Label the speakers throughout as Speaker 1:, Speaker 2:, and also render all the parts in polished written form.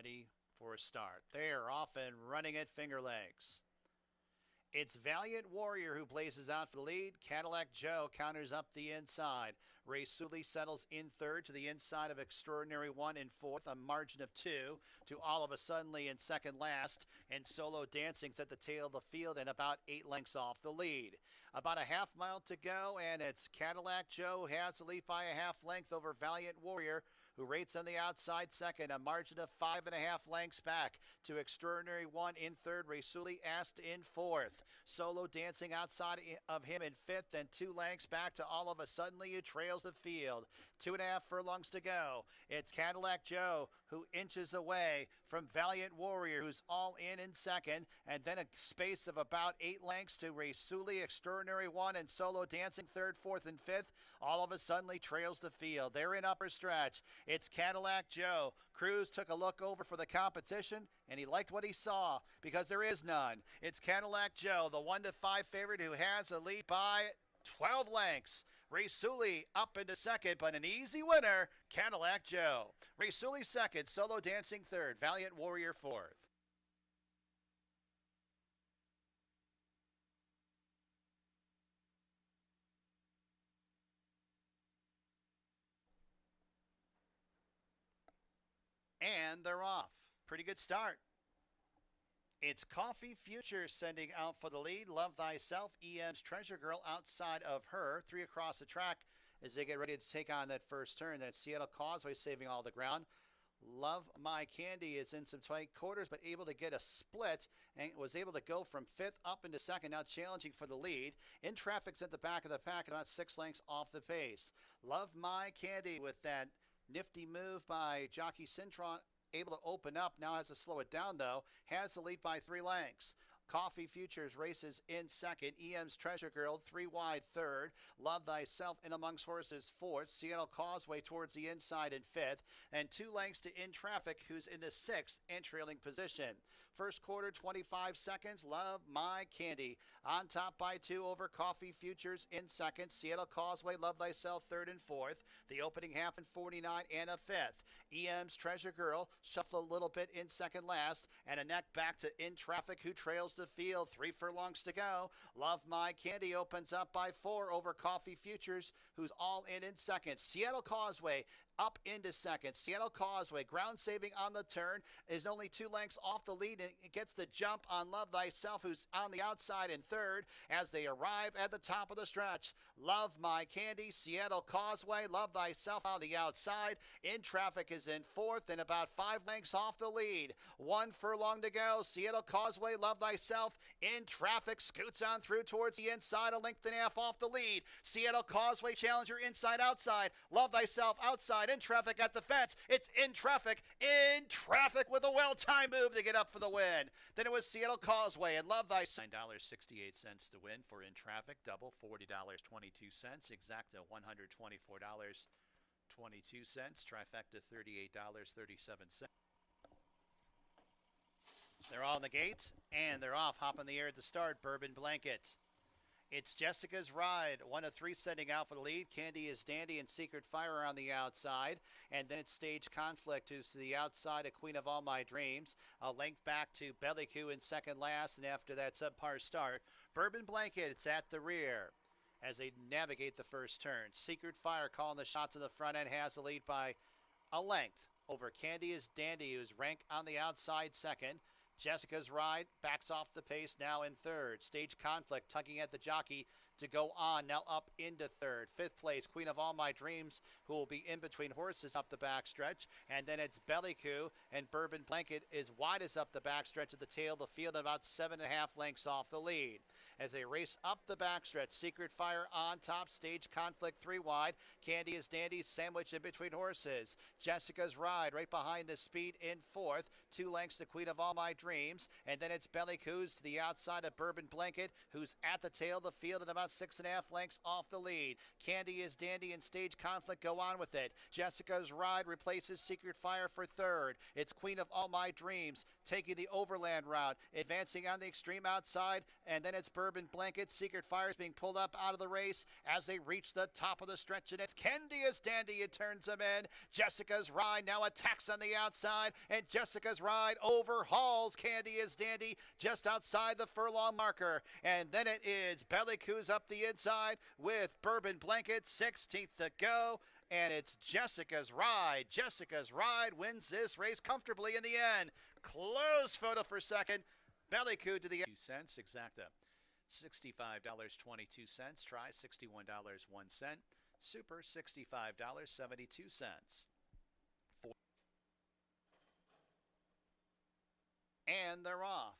Speaker 1: ready for a start. They're off and running at Finger Lakes. It's Valiant Warrior who blazes out for the lead. Cadillac Joe counters up the inside. Ray Sully settles in third to the inside of Extraordinary One in fourth, a margin of 2 to All of a Suddenly in second last. And Solo Dancing's at the tail of the field and about 8 lengths off the lead. About a half mile to go, and it's Cadillac Joe who has the lead by a half length over Valiant Warrior, who rates on the outside second, a margin of 5.5 lengths back to Extraordinary One in third. Ray Sully asked in fourth. Solo Dancing outside of him in fifth, and 2 lengths back to All of a Suddenly, who trails the field. 2.5 furlongs to go. It's Cadillac Joe who inches away from Valiant Warrior, who's all in second, and then a space of about 8 lengths to Ray Sully, Extraordinary One, and Solo Dancing third, fourth, and fifth. All of a Suddenly trails the field. They're in upper stretch. It's Cadillac Joe. Cruz took a look over for the competition, and he liked what he saw because there is none. It's Cadillac Joe, the 1-5 favorite, who has a lead by 12 lengths. Ray Sully up into second, but an easy winner, Cadillac Joe. Ray Sully second, Solo Dancing third, Valiant Warrior fourth. And they're off. Pretty good start. It's Coffee Future sending out for the lead. Love Thyself, EM's Treasure Girl outside of her. 3 across the track as they get ready to take on that first turn. That's Seattle Causeway saving all the ground. Love My Candy is in some tight quarters, but able to get a split and was able to go from fifth up into second, now challenging for the lead. In Traffic's at the back of the pack, about 6 lengths off the pace. Love My Candy with that nifty move by jockey Cintron, able to open up, now has to slow it down though, has the lead by 3 lengths. Coffee Futures races in second. EM's Treasure Girl 3 wide third. Love Thyself in amongst horses fourth. Seattle Causeway towards the inside in fifth. And 2 lengths to In Traffic, who's in the sixth and trailing position. First quarter 25 seconds. Love My Candy on top by 2 over Coffee Futures in second. Seattle Causeway, Love Thyself third and fourth. The opening half in 49 and a fifth. EM's Treasure Girl shuffled a little bit in second last, and a neck back to In Traffic, who trails the field. 3 furlongs to go. Love My Candy opens up by 4 over Coffee Futures, who's all in second. Seattle Causeway up into second. Seattle Causeway, ground saving on the turn, is only 2 lengths off the lead, and it gets the jump on Love Thyself, who's on the outside in third as they arrive at the top of the stretch. Love My Candy, Seattle Causeway, Love Thyself on the outside. In Traffic is in fourth and about 5 lengths off the lead. 1 furlong to go. Seattle Causeway, Love Thyself, In Traffic scoots on through towards the inside, a length and a half off the lead. Seattle Causeway challenger inside outside. Love Thyself outside. In Traffic at the fence. It's In Traffic with a well-timed move to get up for the win. Then it was Seattle Causeway and Love Thyself. $9.68 to win for In Traffic. Double $40.22. Exacta $124.22. Trifecta $38.37. They're all in the gate, and they're off. Hop in the air at the start. Bourbon Blanket. It's Jessica's Ride, 1 of 3 sending out for the lead. Candy is Dandy and Secret Fire on the outside. And then it's Stage Conflict, who's to the outside of Queen of All My Dreams. A length back to Bellicue in second last, and after that subpar start, Bourbon Blanket, it's at the rear as they navigate the first turn. Secret Fire calling the shots in the front end, has the lead by a length over Candy is Dandy, who's ranked on the outside second. Jessica's Ride backs off the pace, now in third. Stage Conflict tugging at the jockey to go on, now up into third. Fifth place, Queen of All My Dreams, who will be in between horses up the backstretch. And then it's Bellicue, and Bourbon Blanket is widest up the backstretch at the tail of the field, about 7.5 lengths off the lead. As they race up the backstretch, Secret Fire on top, Stage Conflict 3 wide. Candy is Dandy sandwiched in between horses. Jessica's Ride right behind the speed in fourth. 2 lengths to Queen of All My Dreams. And then it's Bellicue's to the outside of Bourbon Blanket, who's at the tail of the field at about about 6.5 lengths off the lead. Candy is Dandy and Stage Conflict go on with it. Jessica's Ride replaces Secret Fire for third. It's Queen of All My Dreams taking the overland route, advancing on the extreme outside, and then it's Bourbon Blanket. Secret Fire is being pulled up out of the race as they reach the top of the stretch, and it's Candy is Dandy. It turns them in. Jessica's Ride now attacks on the outside, and Jessica's Ride overhauls Candy is Dandy just outside the furlong marker. And then it is Belly Coos up the inside with Bourbon Blanket, 16th to go. And it's Jessica's Ride. Jessica's Ride wins this race comfortably in the end. Close photo for second. Belly Coo to the 2 cents. Exacta. $65.22. Try $61.01. Super $65.72. And they're off.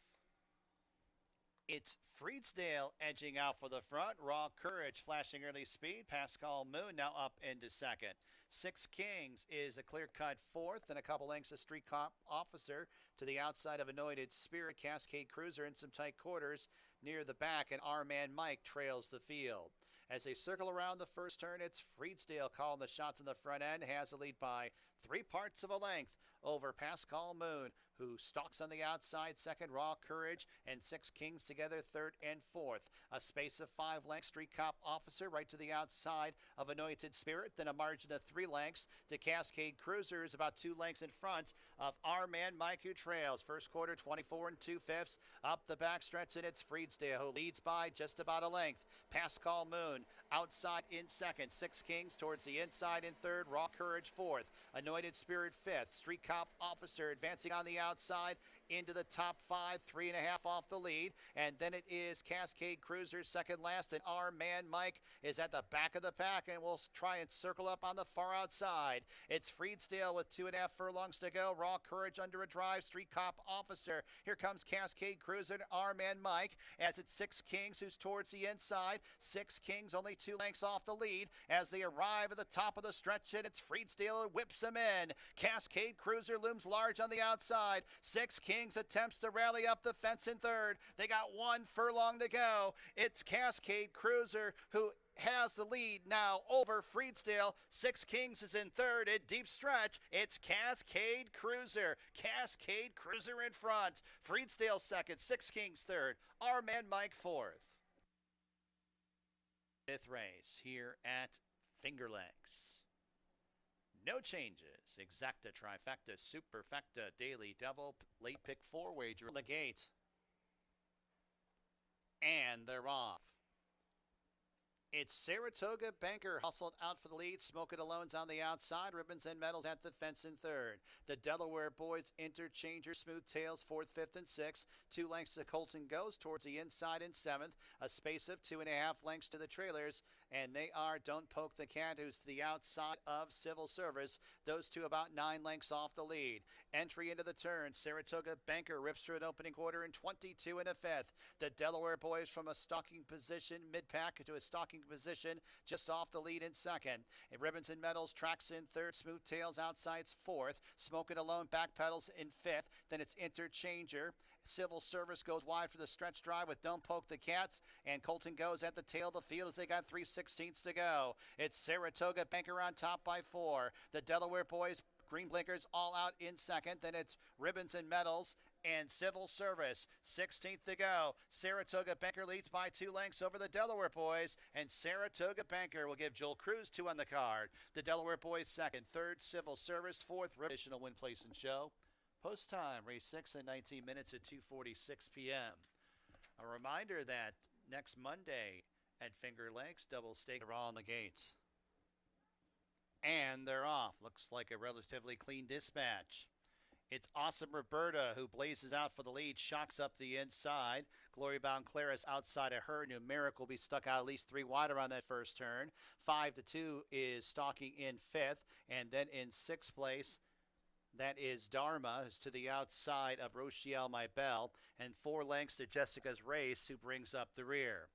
Speaker 1: It's Freedsdale edging out for the front. Raw Courage flashing early speed. Pascal Moon now up into second. Six Kings is a clear-cut fourth, and a couple lengths of Street Cop Officer to the outside of Anointed Spirit. Cascade Cruiser in some tight quarters near the back, and Our Man Mike trails the field. As they circle around the first turn, it's Freedsdale calling the shots in the front end. Has a lead by 3/4 of a length over Pascal Moon, who stalks on the outside. Second, Raw Courage, and Six Kings together, third and fourth. A space of 5 lengths, Street Cop Officer right to the outside of Anointed Spirit. Then a margin of 3 lengths to Cascade Cruiser is about 2 lengths in front of Our Man Mike, who trails. First quarter, 24 2/5. Up the backstretch, and it's Freedsdale, who leads by just about a length. Pascal Moon outside in second. Six Kings towards the inside in third. Raw Courage fourth. Anointed Spirit fifth. Street Cop Officer advancing on the outside into the top 5, 3.5 off the lead. And then it is Cascade Cruiser second last, and Our Man Mike is at the back of the pack, and we'll try and circle up on the far outside. It's Freedsdale with 2.5 furlongs to go. Raw Courage under a drive. Street Cop Officer. Here comes Cascade Cruiser and Our Man Mike as it's Six Kings who's towards the inside. Six Kings only 2 lengths off the lead as they arrive at the top of the stretch, and it's Freedsdale who whips them in. Cascade Cruiser looms large on the outside. Six Kings attempts to rally up the fence in third. They got 1 furlong to go. It's Cascade Cruiser who has the lead now over Freedsdale. Six Kings is in third. At deep stretch, it's Cascade Cruiser. Cascade Cruiser in front. Freedsdale second. Six Kings third. Our Man Mike fourth. Fifth race here at Finger Lakes. No changes. Exacta, trifecta, superfecta, daily double, late pick 4 wager on the gate. And they're off. It's Saratoga Banker hustled out for the lead. Smoke It Alone's on the outside. Ribbons and Medals at the fence in third. The Delaware Boys Interchanger, Smooth Tails, fourth, fifth, and sixth. 2 lengths to Colton Goes towards the inside in seventh. A space of 2.5 lengths to the trailers. And they are Don't Poke the Cat, who's to the outside of Civil Service. Those two about 9 lengths off the lead. Entry into the turn. Saratoga Banker rips through an opening quarter in 22 1/5. The Delaware Boys from a stalking position mid-pack to a stalking position just off the lead in second. And Ribbons and Medals tracks in third. Smooth Tails outside's fourth. Smoke It Alone backpedals in fifth. Then it's Interchanger. Civil Service goes wide for the stretch drive with Don't Poke the Cats, and Colton Goes at the tail of the field as they got 3/16 to go. It's Saratoga Banker on top by 4. The Delaware Boys Green Blinkers all out in second. Then it's Ribbons and Medals and Civil Service. 16th to go. Saratoga Banker leads by 2 lengths over the Delaware Boys, and Saratoga Banker will give Joel Cruz 2 on the card. The Delaware Boys second, third Civil Service, fourth additional win, place, and show. Post time, race 6 in 19 minutes at 2:46 p.m. A reminder that next Monday at Finger Lakes, double stake are all on the gates. And they're off. Looks like a relatively clean dispatch. It's Awesome Roberta who blazes out for the lead, shocks up the inside. Glory Bound Claris outside of her. Numeric will be stuck out at least 3 wide around that first turn. 5-2 is stalking in fifth. And then in sixth place, that is Dharma, who's to the outside of Rochelle My Belle. And 4 lengths to Jessica's Race, who brings up the rear.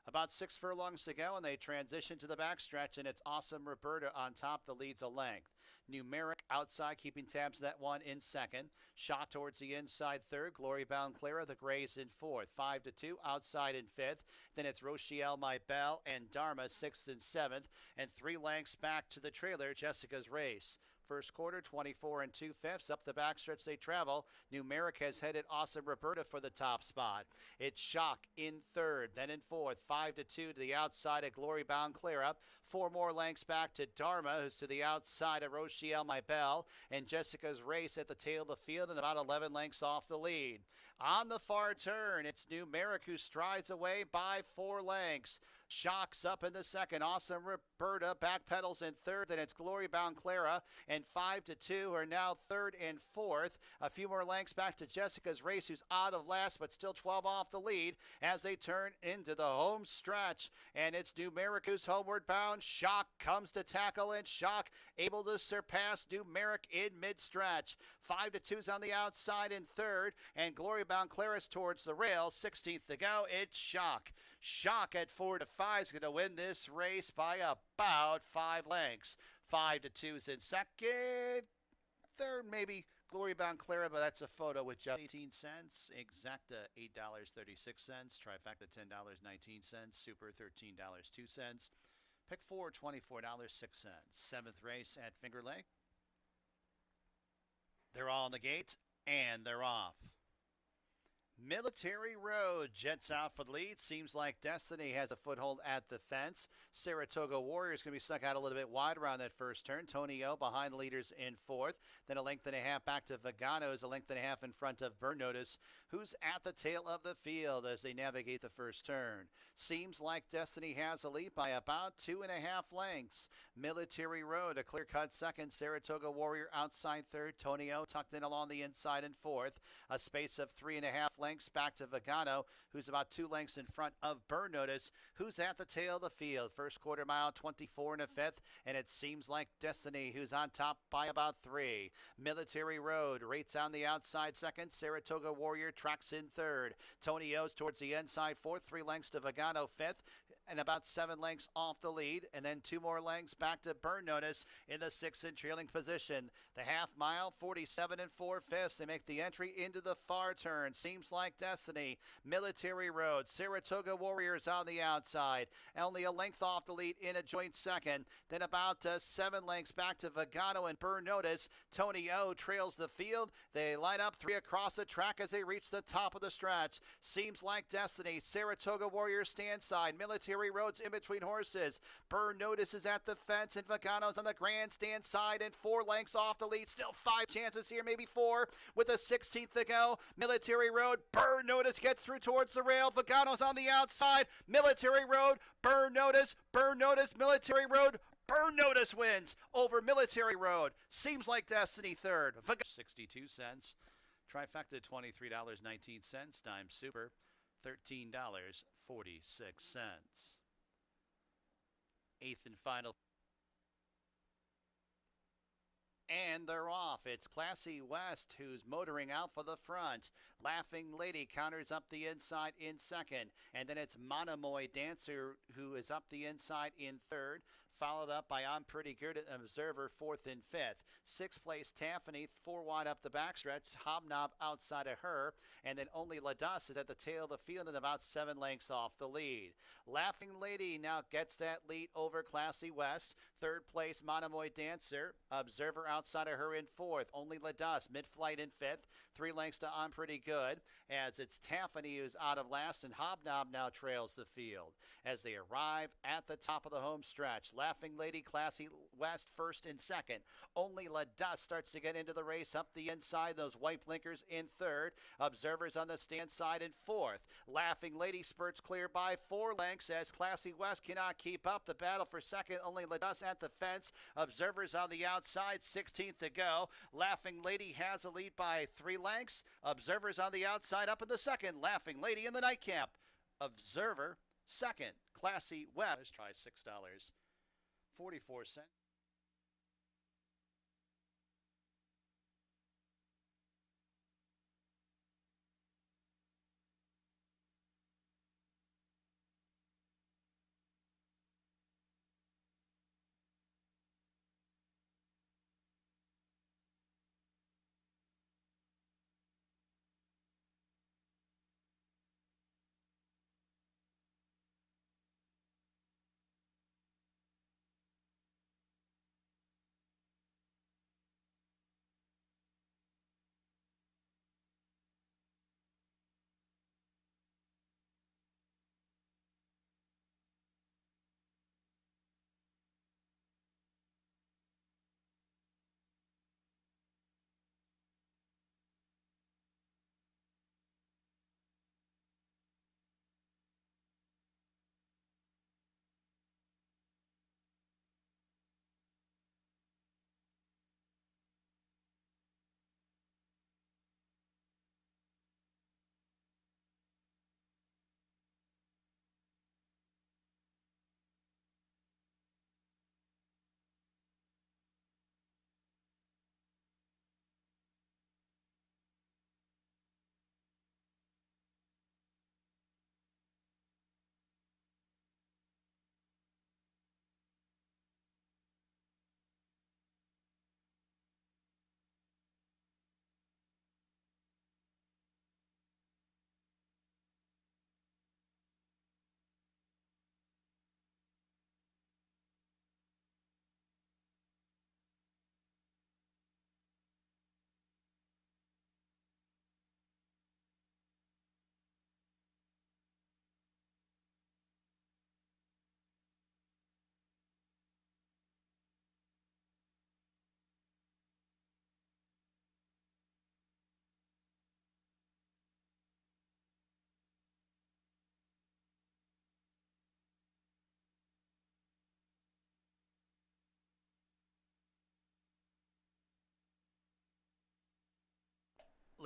Speaker 1: About 6 furlongs to go, and they transition to the backstretch, and it's Awesome Roberta on top that leads a length. Numeric outside, keeping tabs of that one in second. Shot towards the inside third. Glory Bound Clara, the Grays in fourth. 5-2 outside in fifth. Then it's Rochelle, My Belle, and Dharma, sixth and seventh. And 3 lengths back to the trailer, Jessica's Race. First quarter, 24 2/5. Up the backstretch they travel. Numeric has headed Awesome Roberta for the top spot. It's Shock in third, then in fourth. 5-2 to the outside of Glory Bound Clara. 4 more lengths back to Dharma, who's to the outside of Rochelle, My Belle, and Jessica's Race at the tail of the field and about 11 lengths off the lead. On the far turn, it's Numeric who strides away by 4 lengths. Shocks up in the second. Awesome Roberta backpedals in third. Then it's Glory Bound Clara, and 5-2 are now third and fourth. A few more lengths back to Jessica's Race, who's out of last, but still 12 off the lead as they turn into the home stretch. And it's Numeric who's homeward bound. Shock comes to tackle, and Shock able to surpass Numeric in mid-stretch. 5-2's on the outside in third, and Glory Bound Clara's towards the rail. 16th to go. It's Shock. Shock at 4-5 is going to win this race by about 5 lengths. 5-2's in second. Third, maybe Glory Bound Clara, but that's a photo with just 18 cents. Exacta, $8.36. Trifecta, $10.19. Super, $13.02. Pick 4, $24.06. Seventh race at Finger Lake. They're all on the gate, and they're off. Military Road jets out for the lead. Seems like Destiny has a foothold at the fence. Saratoga Warrior is going to be stuck out a little bit wide around that first turn. Tony O behind the leaders in fourth. Then a length and a half back to Vagano is a length and a half in front of Burn Notice, who's at the tail of the field as they navigate the first turn. Seems like Destiny has a lead by about 2.5 lengths. Military Road, a clear-cut second. Saratoga Warrior outside third. Tony O tucked in along the inside in fourth. A space of 3.5 lengths back to Vagano, who's about 2 lengths in front of Burn Notice, who's at the tail of the field. First quarter mile, 24 1/5, and it seems like Destiny, who's on top by about 3. Military Road rates on the outside second. Saratoga Warrior tracks in third. Tony O's towards the inside fourth. 3 lengths to Vagano fifth, and about 7 lengths off the lead, and then 2 more lengths back to Burn Notice in the 6th and trailing position. The half mile, 47 4/5. They make the entry into the far turn. Seems like Destiny. Military Road. Saratoga Warriors on the outside. Only a length off the lead in a joint second. Then about 7 lengths back to Vagano and Burn Notice. Tony O trails the field. They line up 3 across the track as they reach the top of the stretch. Seems like Destiny. Saratoga Warriors stand side. Military Road's in between horses. Burn Notice is at the fence, and Vagano's on the grandstand side and 4 lengths off the lead. Still 5 chances here, maybe 4 with a 16th to go. Military Road, Burn Notice gets through towards the rail. Vagano's on the outside. Military Road, Burn Notice, Military Road. Burn Notice wins over Military Road. Seems like Destiny third. 62 cents. Trifecta, $23.19. Dime Super, $13.46. Eighth and final. And they're off. It's Classy West who's motoring out for the front. Laughing Lady counters up the inside in second. And then it's Monomoy Dancer who is up the inside in third. Followed up by I'm Pretty Good at Observer, 4th and 5th. 6th place Taffany, 4 wide up the backstretch. Hobnob outside of her. And then only LaDuss is at the tail of the field and about 7 lengths off the lead. Laughing Lady now gets that lead over Classy West. 3rd place Monomoy Dancer. Observer outside of her in 4th. Only LaDuss mid-flight in 5th. 3 lengths to I'm Pretty Good. As it's Taffany who's out of last, and Hobnob now trails the field. As they arrive at the top of the home stretch. Laughing Lady, Classy West, 1st and 2nd. Only LaDuss starts to get into the race up the inside. Those white blinkers in 3rd. Observers on the stand side in 4th. Laughing Lady spurts clear by 4 lengths as Classy West cannot keep up. The battle for 2nd. Only LaDuss at the fence. Observers on the outside. 16th to go. Laughing Lady has a lead by 3 lengths. Observers on the outside up in the 2nd. Laughing Lady in the nightcap. Observer 2nd. Classy West. Try $6.44.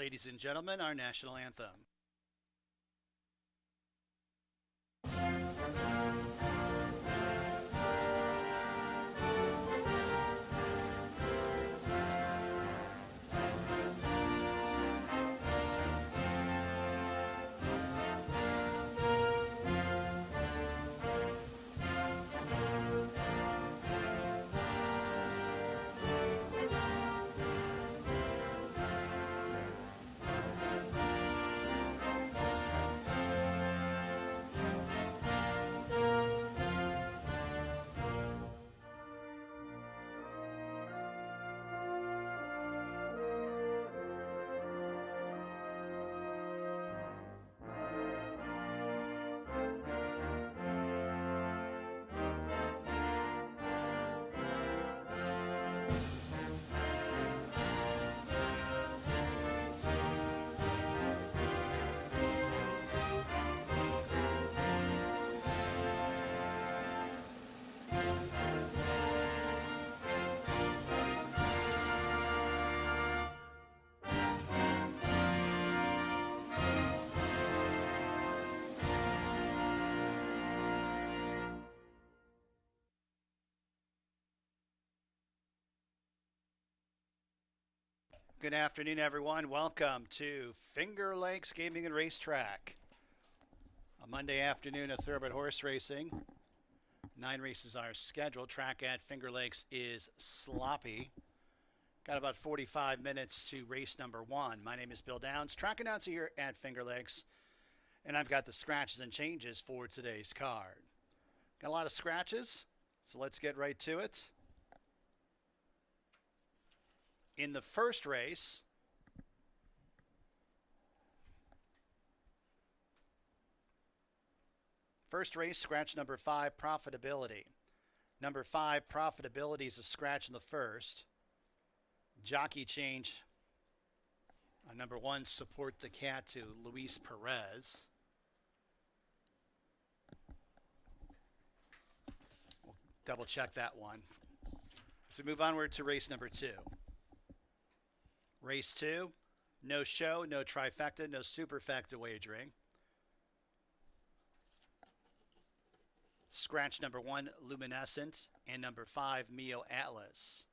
Speaker 1: Ladies and gentlemen, our national anthem. Good afternoon, everyone. Welcome to Finger Lakes Gaming and Racetrack. A Monday afternoon of thoroughbred horse racing. 9 races are scheduled. Track at Finger Lakes is sloppy. Got about 45 minutes to race number 1. My name is Bill Downs, track announcer here at Finger Lakes, and I've got the scratches and changes for today's card. Got a lot of scratches, so let's get right to it. In the first race, scratch number 5, Profitability. Number 5, Profitability is a scratch in the first. Jockey change on number 1, Support the Cat, to Luis Perez. We'll double check that one. So move onward to race number 2. Race 2, no show, no trifecta, no superfecta wagering. Scratch number 1, Luminescent, and number 5, Mio Atlas.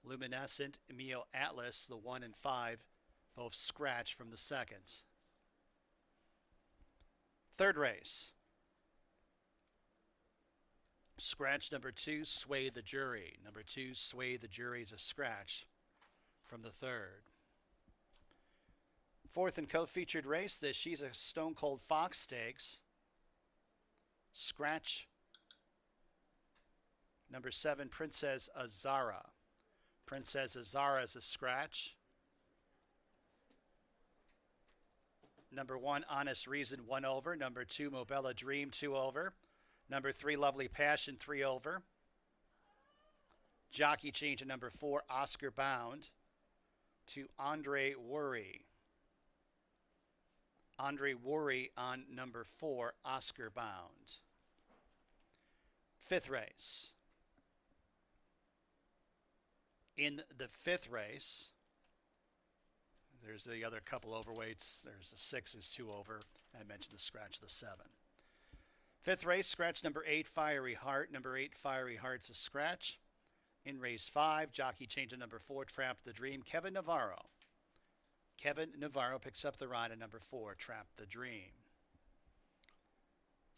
Speaker 1: Luminescent, Mio Atlas, the 1 and 5, both scratch from the second. Third race. Scratch number 2, Sway the Jury. Number 2, Sway the Jury is a scratch from the third. Fourth and co-featured race, the She's a Stone Cold Fox Stakes. Scratch number 7, Princess Azara. Princess Azara is a scratch. Number 1, Honest Reason, 1 over. Number 2, Mobella Dream, 2 over. Number 3, Lovely Passion, 3 over. Jockey change to number 4, Oscar Bound, to Andre Worry. Andre Worry on number 4, Oscar Bound. Fifth race. In the fifth race, there's the other couple overweights. There's the 6 is 2 over. I mentioned the scratch, the 7. Fifth race, scratch number 8, Fiery Heart. Number 8, Fiery Heart's a scratch. In race 5, jockey change to number 4, Trap the Dream, Kevin Navarro. Kevin Navarro picks up the ride at number 4, Trap the Dream.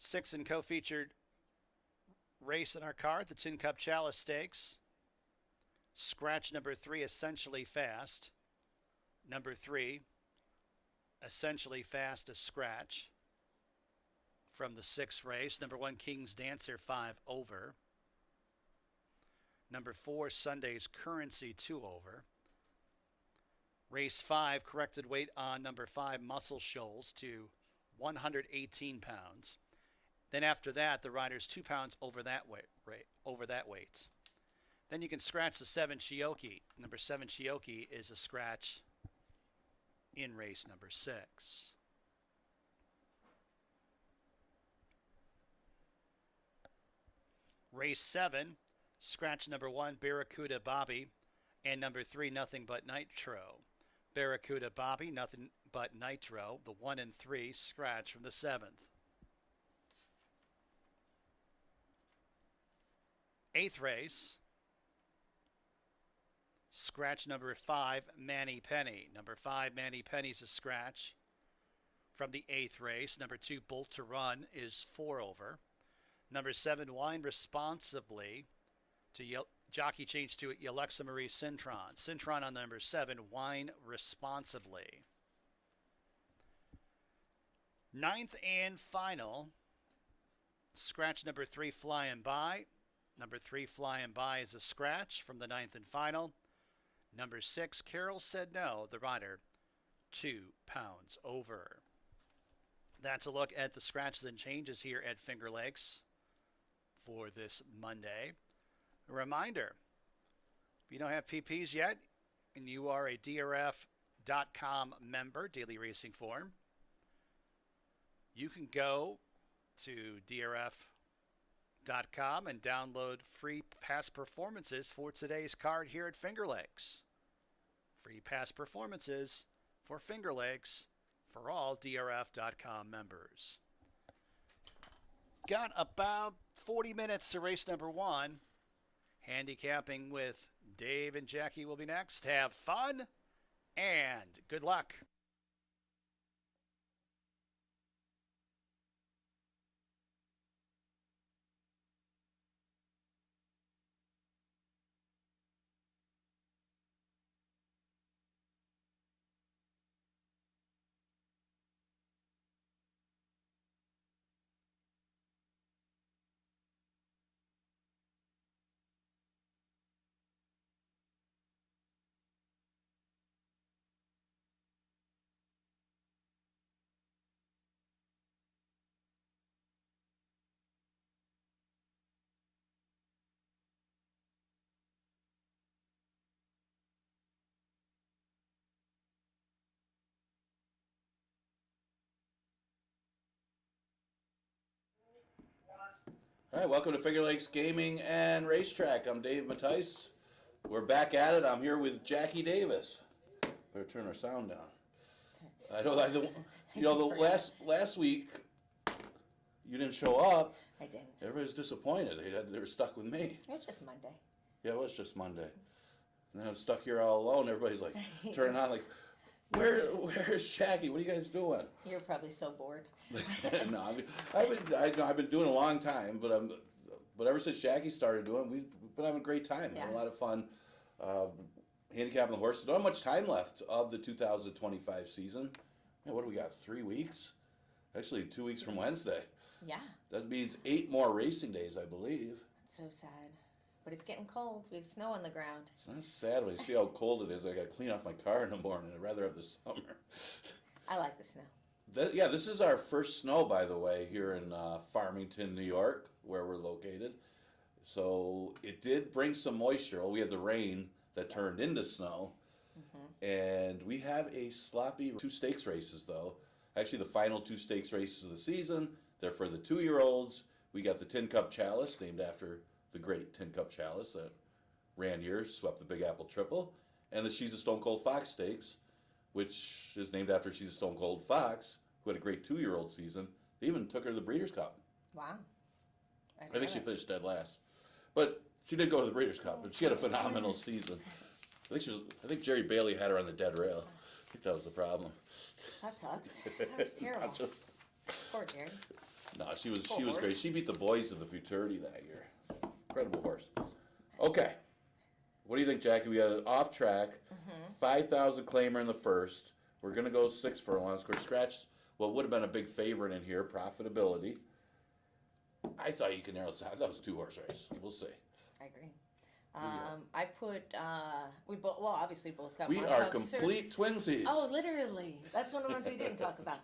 Speaker 1: 6th and co-featured race in our card, the Tin Cup Chalice Stakes. Scratch number 3, Essentially Fast. Number 3, Essentially Fast, a scratch from the 6th race. Number 1, King's Dancer, 5 over. Number 4, Sunday's Currency, 2 over. Race 5, corrected weight on number 5, Muscle Shoals, to 118 pounds. Then after that, the rider's 2 pounds over that weight. Then you can scratch the 7, Chioki. Number 7, Chioki is a scratch in race number 6. Race 7, scratch number 1, Barracuda Bobby, and number 3, Nothing But Nitro. Barracuda Bobby, nothing but nitro. The 1 and 3 scratch from the 7th. 8th race. Scratch number 5, Manny Penny. Number 5, Manny Penny's a scratch from the 8th race. Number 2, Bolt to Run is 4 over. Number 7, Wine Responsibly to jockey change to Alexa Marie Cintron. Cintron on the number 7, Wine Responsibly. 9th and final. Scratch number 3, Flying By. Number 3, Flying By is a scratch from the 9th and final. Number 6, Carol Said No, the rider, 2 pounds over. That's a look at the scratches and changes here at Finger Lakes for this Monday. A reminder, if you don't have PPs yet and you are a DRF.com member, Daily Racing Form, you can go to DRF.com and download free past performances for today's card here at Finger Lakes. Free past performances for Finger Lakes for all DRF.com members. Got about 40 minutes to race number 1. Handicapping with Dave and Jackie will be next. Have fun and good luck.
Speaker 2: All right, welcome to Finger Lakes Gaming and Racetrack. I'm Dave Mattice. We're back at it. I'm here with Jackie Davis. Better turn our sound down. The last week you didn't show up.
Speaker 3: I didn't.
Speaker 2: Everybody's disappointed. They were stuck with me.
Speaker 3: It was just Monday.
Speaker 2: Yeah, it was just Monday. And I'm stuck here all alone. Everybody's like turning on like, where's Jackie? What are you guys doing?
Speaker 3: You're probably so bored.
Speaker 2: No, I've been doing it a long time, but ever since Jackie started doing, we've been having a great time, having a lot of fun, handicapping the horses. Don't have much time left of the 2025 season. Man, what do we got? 3 weeks? Actually, 2 weeks from Wednesday.
Speaker 3: Yeah.
Speaker 2: That means 8 more racing days, I believe.
Speaker 3: It's so sad, but it's getting cold. We have snow on the ground.
Speaker 2: It's not sad when you see how cold it is. I got to clean off my car in the morning. I'd rather have the summer.
Speaker 3: I like the snow.
Speaker 2: This is our first snow, by the way, here in Farmington, New York, where we're located. So it did bring some moisture. We had the rain that turned into snow. Mm-hmm. And we have a sloppy 2 stakes races, though. Actually, the final 2 stakes races of the season, they're for the 2-year-olds. We got the Tin Cup Chalice, named after the great Tin Cup Chalice that ran here, swept the Big Apple Triple. And the She's a Stone Cold Fox Stakes, which is named after She's a Stone Cold Fox, who had a great 2-year-old season. They even took her to the Breeders' Cup.
Speaker 3: Wow.
Speaker 2: I think she finished dead last. But she did go to the Breeders' Cup, and she had a phenomenal season. I think Jerry Bailey had her on the dead rail. I think that was the problem.
Speaker 3: That sucks. That's terrible. Poor Jerry.
Speaker 2: No, she was great. She beat the boys of the futurity that year. Incredible horse. Okay. What do you think, Jackie? We had an off track, 5,000 claimer in the first. We're going to go 6 furlongs. Of course, scratched what would have been a big favorite in here, Profitability. I thought you could narrow it down. I thought it was a 2-horse race. We'll see.
Speaker 3: I agree. I put, obviously both got
Speaker 2: We are complete twinsies.
Speaker 3: Oh, literally. That's one of the ones we didn't talk about.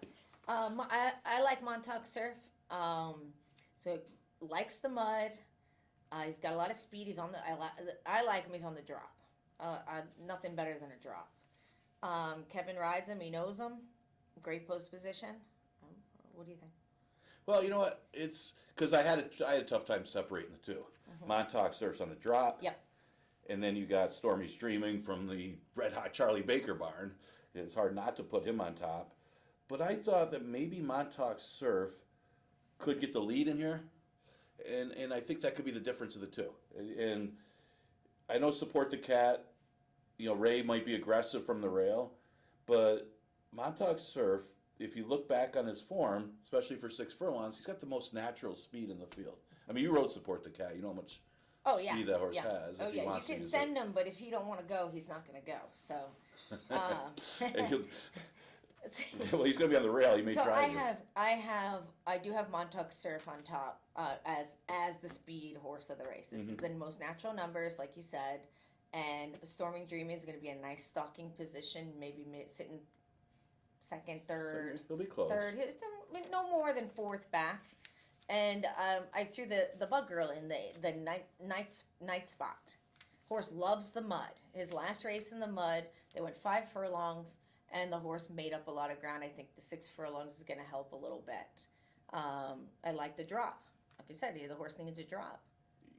Speaker 3: I like Montauk Surf. So it likes the mud. He's got a lot of speed. I like him. He's on the drop. Nothing better than a drop. Kevin rides him. He knows him. Great post position. What do you think?
Speaker 2: Well, you know what? It's because I had a tough time separating the two. Montauk Surf's on the drop.
Speaker 3: Yep.
Speaker 2: And then you got Stormy Streaming from the Red Hot Charlie Baker barn. It's hard not to put him on top. But I thought that maybe Montauk Surf could get the lead in here, and I think that could be the difference of the two. And I know Support the Cat, Ray might be aggressive from the rail, but Montauk Surf, if you look back on his form, especially for 6 furlongs, he's got the most natural speed in the field. I mean, you rode Support the Cat. You know how much speed that horse has.
Speaker 3: Oh, yeah. You can send him, but if you don't want to go, he's not going to go. So,
Speaker 2: well, he's going to be on the rail. He may
Speaker 3: so
Speaker 2: try.
Speaker 3: I do have Montauk Surf on top as the speed horse of the race. This is the most natural numbers, like you said. And Storming Dream is going to be a nice stalking position, maybe sitting second, third.
Speaker 2: He'll be close.
Speaker 3: Third, no more than fourth back. And I threw the Bug Girl in the night spot. Horse loves the mud. His last race in the mud, they went 5 furlongs, and the horse made up a lot of ground. I think the 6 furlongs is going to help a little bit. I like the drop. Like I said, the horse needs a drop.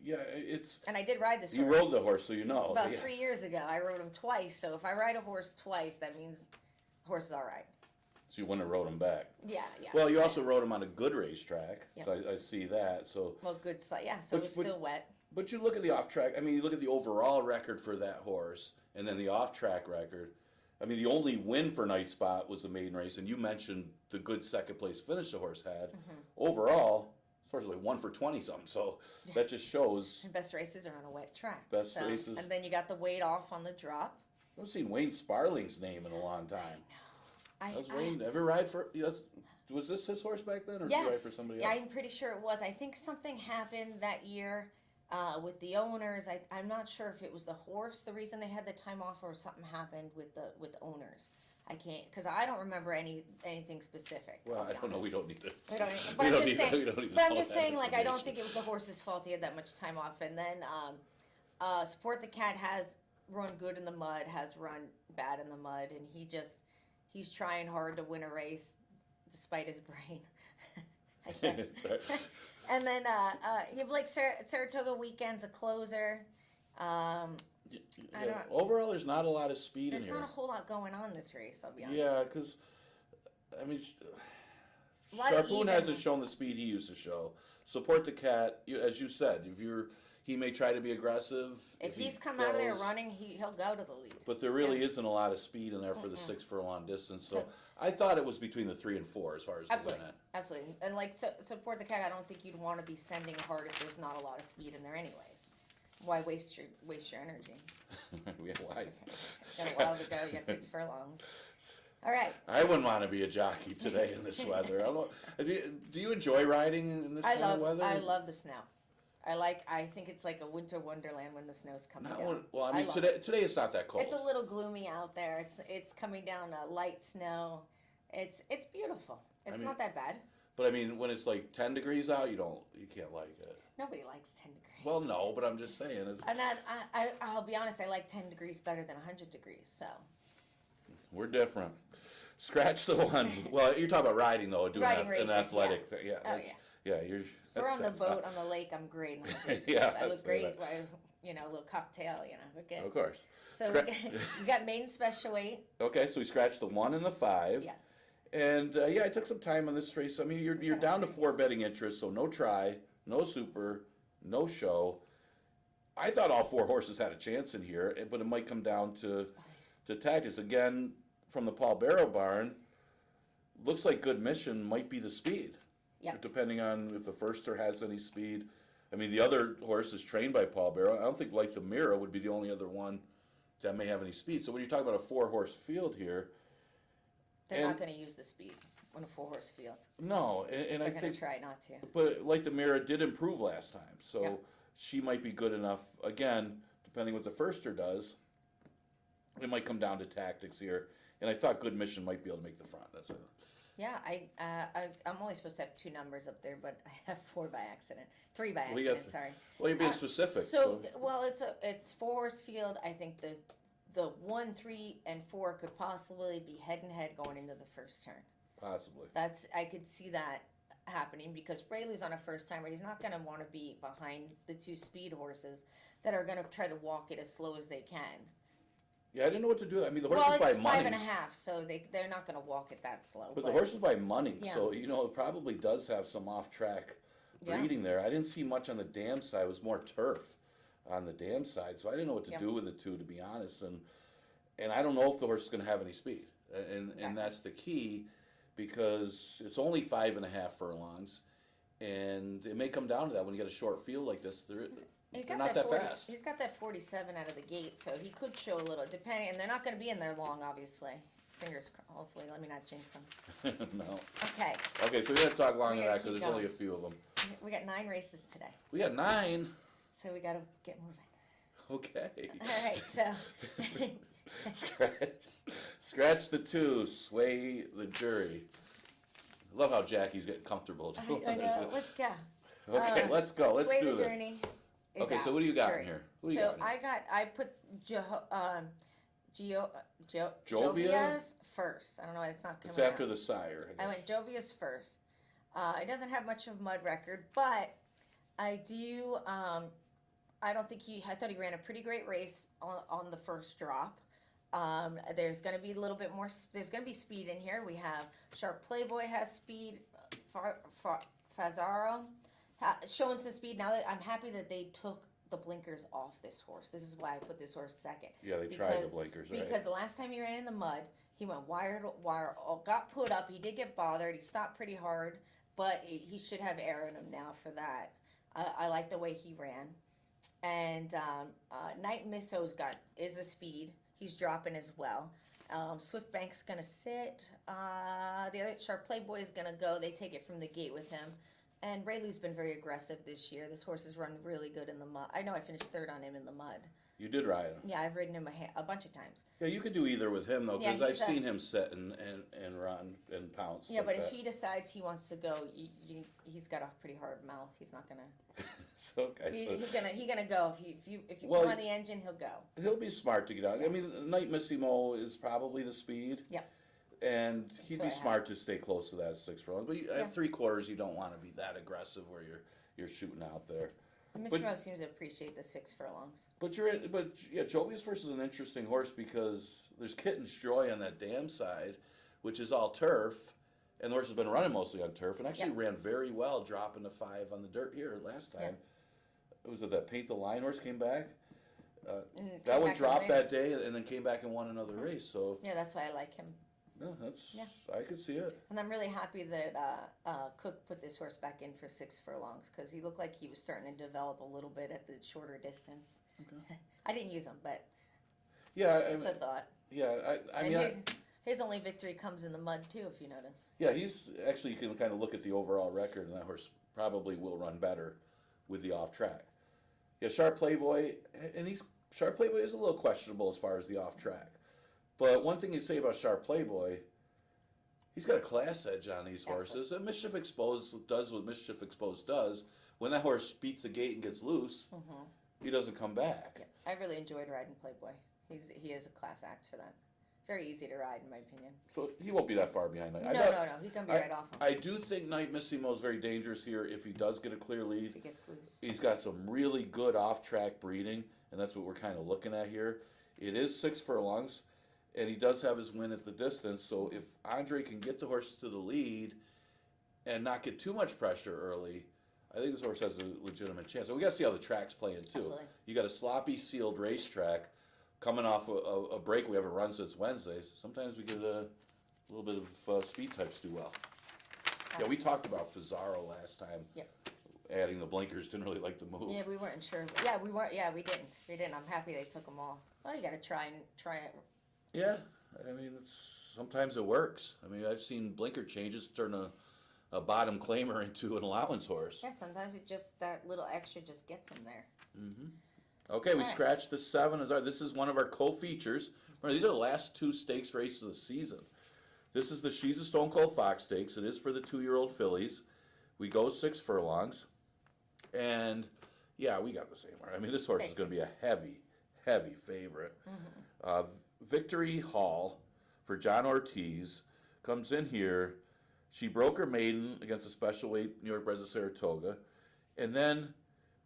Speaker 2: Yeah, it's.
Speaker 3: And I did ride this
Speaker 2: horse. You rode the horse, so you know.
Speaker 3: About 3 years ago, I rode him twice. So if I ride a horse twice, that means the horse is all right.
Speaker 2: So you wouldn't have rode him back.
Speaker 3: Yeah.
Speaker 2: Well, you also rode him on a good racetrack, so I see that. So.
Speaker 3: Well, good. So it was still wet.
Speaker 2: But you look at the off track. I mean, you look at the overall record for that horse, and then the off track record. I mean, the only win for Night Spot was the maiden race, and you mentioned the good second place finish the horse had. Overall, this horse was like 1 for 20 something. So that just shows.
Speaker 3: And best races are on a wet track.
Speaker 2: Best races.
Speaker 3: And then you got the weight off on the drop.
Speaker 2: I haven't seen Wayne Sparling's name in a long time.
Speaker 3: I know.
Speaker 2: That was Wayne. Ever ride for? Yes. Was this his horse back then, or did you ride for somebody else?
Speaker 3: Yeah, I'm pretty sure it was. I think something happened that year with the owners. I'm not sure if it was the horse, the reason they had the time off, or something happened with the owners. I can't, because I don't remember anything specific.
Speaker 2: Well, I don't know. We don't need to.
Speaker 3: But I'm just saying, like, I don't think it was the horse's fault he had that much time off. And then Support the Cat has run good in the mud, has run bad in the mud, and he's trying hard to win a race despite his brain, I guess. And then you have like Saratoga Weekend's a closer.
Speaker 2: Overall, there's not a lot of speed in here.
Speaker 3: There's not a whole lot going on this race, I'll be honest.
Speaker 2: Yeah, because, I mean, Sarpoon hasn't shown the speed he used to show. Support the Cat, as you said, he may try to be aggressive.
Speaker 3: If he's come out of there running, he'll go to the lead.
Speaker 2: But there really isn't a lot of speed in there for the 6 furlong distance. So I thought it was between the 3 and 4 as far as the win.
Speaker 3: Absolutely. And like Support the Cat, I don't think you'd want to be sending hard if there's not a lot of speed in there anyways. Why waste your energy?
Speaker 2: Why?
Speaker 3: Got a while to go. You got 6 furlongs. All right.
Speaker 2: I wouldn't want to be a jockey today in this weather. Do you enjoy riding in this kind of weather?
Speaker 3: I love the snow. I think it's like a winter wonderland when the snow's coming down.
Speaker 2: Well, I mean, today it's not that cold.
Speaker 3: It's a little gloomy out there. It's coming down light snow. It's beautiful. It's not that bad.
Speaker 2: But I mean, when it's like 10 degrees out, you can't like it.
Speaker 3: Nobody likes 10 degrees.
Speaker 2: Well, no, but I'm just saying.
Speaker 3: And I'll be honest, I like 10 degrees better than 100 degrees. So.
Speaker 2: We're different. Scratch the one. Well, you're talking about riding though, doing an athletic thing. Yeah. Yeah.
Speaker 3: We're on the boat on the lake. I'm great. I look great. A little cocktail. We're good.
Speaker 2: Of course.
Speaker 3: So we got maiden special weight.
Speaker 2: Okay, so we scratched the 1 and the 5.
Speaker 3: Yes.
Speaker 2: And I took some time on this race. I mean, you're down to 4 betting interests, so no try, no super, no show. I thought all 4 horses had a chance in here, but it might come down to tactics. Again, from the Paul Barrow barn, looks like Good Mission might be the speed.
Speaker 3: Yep.
Speaker 2: Depending on if the firster has any speed. I mean, the other horse is trained by Paul Barrow. I don't think Like the Mirror would be the only other one that may have any speed. So when you talk about a 4-horse field here,
Speaker 3: they're not going to use the speed on a 4-horse field.
Speaker 2: No, and
Speaker 3: I think they're going
Speaker 2: to
Speaker 3: try not to.
Speaker 2: But Like the Mirror did improve last time, so she might be good enough. Again, depending what the firster does, it might come down to tactics here. And I thought Good Mission might be able to make the front. That's it.
Speaker 3: Yeah, I'm only supposed to have 2 numbers up there, but I have 4 by accident. 3 by accident, sorry.
Speaker 2: Well, you're being specific.
Speaker 3: Well, it's 4-horse field. I think the 1, 3, and 4 could possibly be head and head going into the first turn.
Speaker 2: Possibly.
Speaker 3: I could see that happening because Braylou's on a first timer. He's not going to want to be behind the 2 speed horses that are going to try to walk it as slow as they can.
Speaker 2: Yeah, I didn't know what to do. I mean, the horse
Speaker 3: Well,
Speaker 2: is by
Speaker 3: it's
Speaker 2: money.
Speaker 3: 5.5, so they're not going to walk it that slow.
Speaker 2: But the horse is by money,
Speaker 3: Yeah.
Speaker 2: so it probably does have some off-track
Speaker 3: Yeah.
Speaker 2: breeding there. I didn't see much on the dam side. It was more turf on the dam side, so I didn't know what to
Speaker 3: Yeah.
Speaker 2: do with the two, to be honest. And I don't know if the horse is going to have any speed, and that's the key, because it's only 5.5 furlongs, and it may come down to that when you get a short field like this. They're not that fast.
Speaker 3: He's got that 47 out of the gate, so he could show a little, depending, and they're not going to be in there long, obviously. Fingers crossed. Hopefully, let me not jinx them.
Speaker 2: No.
Speaker 3: Okay,
Speaker 2: Okay, so we got to talk long
Speaker 3: We
Speaker 2: on
Speaker 3: gotta
Speaker 2: that because
Speaker 3: keep
Speaker 2: there's only a
Speaker 3: going.
Speaker 2: few of them.
Speaker 3: we got 9 races today,
Speaker 2: We got 9.
Speaker 3: so we got to get moving.
Speaker 2: Okay.
Speaker 3: All right, so
Speaker 2: Scratch the 2, sway the jury. I love how Jackie's getting comfortable.
Speaker 3: I know. Let's go.
Speaker 2: Okay, let's go. Let's
Speaker 3: Sway
Speaker 2: do
Speaker 3: the
Speaker 2: this.
Speaker 3: Journey. Is
Speaker 2: Okay, so
Speaker 3: out.
Speaker 2: what do you got in
Speaker 3: Jury.
Speaker 2: here? What do you
Speaker 3: So
Speaker 2: got in here?
Speaker 3: I put
Speaker 2: Jovia?
Speaker 3: Jovia's first. I don't know. It's not coming
Speaker 2: It's after
Speaker 3: out.
Speaker 2: the sire.
Speaker 3: I went Jovia's first. It doesn't have much of a mud record, but I do. I don't think I thought he ran a pretty great race on the first drop. There's going to be a little bit more. There's going to be speed in here. We have Sharp Playboy has speed. Fazaro showing some speed. Now that I'm happy that they took the blinkers off this horse. This is why I put this horse second.
Speaker 2: Yeah, they tried the blinkers, right?
Speaker 3: Because the last time he ran in the mud, he went wire to wire, got put up. He did get bothered. He stopped pretty hard, but he should have air in him now for that. I like the way he ran. And Night Misso's is a speed. He's dropping as well. Swift Bank's gonna sit. The other Sharp Playboy is gonna go. They take it from the gate with him. And Raylou's been very aggressive this year. This horse has run really good in the mud. I know I finished third on him in the mud.
Speaker 2: You did ride him.
Speaker 3: Yeah, I've ridden him a bunch of times.
Speaker 2: Yeah, you could do either with him, though,
Speaker 3: Yeah,
Speaker 2: because I've
Speaker 3: he's
Speaker 2: seen him sit and run and pounce.
Speaker 3: Yeah,
Speaker 2: like
Speaker 3: but
Speaker 2: that.
Speaker 3: if he decides he wants to go, he's got a pretty hard mouth. He's not gonna.
Speaker 2: So, okay,
Speaker 3: He's gonna go if you
Speaker 2: Well,
Speaker 3: come on the engine, he'll go.
Speaker 2: he'll be smart to get out. I mean, Night Missimo is probably the speed.
Speaker 3: Yep.
Speaker 2: And he'd
Speaker 3: So
Speaker 2: be
Speaker 3: I have.
Speaker 2: smart to stay close to that 6 furlong. But
Speaker 3: Yeah.
Speaker 2: at 3/4, you don't want to be that aggressive where you're shooting out there.
Speaker 3: Miss
Speaker 2: But-
Speaker 3: Rose seems to appreciate the 6 furlongs.
Speaker 2: But Jovius versus an interesting horse because there's Kitten's Joy on that dam side, which is all turf, and the horse has been running mostly on turf, and actually
Speaker 3: Yep.
Speaker 2: ran very well, dropping to 5 on the dirt here last time. Was it that Paint the Line horse came back? That one dropped that day, and then came back and won another race. So
Speaker 3: Yeah, that's why I like him.
Speaker 2: no, I could see it.
Speaker 3: And I'm really happy that Cook put this horse back in for 6 furlongs because he looked like he was starting to develop a little bit at the shorter distance.
Speaker 2: Okay.
Speaker 3: I didn't use him, but
Speaker 2: Yeah,
Speaker 3: it's a thought.
Speaker 2: I
Speaker 3: And
Speaker 2: mean,
Speaker 3: his only victory comes in the mud too, if you noticed.
Speaker 2: yeah, he's actually, you can kind of look at the overall record, and that horse probably will run better with the off track. Yeah, Sharp Playboy, and Sharp Playboy is a little questionable as far as the off track. But one thing you say about Sharp Playboy, he's got a class edge on these horses. And Mischief Exposed does what Mischief Exposed does. When that horse beats the gate and gets loose, he doesn't come back.
Speaker 3: Yeah, I really enjoyed riding Playboy. He is a class act for that. Very easy to ride, in my opinion.
Speaker 2: So he won't be that far behind.
Speaker 3: No, he's gonna be right off him
Speaker 2: I do think Night Missimo is very dangerous here if he does get a clear
Speaker 3: if
Speaker 2: lead.
Speaker 3: he gets loose.
Speaker 2: He's got some really good off-track breeding, and that's what we're kind of looking at here. It is 6 furlongs, and he does have his win at the distance. So if Andre can get the horse to the lead and not get too much pressure early, I think this horse has a legitimate chance. And we got to see how the track's playing too.
Speaker 3: Absolutely.
Speaker 2: You got a sloppy sealed racetrack coming off a break we haven't run since Wednesday. Sometimes we get a little bit of speed types do well. Yeah, we talked about Fazaro last time.
Speaker 3: Yep.
Speaker 2: Adding the blinkers, didn't really like the move.
Speaker 3: Yeah, we weren't sure. Yeah, we weren't. Yeah, we didn't. We didn't. I'm happy they took them all. Well, you got to try it.
Speaker 2: Yeah, I mean, sometimes it works. I mean, I've seen blinker changes turn a bottom claimer into an allowance horse.
Speaker 3: Yeah, sometimes that little extra just gets them there.
Speaker 2: Okay, we
Speaker 3: All right.
Speaker 2: scratched the 7. This is one of our co-features. Remember, these are the last 2 stakes races of the season. This is the She's a Stone Cold Fox Stakes. It is for the 2-year-old fillies. We go 6 furlongs. And, yeah, we got the same one. I mean, this horse is going to be a heavy, heavy favorite. Victory Hall for John Ortiz comes in here. She broke her maiden against a special weight New York bred of Saratoga, and then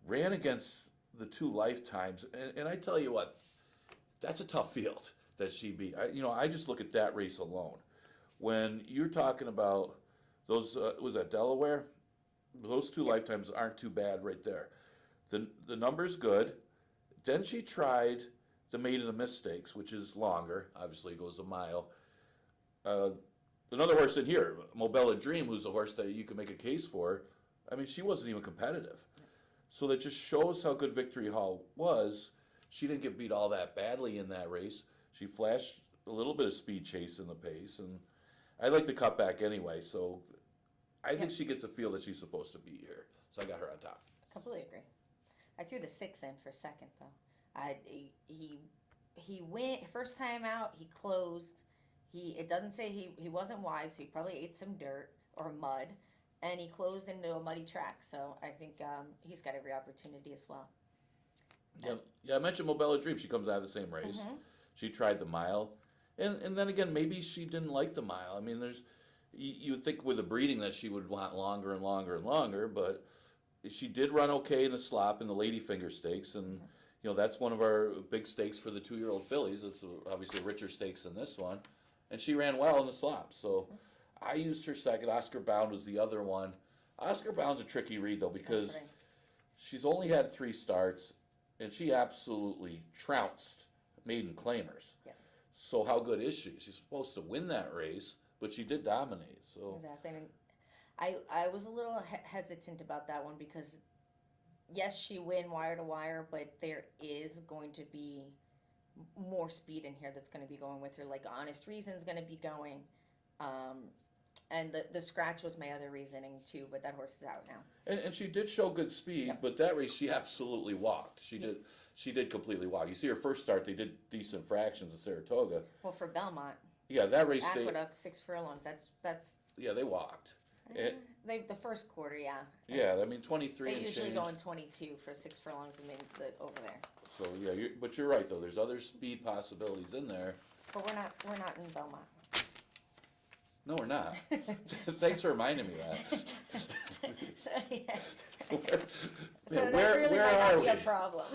Speaker 2: ran against the 2 lifetimes. And I tell you what, that's a tough field. that she beat. I just look at that race alone. When you're talking about those, was that Delaware? Those two lifetimes aren't too bad right there. The number's good. Then she tried the Maid of the Mistakes, which is longer. Obviously, goes a mile. Another horse in here, Mobella Dream, who's a horse that you can make a case for. I mean, she wasn't even competitive. So that just shows how good Victory Hall was. She didn't get beat all that badly in that race. She flashed a little bit of speed chase in the pace, and I like the cutback anyway. So I think she gets a feel that she's supposed to be here. So I got her on top.
Speaker 3: Completely agree. I threw the 6 in for second though. He went first time out. He closed. It doesn't say he wasn't wide, so he probably ate some dirt or mud, and he closed into a muddy track. So I think he's got every opportunity as well.
Speaker 2: Yeah. I mentioned Mobella Dream. She comes out of the same race.
Speaker 3: Mm-hmm.
Speaker 2: She tried the mile, and then again, maybe she didn't like the mile. I mean, you would think with the breeding that she would want longer and longer and longer, but she did run okay in the slop in the Lady Finger Stakes, and that's one of our big stakes for the 2-year-old fillies. It's obviously a richer stakes than this one, and she ran well in the slop. So I used her second. Oscar Bound was the other one. Oscar Bound's a tricky read though because she's only had 3 starts, and she absolutely trounced maiden claimers.
Speaker 3: Yes.
Speaker 2: So how good is she? She's supposed to win that race, but she did dominate. So
Speaker 3: Exactly. And I was a little hesitant about that one because, yes, she win wire to wire, but there is going to be more speed in here that's going to be going with her. Like Honest Reason's going to be going. And the scratch was my other reasoning too, but that horse is out now.
Speaker 2: and she did show good speed, but that race she absolutely walked. She did completely walk. You see her first start, they did decent fractions at Saratoga.
Speaker 3: Well, for Belmont.
Speaker 2: Yeah, that race
Speaker 3: Aqueduct 6 furlongs. That's.
Speaker 2: Yeah, they walked.
Speaker 3: The first quarter, yeah.
Speaker 2: Yeah, I mean 23.
Speaker 3: They
Speaker 2: and
Speaker 3: usually
Speaker 2: change.
Speaker 3: go in 22 for 6 furlongs and over there.
Speaker 2: So yeah, but you're right though. There's other speed possibilities in there.
Speaker 3: But we're not in Belmont.
Speaker 2: No, we're not. Thanks for reminding me that.
Speaker 3: So, yeah.
Speaker 2: So
Speaker 3: that
Speaker 2: where
Speaker 3: really might
Speaker 2: are
Speaker 3: not
Speaker 2: we?
Speaker 3: be a problem.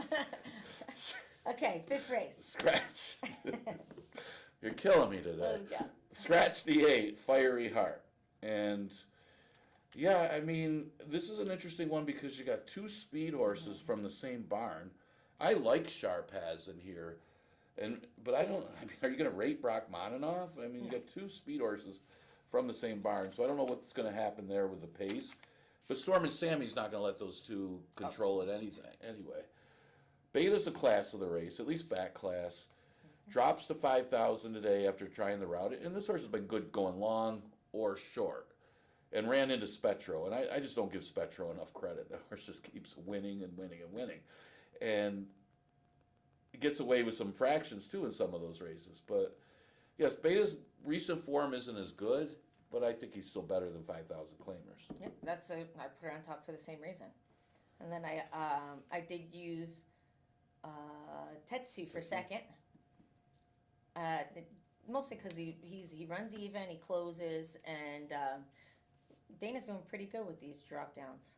Speaker 3: Okay, 5th race.
Speaker 2: Scratch. You're killing me today.
Speaker 3: Oh, yeah.
Speaker 2: Scratch the 8, Fiery Heart. And yeah, I mean, this is an interesting one because you got 2 speed horses from the same barn. I like Sharpaz in here. But I mean, are you going to rate Brockmaninoff? I mean, you got 2 speed horses from the same barn, so I don't know what's going to happen there with the pace. But Storm and Sammy's not going to let those 2 control it anyway. Beta's a class of the race, at least back class. Drops to 5,000 today after trying the route. And this horse has been good going long or short. And ran into Spetro. And I just don't give Spetro enough credit. The horse just keeps winning and winning and winning. And gets away with some fractions too in some of those races. But yes, Beta's recent form isn't as good, but I think he's still better than 5,000 claimers.
Speaker 3: Yep, I put her on top for the same reason. And then I did use Tetsu for second. Mostly because he runs even, he closes, and Dana's doing pretty good with these drop downs.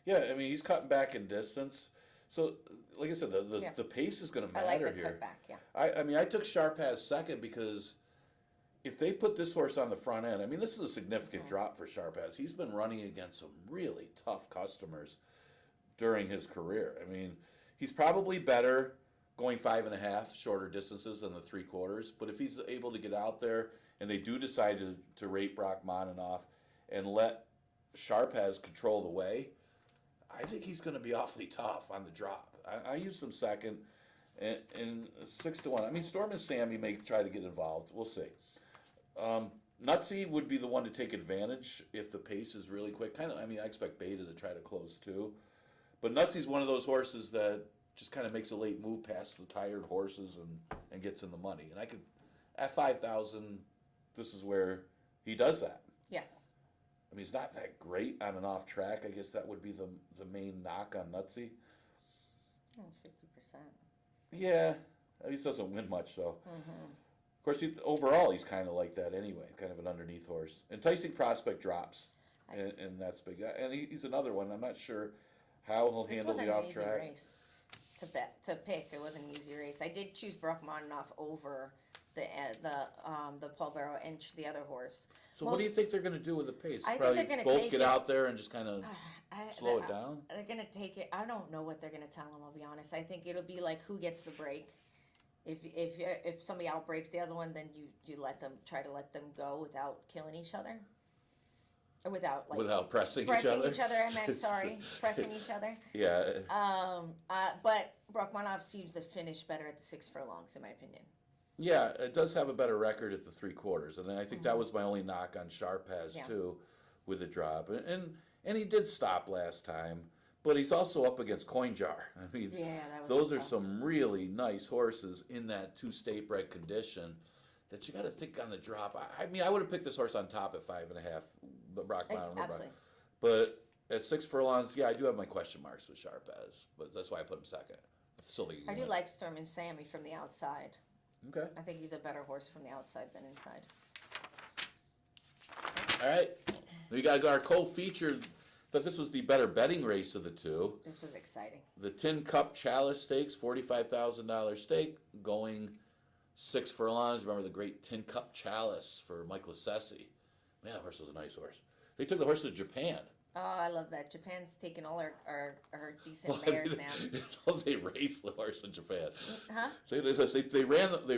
Speaker 2: Yeah, I mean he's cutting back in distance. So, like I said, the pace is going to matter
Speaker 3: I like the
Speaker 2: here.
Speaker 3: cutback, yeah.
Speaker 2: I mean, I took Sharpaz second because if they put this horse on the front end, I mean, this is a significant drop for Sharpaz. He's been running against some really tough customers during his career. I mean, he's probably better going 5.5 shorter distances than the 3/4. But if he's able to get out there and they do decide to rate Brockmaninoff and let Sharpaz control the way, I think he's going to be awfully tough on the drop. I used him second, and 6-1. I mean, Storm and Sammy may try to get involved. We'll see. Nutsy would be the one to take advantage if the pace is really quick. I expect Beta to try to close too. But Nutsy's one of those horses that just kind of makes a late move past the tired horses and gets in the money. And at 5,000, this is where he does that.
Speaker 3: Yes.
Speaker 2: I mean, he's not that great on and off track. I guess that would be the main knock on Nutsy.
Speaker 3: 50%.
Speaker 2: Yeah, at least doesn't win much though.
Speaker 3: Mm-hmm.
Speaker 2: Of course, overall he's kind of like that anyway, kind of an underneath horse. Enticing Prospect drops, and that's big. And he's another one. I'm not sure how he'll handle the off track.
Speaker 3: Race. to pick. It wasn't an easy race. I did choose Brockmanoff over the Paul Barrow and the other horse.
Speaker 2: So what do you think they're going to do with the pace?
Speaker 3: I think
Speaker 2: Probably
Speaker 3: they're gonna
Speaker 2: both
Speaker 3: take
Speaker 2: get
Speaker 3: it.
Speaker 2: out there and just kind of slow it down?
Speaker 3: They're going to take it. I don't know what they're going to tell them, I'll be honest. I think it'll be like who gets the break. If somebody outbreaks the other one, then you try to let them go without killing each other. Or without
Speaker 2: pressing each
Speaker 3: pressing
Speaker 2: other.
Speaker 3: each other. I meant sorry, pressing each other.
Speaker 2: Yeah.
Speaker 3: But Brockmanoff seems to finish better at the 6 furlongs, in my opinion.
Speaker 2: Yeah, it does have a better record at the 3/4, and then I think that was my only knock on Sharpaz too, with the drop, and he did stop last time, but he's also up against Coin Jar. I mean, those are some really nice horses in that 2 state bred condition that you got to think on the drop. I mean, I would have picked this horse on top at 5.5, but
Speaker 3: Absolutely.
Speaker 2: But at 6 furlongs, yeah, I do have my question marks with Sharpaz, but that's why I put him second. Still think
Speaker 3: I do like Storm and Sammy from the outside.
Speaker 2: Okay.
Speaker 3: I think he's a better horse from the outside than inside.
Speaker 2: All right. We got our co-feature. Thought this was the better betting race of the two.
Speaker 3: This was exciting.
Speaker 2: The Tin Cup Chalice Stakes, $45,000 stake, going 6 furlongs. Remember the great Tin Cup Chalice for Mike Lascesi. Man, that horse was a nice horse. They took the horse to Japan.
Speaker 3: Oh, I love that. Japan's taking all our decent mares now.
Speaker 2: They raced the horse in Japan.
Speaker 3: Huh?
Speaker 2: They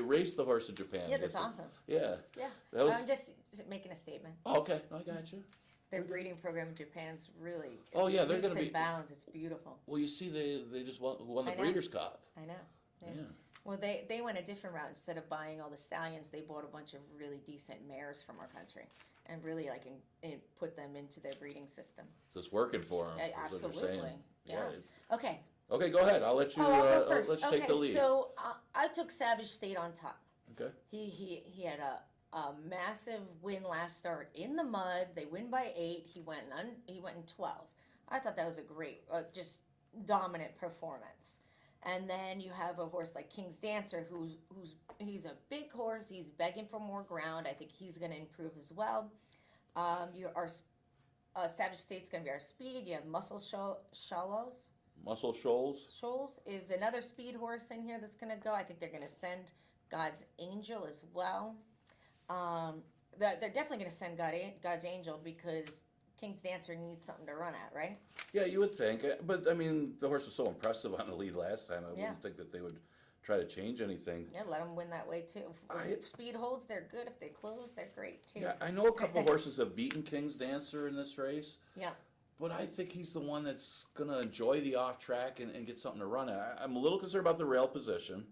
Speaker 2: raced the horse in Japan.
Speaker 3: Yeah, that's awesome.
Speaker 2: Yeah.
Speaker 3: Yeah.
Speaker 2: That was,
Speaker 3: I'm just making a statement.
Speaker 2: oh, okay. I got you.
Speaker 3: Their breeding program in Japan's really
Speaker 2: Oh, yeah, they're
Speaker 3: leaps
Speaker 2: gonna
Speaker 3: and
Speaker 2: be-
Speaker 3: bounds. It's beautiful.
Speaker 2: Well, you see, they just won the
Speaker 3: I know.
Speaker 2: Breeders' Cup.
Speaker 3: I know. Yeah.
Speaker 2: Yeah.
Speaker 3: Well, they went a different route. Instead of buying all the stallions, they bought a bunch of really decent mares from our country and really put them into their breeding system.
Speaker 2: So it's working for them.
Speaker 3: Yeah, absolutely. Yeah. Okay.
Speaker 2: Okay, go ahead. I'll let you.
Speaker 3: I'll go
Speaker 2: I'll
Speaker 3: first.
Speaker 2: let you take the lead.
Speaker 3: So I took Savage State on top.
Speaker 2: Okay.
Speaker 3: He had a massive win last start in the mud. They win by 8. He went in 12. I thought that was a great, just dominant performance. And then you have a horse like King's Dancer, he's a big horse. He's begging for more ground. I think he's going to improve as well. Savage State's going to be our speed. You have Muscle Shallows.
Speaker 2: Muscle Shoals.
Speaker 3: Shoals is another speed horse in here that's going to go. I think they're going to send God's Angel as well. They're definitely going to send God's Angel because King's Dancer needs something to run at, right?
Speaker 2: Yeah, you would think, but I mean, the horse was so impressive on the lead last time. I wouldn't think that they would try to change anything.
Speaker 3: Yeah, let them win that way too. If speed holds, they're good. If they close, they're great too.
Speaker 2: Yeah, I know a couple horses have beaten King's Dancer in this race.
Speaker 3: Yeah.
Speaker 2: But I think he's the one that's going to enjoy the off track and get something to run at. I'm a little concerned about the rail position,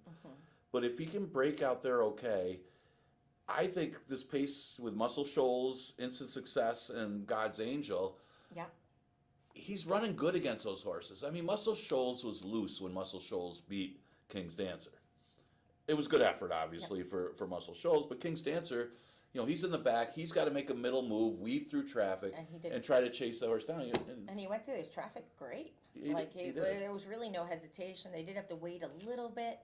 Speaker 2: but if he can break out there okay, I think this pace with Muscle Shoals, Instant Success, and God's Angel, he's running good against those horses. I mean, Muscle Shoals was loose when Muscle Shoals beat King's Dancer. It was good effort, obviously, for Muscle Shoals, but King's Dancer, you know, he's in the back. He's got to make a middle move, weave through traffic, and try to chase the horse down.
Speaker 3: And he went through the traffic great.
Speaker 2: He did.
Speaker 3: There was really no hesitation. They did have to wait a little bit,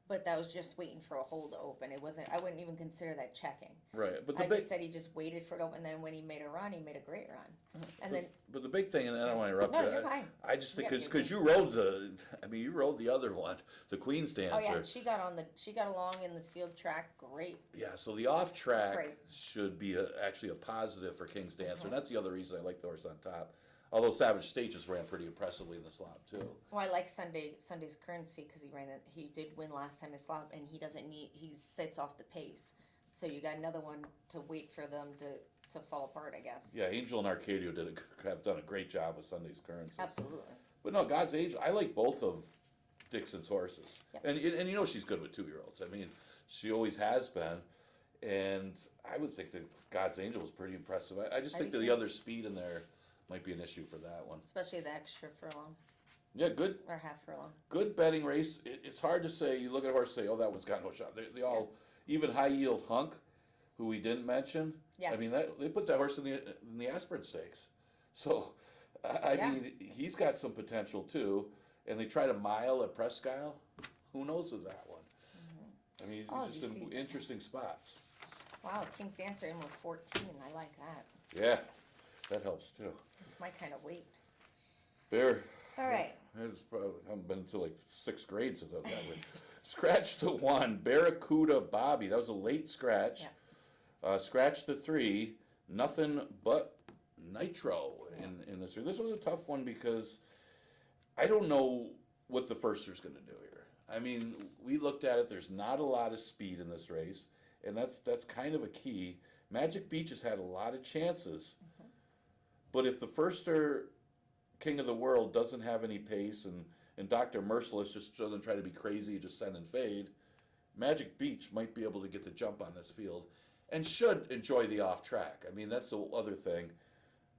Speaker 3: but that was just waiting for a hole to open. It wasn't. I wouldn't even consider that checking.
Speaker 2: Right, but
Speaker 3: I just said he just waited for it to open. And then when he made a run, he made a great run. And
Speaker 2: but the big thing, and I don't want to interrupt
Speaker 3: no,
Speaker 2: you.
Speaker 3: you're fine.
Speaker 2: I just think because you rode the other one, the Queen's Dancer.
Speaker 3: Oh yeah, she got along in the sealed track great.
Speaker 2: Yeah, so the off track should be actually a positive for King's Dancer, and that's the other reason I like the horse on top. Although Savage State just ran pretty impressively in the slop too.
Speaker 3: Well, I like Sunday's Currency because he did win last time in slop, and he sits off the pace. So you got another one to wait for them to fall apart, I guess.
Speaker 2: Yeah, Angel and Arcadio have done a great job with Sunday's Currency.
Speaker 3: Absolutely.
Speaker 2: But no, God's Angel, I like both of Dixon's horses.
Speaker 3: Yep.
Speaker 2: And you know she's good with 2-year-olds. I mean, she always has been. And I would think that God's Angel was pretty impressive. I just think that the other speed in there might be an issue for that one.
Speaker 3: Especially the extra furlong.
Speaker 2: Yeah, good.
Speaker 3: Or half furlong.
Speaker 2: Good betting race. It's hard to say. You look at a horse and say, oh, that one's got no shot. They all, even High Yield Hunk, who we didn't mention.
Speaker 3: Yes.
Speaker 2: I mean, they put that horse in the Aspirin Stakes. So, I mean, he's got some potential too. And they tried a mile at Presque Isle. Who knows with that one? I mean, he's just in interesting spots.
Speaker 3: Wow, King's Dancer in with 14. I like that.
Speaker 2: Yeah, that helps too.
Speaker 3: It's my kind of weight.
Speaker 2: Bear,
Speaker 3: All right.
Speaker 2: It's probably, I haven't been to like 6th grade since I was that way. Scratch the 1, Barracuda Bobby. That was a late scratch.
Speaker 3: Yeah.
Speaker 2: Scratch the 3, Nothing But Nitro in this. This was a tough one because I don't know what the firster's going to do here. I mean, we looked at it. There's not a lot of speed in this race, and that's kind of a key. Magic Beach has had a lot of chances, but if the firster King of the World doesn't have any pace and Dr. Merciless just doesn't try to be crazy, just send and fade, Magic Beach might be able to get the jump on this field and should enjoy the off track. I mean, that's the other thing.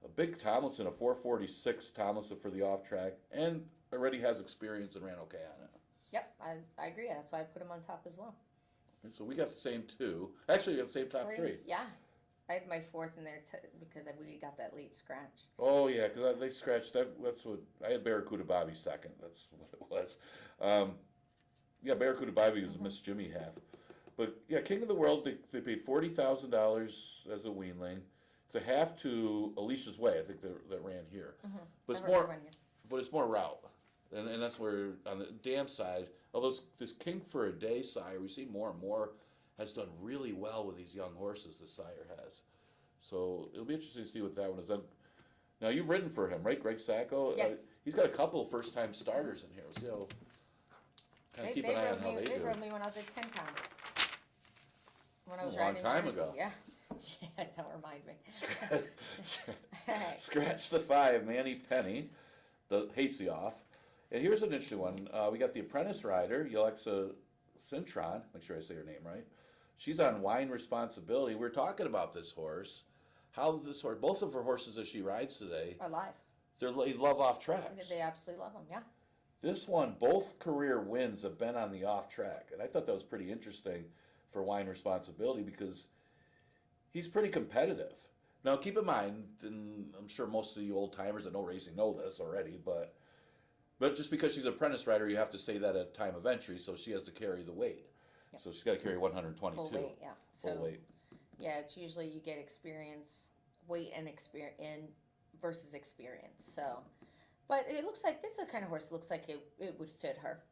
Speaker 2: A big Tomlinson, a 446 Tomlinson for the off track, and already has experience and ran okay on it.
Speaker 3: Yep, I agree. That's why I put him on top as well.
Speaker 2: And so we got the same 2. Actually, we have the same top 3.
Speaker 3: Yeah. I had my 4th in there because we got that late scratch.
Speaker 2: Oh, yeah, because they scratched that. That's what I had. Barracuda Bobby 2nd. That's what it was. Yeah, Barracuda Bobby was a Miss Jimmy half. But, yeah, King of the World, they paid $40,000 as a weanling. It's a half to Alicia's Way, I think, that ran here. But it's more route. And that's where, on the dam side, although this King for a Day sire, we see more and more, has done really well with these young horses, the sire has. So it'll be interesting to see what that one is. Now, you've ridden for him, right, Greg Sacco?
Speaker 3: Yes.
Speaker 2: He's got a couple of first-time starters in here. We'll see how, kind of keep an eye on how they do.
Speaker 3: They rode me when I was a 10-pounder. When I was
Speaker 2: A long
Speaker 3: riding
Speaker 2: time
Speaker 3: Jersey.
Speaker 2: ago.
Speaker 3: Yeah. Yeah, don't remind me.
Speaker 2: Scratch the 5, Manny Penny, hates the off. And here's an interesting one. We got the apprentice rider, Yalexa Cintron, make sure I say her name right. She's on Wine Responsibility. We're talking about this horse. How this horse, both of her horses that she rides today,
Speaker 3: Are live.
Speaker 2: they love off tracks.
Speaker 3: They absolutely love them, yeah.
Speaker 2: This one, both career wins have been on the off track. And I thought that was pretty interesting for Wine Responsibility because he's pretty competitive. Now, keep in mind, and I'm sure most of you old timers that know racing know this already, but just because she's an apprentice rider, you have to say that at time of entry, so she has to carry the weight.
Speaker 3: Yep.
Speaker 2: So she's got to carry 122.
Speaker 3: Full weight, yeah.
Speaker 2: Full weight.
Speaker 3: Yeah, it's usually you get experience, weight and experience versus experience. So, but it looks like this is the kind of horse looks like it would fit her.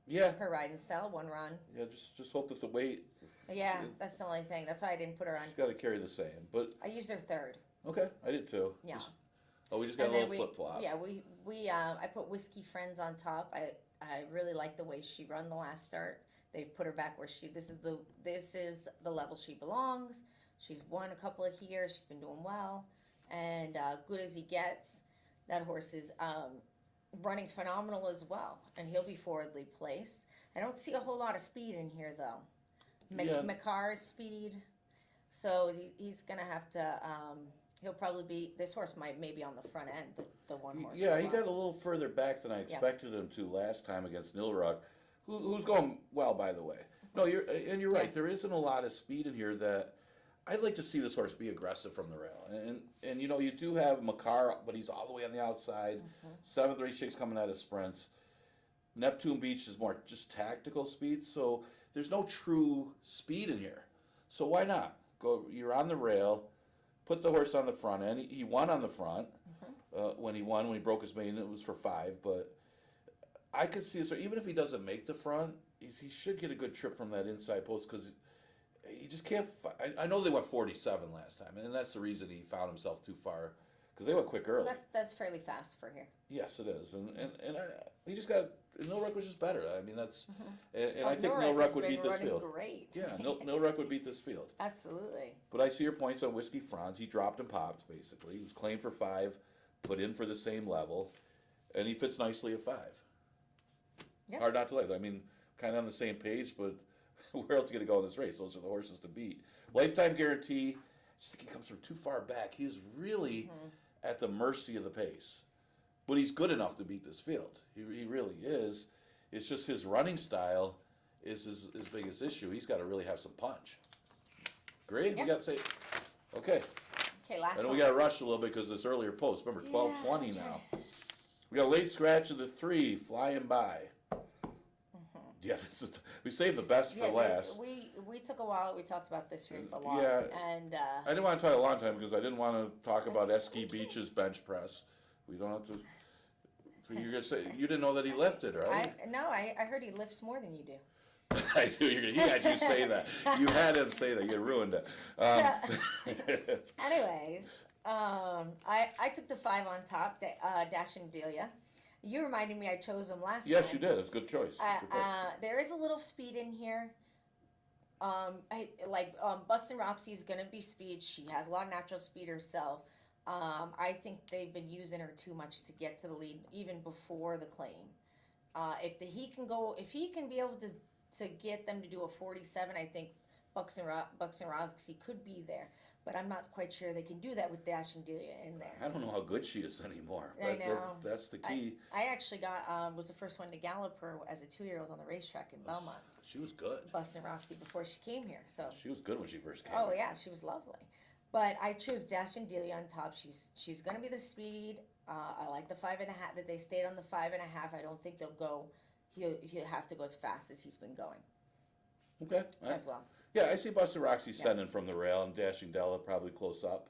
Speaker 2: Yeah.
Speaker 3: Her riding style, one run.
Speaker 2: Yeah, just hope that the weight.
Speaker 3: Yeah, that's the only thing. That's why I didn't put her on.
Speaker 2: She's got to carry the same, but.
Speaker 3: I used her 3rd.
Speaker 2: Okay, I did too.
Speaker 3: Yeah.
Speaker 2: We just got a little flip flop.
Speaker 3: Yeah, I put Whiskey Friends on top. I really like the way she run the last start. They've put her back where this is the level she belongs. She's won a couple of here. She's been doing well, and good as he gets. That horse is running phenomenal as well, and he'll be forwardly placed. I don't see a whole lot of speed in here though. Macar's speed, so he's gonna have to. He'll probably be. This horse maybe on the front end, the one horse.
Speaker 2: Yeah, he got a little further back than I expected him to last time against Nilrock, who's going well, by the way. No, you're right. There isn't a lot of speed in here that I'd like to see this horse be aggressive from the rail. And you do have Macar, but he's all the way on the outside. 7th race chicks coming out of sprints. Neptune Beach is more just tactical speed, so there's no true speed in here. So why not go? You're on the rail. Put the horse on the front end. He won on the front. When he broke his mane, it was for 5. But I could see this. Even if he doesn't make the front, he should get a good trip from that inside post because he just can't. I know they went 47 last time, and that's the reason he found himself too far because they went quick early.
Speaker 3: That's fairly fast for here.
Speaker 2: Yes, it is, and he just got. Nilruck was just better. I mean, that's, and I think Nilruck would beat this field.
Speaker 3: Great.
Speaker 2: Yeah, Nilruck would beat this field.
Speaker 3: Absolutely.
Speaker 2: But I see your points on Whiskey Franz. He dropped and popped basically. He was claimed for 5, put in for the same level, and he fits nicely at 5.
Speaker 3: Yeah.
Speaker 2: Hard not to like. I mean, kind of on the same page, but where else are you going to go in this race? Those are the horses to beat. Lifetime guarantee. I just think he comes from too far back. He's really at the mercy of the pace. But he's good enough to beat this field. He really is. It's just his running style is his biggest issue. He's got to really have some punch. Agree?
Speaker 3: Yeah.
Speaker 2: We got to say, okay.
Speaker 3: Okay, last
Speaker 2: And
Speaker 3: one.
Speaker 2: we got to rush a little bit because this earlier post. Remember, 12:20 now. We got a late scratch of the 3 flying by. Yeah, we saved the best for last.
Speaker 3: We took a while. We talked about this race a lot.
Speaker 2: Yeah.
Speaker 3: And
Speaker 2: I didn't want to talk a long time because I didn't want to talk about Esky Beach's bench press. We don't have to So you're gonna say you didn't know that he lifted, right?
Speaker 3: I heard he lifts more than you do.
Speaker 2: I knew you. He had you say that. You had him say that. You ruined it.
Speaker 3: Anyways, I took the 5 on top, Dash and Delia. You reminded me I chose them last time.
Speaker 2: Yes, you did. It's a good choice.
Speaker 3: There is a little speed in here. Bustin' Roxy is gonna be speed. She has a lot of natural speed herself. I think they've been using her too much to get to the lead, even before the claim. If he can be able to get them to do a 47, I think Bucks and Roxy could be there. But I'm not quite sure they can do that with Dash and Delia in there.
Speaker 2: I don't know how good she is anymore.
Speaker 3: I know.
Speaker 2: That's the key.
Speaker 3: I actually was the first one to gallop her as a 2-year-old on the racetrack in Belmont.
Speaker 2: She was good.
Speaker 3: Bustin' Roxy before she came here. So
Speaker 2: she was good when she first came.
Speaker 3: Oh yeah, she was lovely. But I chose Dash and Delia on top. She's going to be the speed. I like the 5.5 that they stayed on the 5.5. I don't think they'll go. He'll have to go as fast as he's been going.
Speaker 2: Okay.
Speaker 3: As well.
Speaker 2: Yeah, I see Bustin' Roxy sending from the rail and Dashing Della probably close up.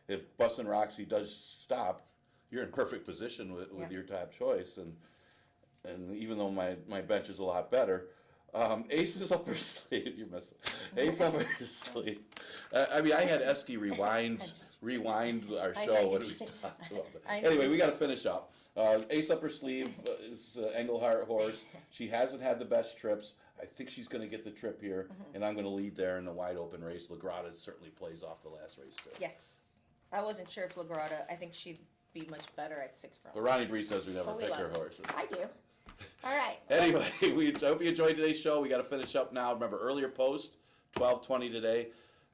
Speaker 2: If Bustin' Roxy does stop, you're in perfect position with your top choice. And even though my bench is a lot better, Ace is up her sleeve. You miss it. Ace up her sleeve. I mean, I had Esky rewind our show when we talked about that. Anyway, we got to finish up. Ace up her sleeve is Engelhart horse. She hasn't had the best trips. I think she's going to get the trip here, and I'm going to lead there in the wide open race. Lagrada certainly plays off the last race too.
Speaker 3: Yes, I wasn't sure if Lagrada. I think she'd be much better at 6 front.
Speaker 2: But Ronnie Bree says we never pick her horses.
Speaker 3: I do. All right.
Speaker 2: Anyway, I hope you enjoyed today's show. We got to finish up now. Remember, earlier post, 12:20 today.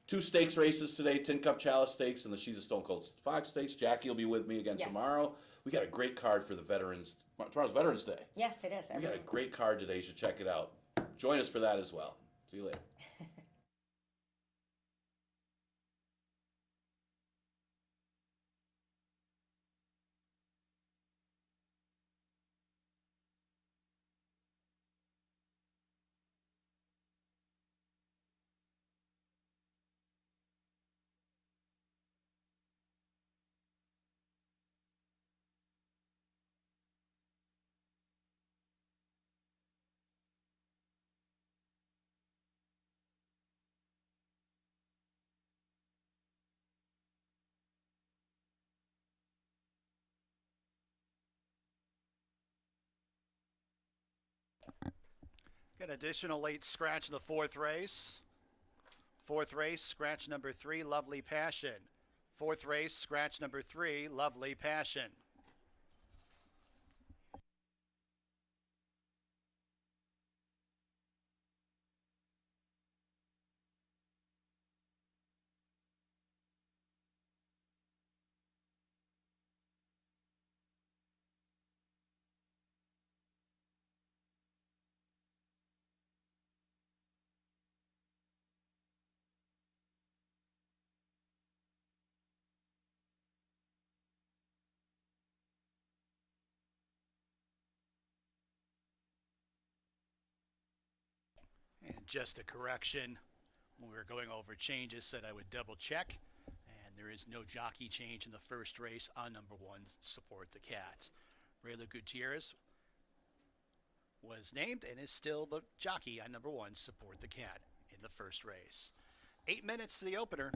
Speaker 2: 2 stakes races today, Tin Cup Chalice Stakes and the She's a Stone Cold Fox Stakes. Jackie will be with me again tomorrow. We got a great card for the veterans. Tomorrow's Veterans Day.
Speaker 3: Yes, it is.
Speaker 2: We got a great card today. You should check it out. Join us for that as well. See you later.
Speaker 1: Got an additional late scratch in the 4th race. 4th race, scratch number 3, Lovely Passion. 4th race, scratch number 3, Lovely Passion. And just a correction, when we were going over changes, said I would double check. And there is no jockey change in the first race on number 1, Support the Cat. Rayla Gutierrez was named and is still the jockey on number 1, Support the Cat, in the first race. 8 minutes to the opener.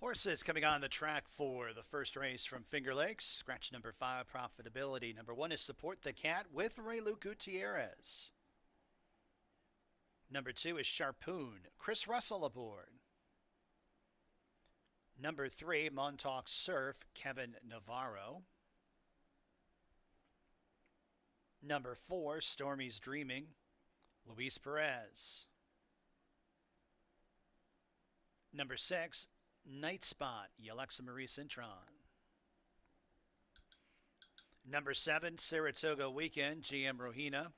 Speaker 1: Horses coming on the track for the first race from Finger Lakes. Scratch number 5, Profitability. Number 1 is Support the Cat with Raylu Gutierrez. Number 2 is Sharpoon. Chris Russell aboard. Number 3, Montauk Surf. Kevin Navarro. Number 4, Stormy's Dreaming. Luis Perez. Number 6, Night Spot, Alexa Marie Cintron. Number 7, Saratoga Weekend, GM Rohina.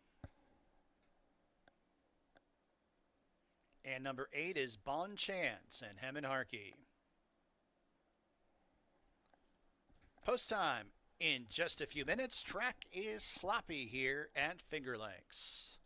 Speaker 1: And number 8 is Bon Chance and Hemin Harkey. Post time in just a few minutes. Track is sloppy here at Finger Lakes.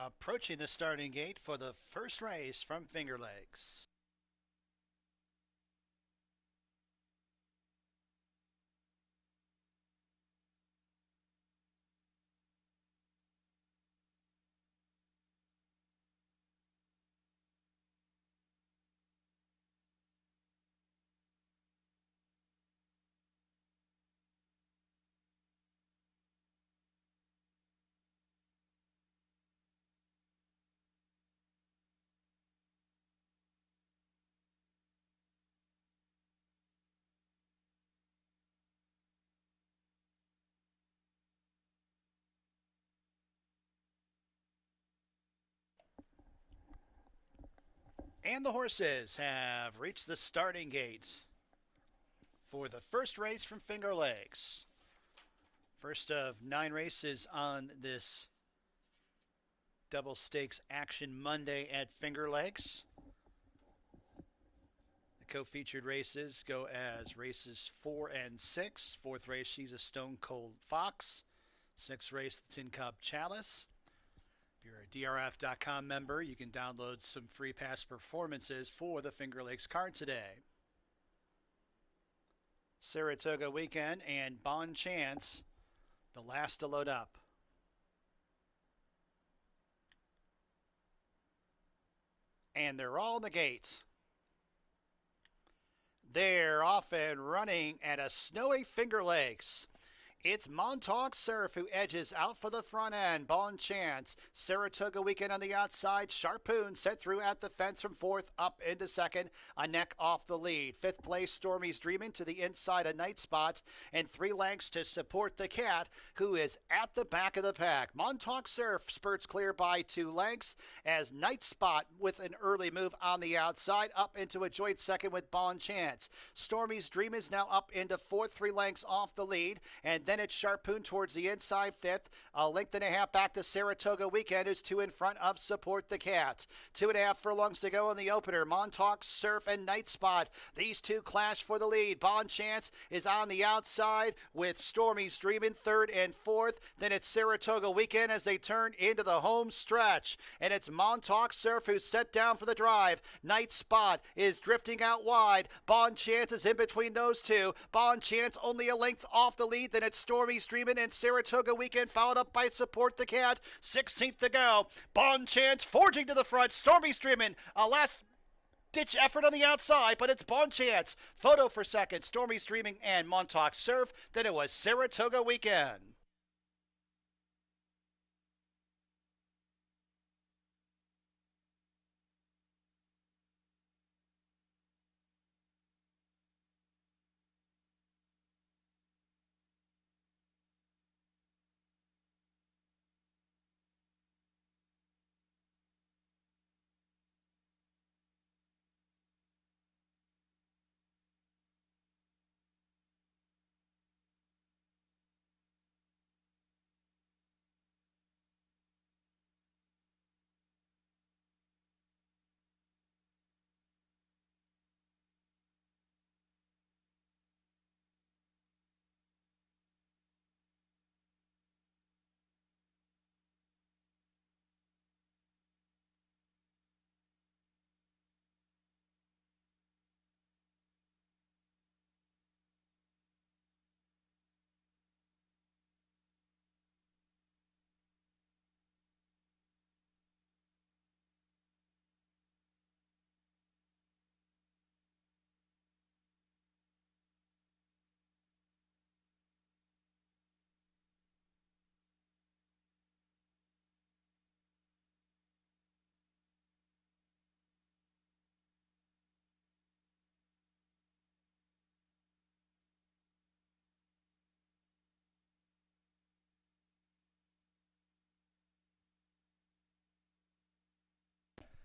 Speaker 1: Approaching the starting gate for the first race from Finger Lakes. And the horses have reached the starting gate for the first race from Finger Lakes. First of 9 races on this double stakes action Monday at Finger Lakes. The co-featured races go as races 4 and 6. Fourth race, She's a Stone Cold Fox. Sixth race, the Tin Cup Chalice. If you're a DRF.com member, you can download some free past performances for the Finger Lakes card today. Saratoga Weekend and Bon Chance, the last to load up. And they're all in the gate. They're off and running at a snowy Finger Lakes. It's Montauk Surf who edges out for the front end. Bon Chance, Saratoga Weekend on the outside. Sharpoon set through at the fence from fourth up into second. A neck off the lead. Fifth place, Stormy's Dreamin' to the inside of Night Spot. And 3 lengths to Support the Cat, who is at the back of the pack. Montauk Surf spurts clear by 2 lengths as Night Spot with an early move on the outside up into a joint second with Bon Chance. Stormy's Dream is now up into fourth, 3 lengths off the lead. And then it's Sharpoon towards the inside fifth. A length and a half back to Saratoga Weekend, who's 2 in front of Support the Cat. 2.5 furlongs to go in the opener. Montauk Surf and Night Spot. These two clash for the lead. Bon Chance is on the outside with Stormy's Dream in third and fourth. Then it's Saratoga Weekend as they turn into the home stretch. And it's Montauk Surf who's set down for the drive. Night Spot is drifting out wide. Bon Chance is in between those two. Bon Chance only a length off the lead. Then it's Stormy's Dreamin' and Saratoga Weekend, followed up by Support the Cat. 16th to go. Bon Chance forging to the front. Stormy's Dreamin', a last ditch effort on the outside, but it's Bon Chance. Photo for second. Stormy's Dreaming and Montauk Surf. Then it was Saratoga Weekend.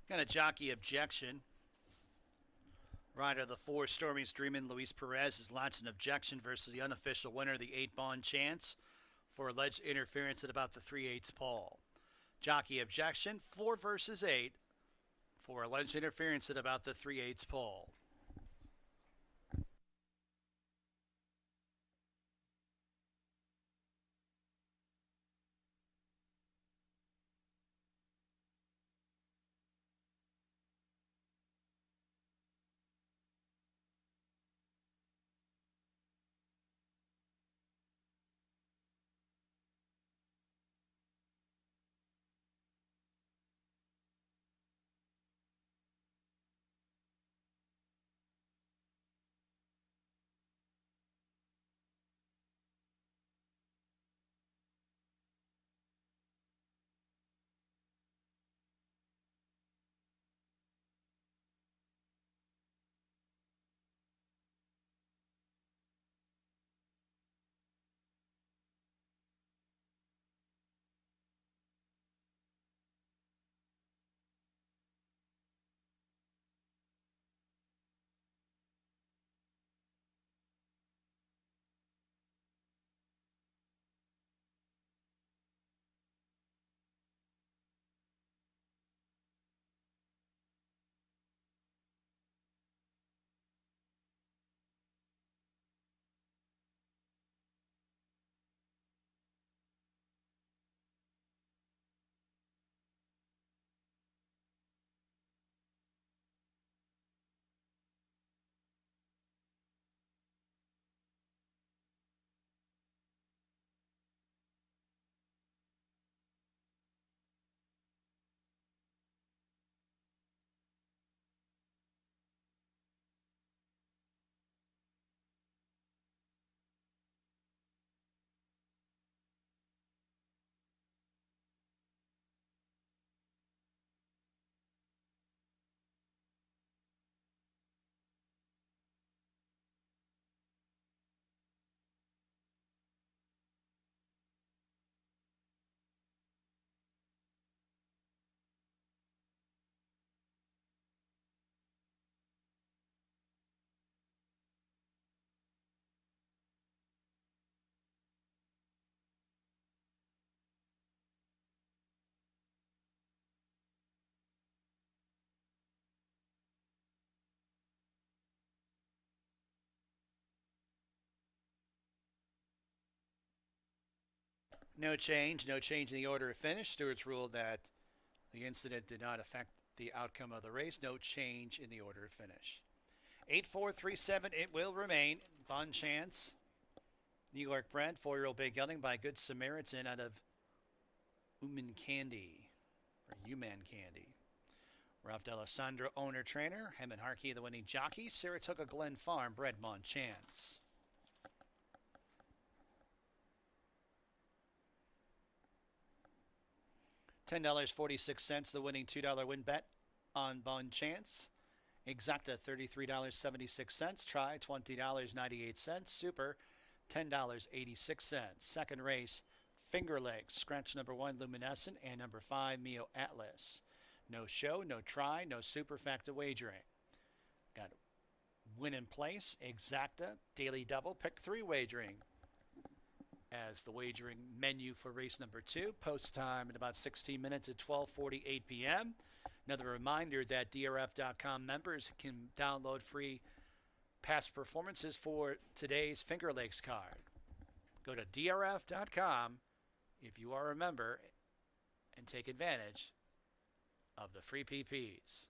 Speaker 1: Got a jockey objection. Rider of the 4, Stormy's Dreamin', Luis Perez, has launched an objection versus the unofficial winner, the 8 Bon Chance, for alleged interference at about the 3/8 pole. Jockey objection, 4 versus 8, for alleged interference at about the 3/8 pole. No change. No change in the order of finish. Stewards ruled that the incident did not affect the outcome of the race. No change in the order of finish. 8-4-3-7. It will remain. Bon Chance, New York bred, 4-year-old big gelding by Good Samaritan out of Uman Candy, or Uman Candy. Ralph D'Alessandro, owner trainer. Hemant Harkey, the winning jockey. Saratoga Glen Farm, bred Bon Chance. $10.46, the winning $2 win bet on Bon Chance. Exacta, $33.76. Try, $20.98. Super, $10.86. Second race, Finger Lakes. Scratch number 1, Luminescent, and number 5, Mio Atlas. No show, no try, no super factor wagering. Got win in place, Exacta, daily double, pick 3 wagering as the wagering menu for race number 2. Post time in about 16 minutes at 12:48 p.m. Another reminder that DRF.com members can download free past performances for today's Finger Lakes card. Go to DRF.com if you are a member and take advantage of the free PPs.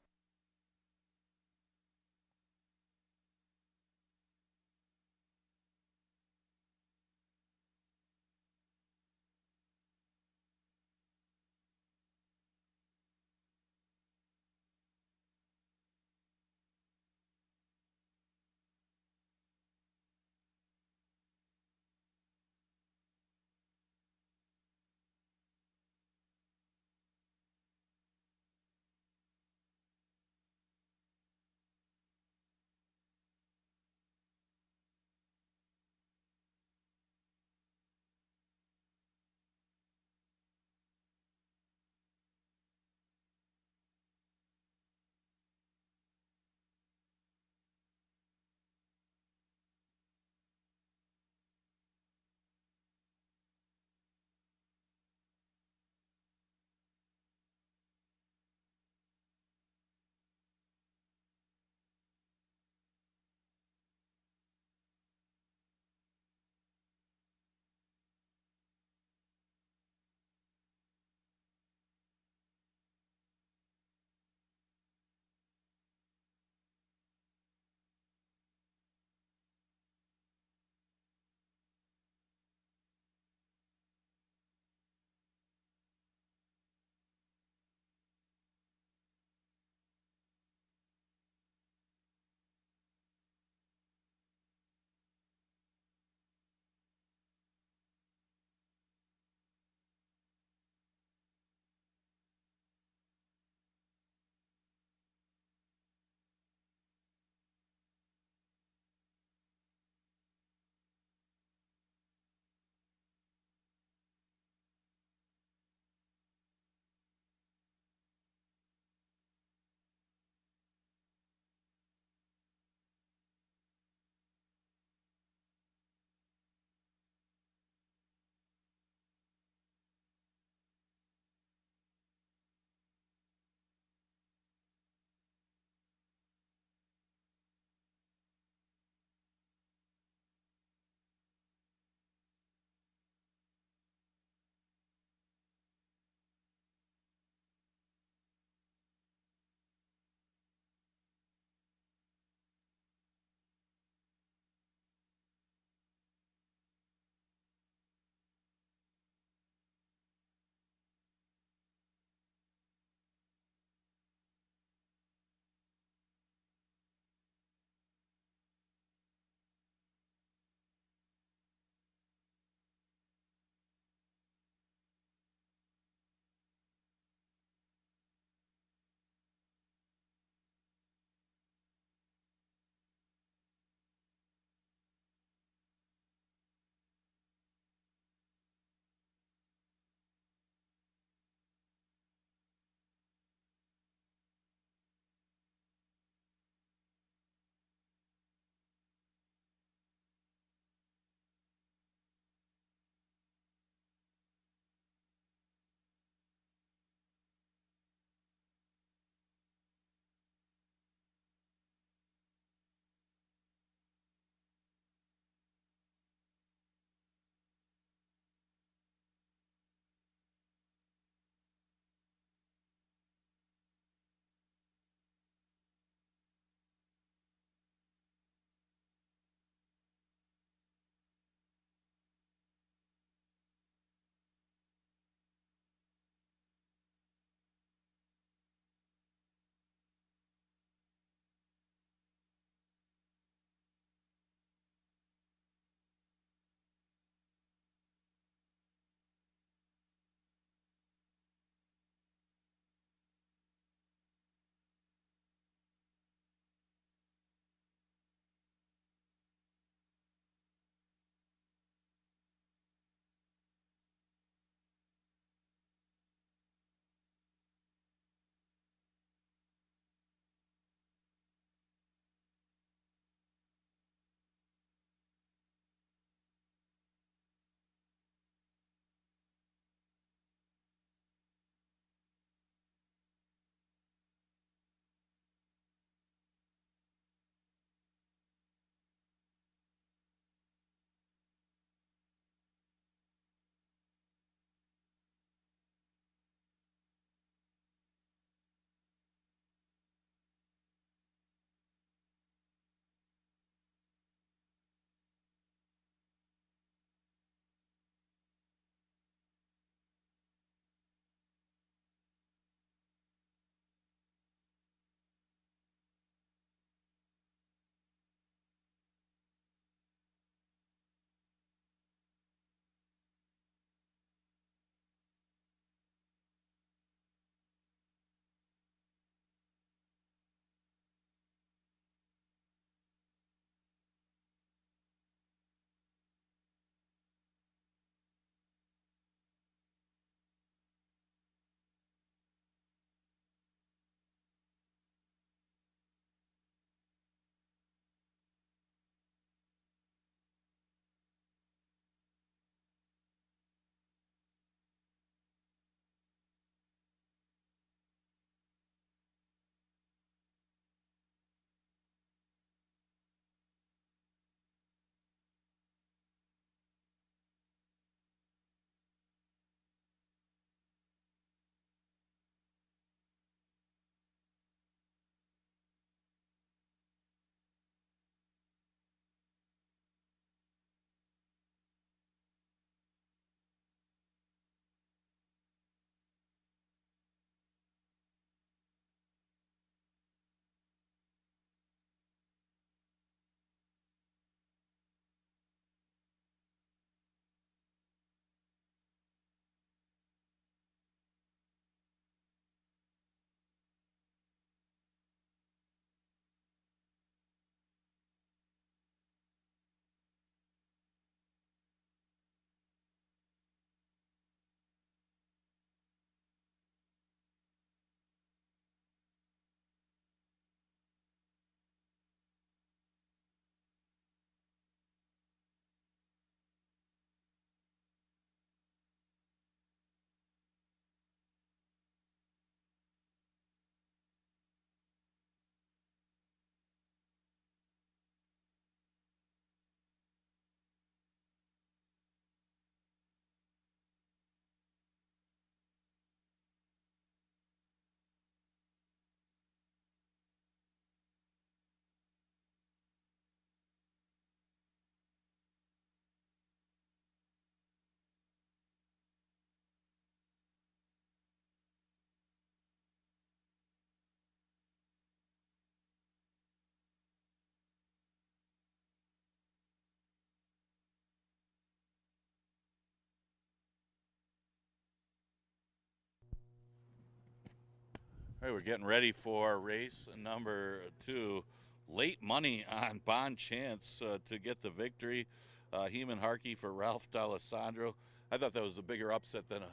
Speaker 4: All right, we're getting ready for race number 2. Late money on Bon Chance to get the victory. Heeman Harkey for Ralph D'Alessandro. I thought that was a bigger upset than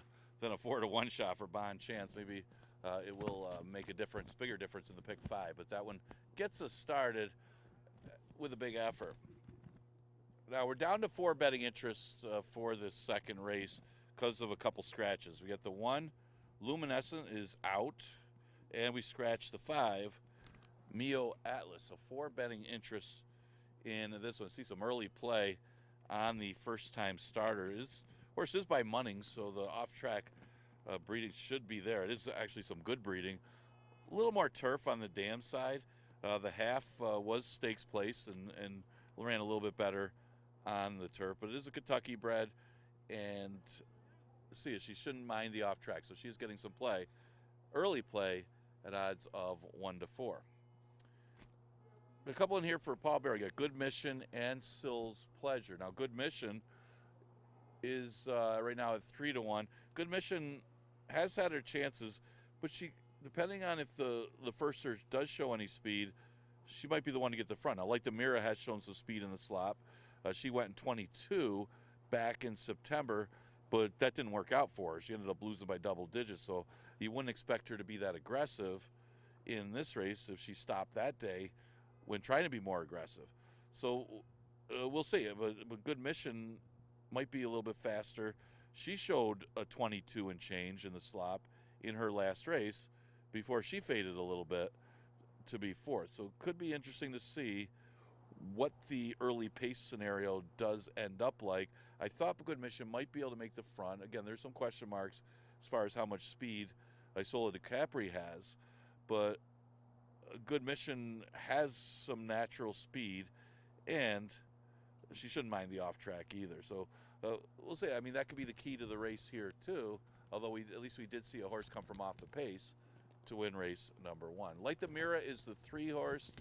Speaker 4: a 4-1 shot for Bon Chance. Maybe it will make a difference, bigger difference in the pick 5. But that one gets us started with a big effort. Now we're down to 4 betting interests for this second race because of a couple scratches. We got the 1, Luminescent is out, and we scratch the 5, Mio Atlas. So 4 betting interests in this one. See some early play on the first-time starter. Horse is by Munnings, so the off-track breeding should be there. It is actually some good breeding. A little more turf on the dam side. The half was stakes place and ran a little bit better on the turf, but it is a Kentucky bred, and see, she shouldn't mind the off-track, so she's getting some play, early play at odds of 1 to 4. A couple in here for Paul Bear. You got Good Mission and Sill's Pleasure. Now, Good Mission is right now at 3 to 1. Good Mission has had her chances, but she, depending on if the first search does show any speed, she might be the one to get the front. Now, like the Mira has shown some speed in the slop. She went in 22 back in September, but that didn't work out for her. She ended up losing by double digits, so you wouldn't expect her to be that aggressive in this race if she stopped that day when trying to be more aggressive. So we'll see. But Good Mission might be a little bit faster. She showed a 22 and change in the slop in her last race before she faded a little bit to be 4th. So it could be interesting to see what the early pace scenario does end up like. I thought Good Mission might be able to make the front. Again, there's some question marks as far as how much speed Isola DiCapri has, but Good Mission has some natural speed, and she shouldn't mind the off track either. So we'll say, I mean, that could be the key to the race here too, although at least we did see a horse come from off the pace to win race number 1. Like the Mira is the 3 horse.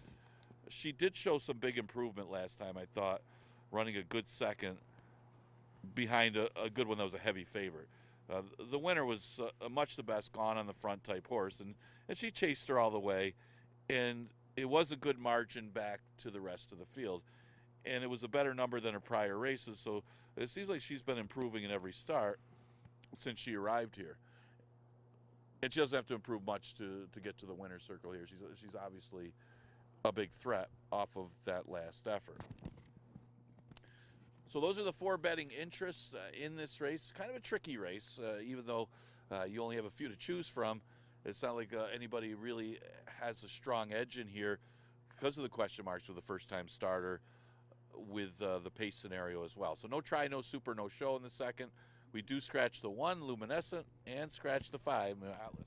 Speaker 4: She did show some big improvement last time, I thought, running a good second behind a good one that was a heavy favorite. The winner was much the best, gone on the front type horse, and she chased her all the way, and it was a good margin back to the rest of the field. And it was a better number than her prior races, so it seems like she's been improving in every start since she arrived here. And she doesn't have to improve much to get to the winner's circle here. She's obviously a big threat off of that last effort. So those are the 4 betting interests in this race. Kind of a tricky race, even though you only have a few to choose from. It's not like anybody really has a strong edge in here because of the question marks with the first-time starter with the pace scenario as well. So no try, no super, no show in the second. We do scratch the 1, Luminescent, and scratch the 5, Atlas.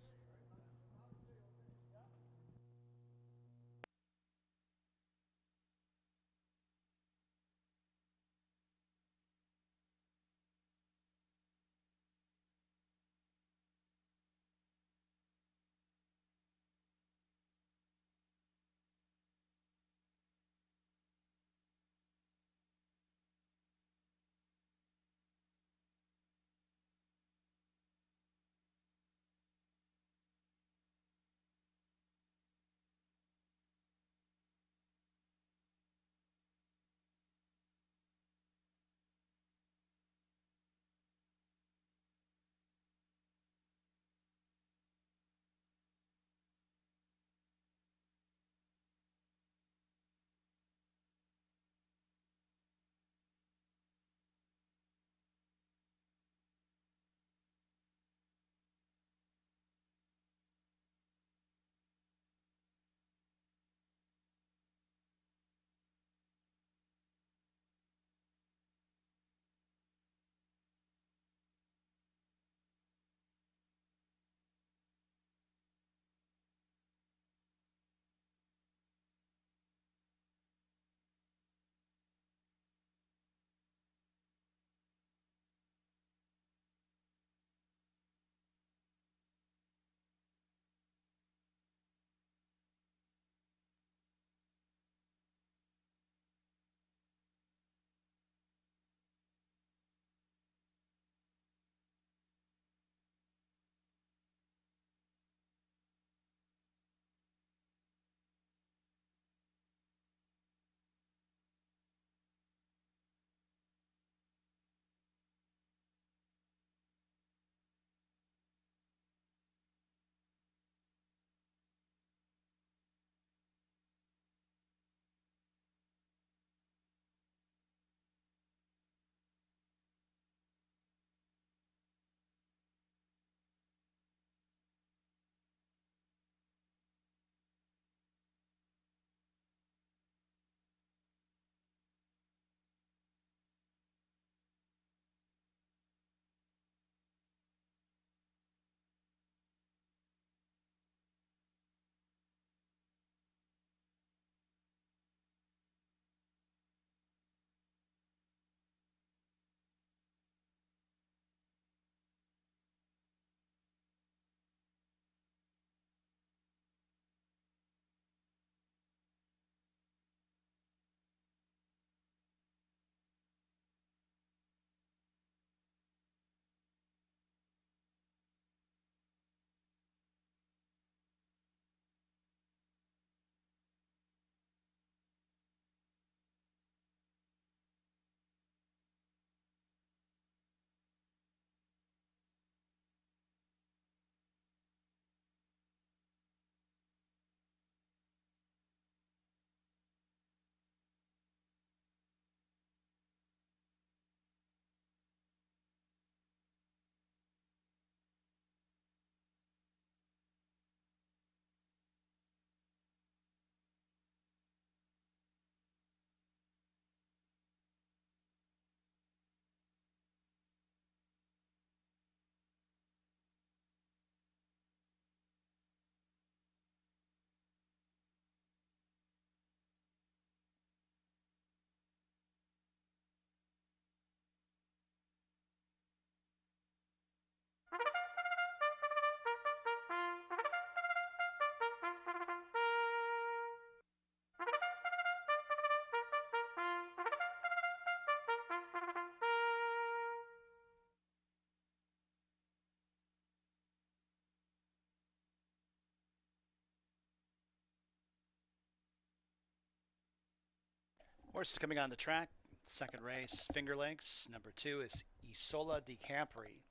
Speaker 1: Horses coming on the track. Second race, Finger Lakes. Number 2 is Isola di Capri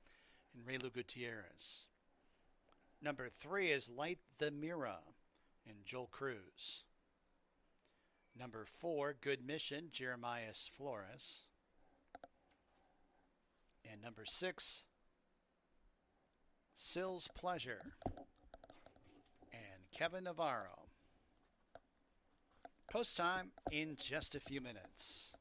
Speaker 1: and Raylu Gutierrez. Number 3 is Light the Mira and Joel Cruz. Number 4, Good Mission, Jeremias Flores. And number 6, Sills Pleasure and Kevin Navarro. Post time in just a few minutes.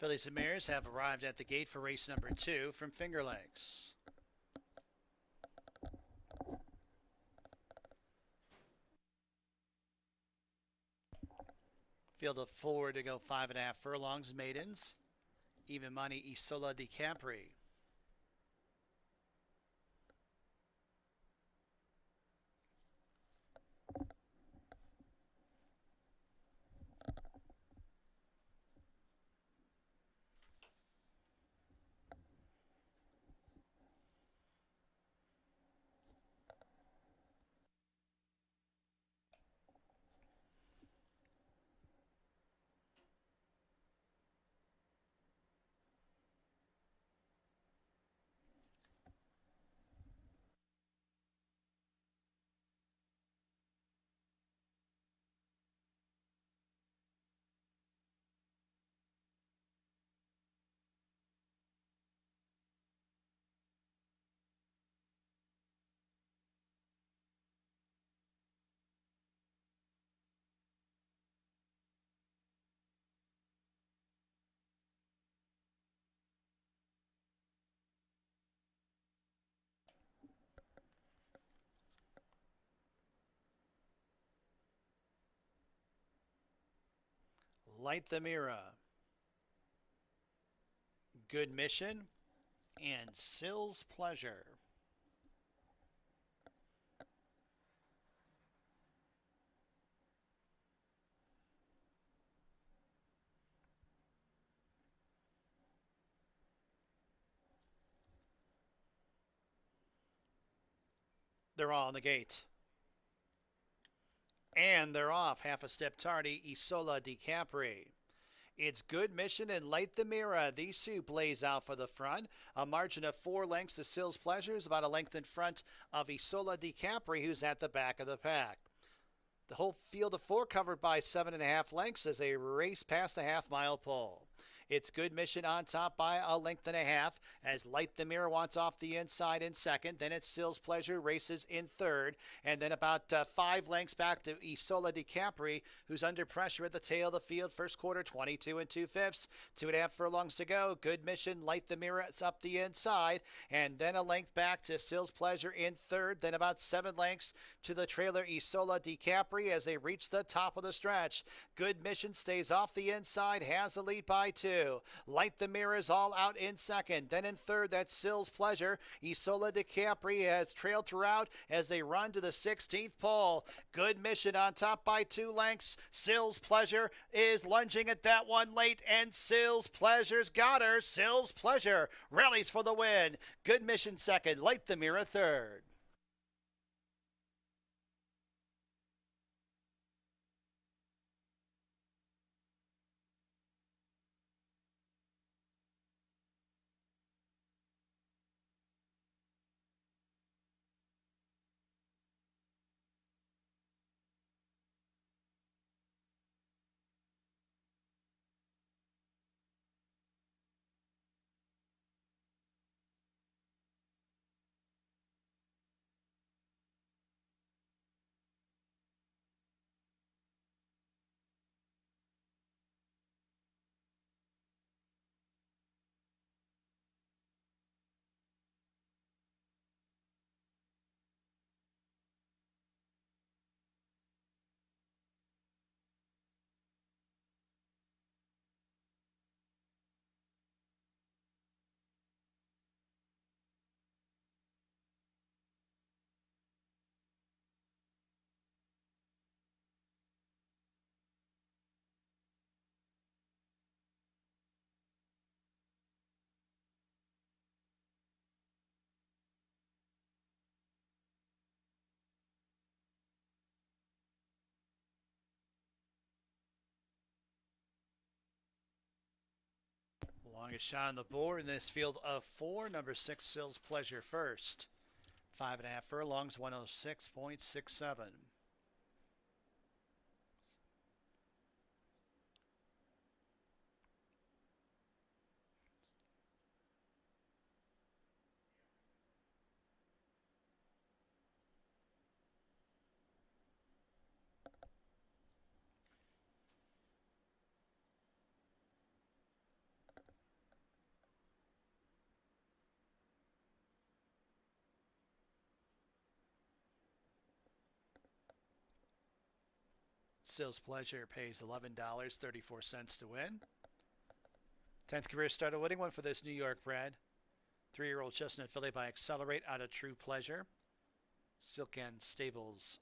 Speaker 1: Fillies and Mares have arrived at the gate for race number 2 from Finger Lakes. Field of 4 to go 5.5 furlongs, maidens. Even money Isola di Capri. Light the Mira. Good Mission and Sills Pleasure. They're all on the gate. And they're off. Half a step tardy, Isola di Capri. It's Good Mission and Light the Mirror. These two blaze out for the front. A margin of 4 lengths to Sills Pleasure is about a length in front of Isola di Capri, who's at the back of the pack. The whole field of 4 covered by 7.5 lengths as they race past the half-mile pole. It's Good Mission on top by a length and a half as Light the Mirror wants off the inside in second. Then it's Sills Pleasure races in third. And then about 5 lengths back to Isola di Capri, who's under pressure at the tail of the field. First quarter, 22 2/5. 2.5 furlongs to go. Good Mission, Light the Mirror is up the inside. And then a length back to Sills Pleasure in third. Then about 7 lengths to the trailer Isola di Capri as they reach the top of the stretch. Good Mission stays off the inside, has the lead by 2. Light the Mirror is all out in second. Then in third, that's Sills Pleasure. Isola di Capri has trailed throughout as they run to the 16th pole. Good Mission on top by 2 lengths. Sills Pleasure is lunging at that one late, and Sills Pleasure's got her. Sills Pleasure rallies for the win. Good Mission second. Light the Mirror third. Longest shot on the board in this field of 4. Number 6, Sills Pleasure first. 5.5 furlongs, 106.67. Sills Pleasure pays $11.34 to win. 10th career start of winning one for this New York bred. 3-year-old chestnut filly by Accelerate out of True Pleasure. Silk End Stables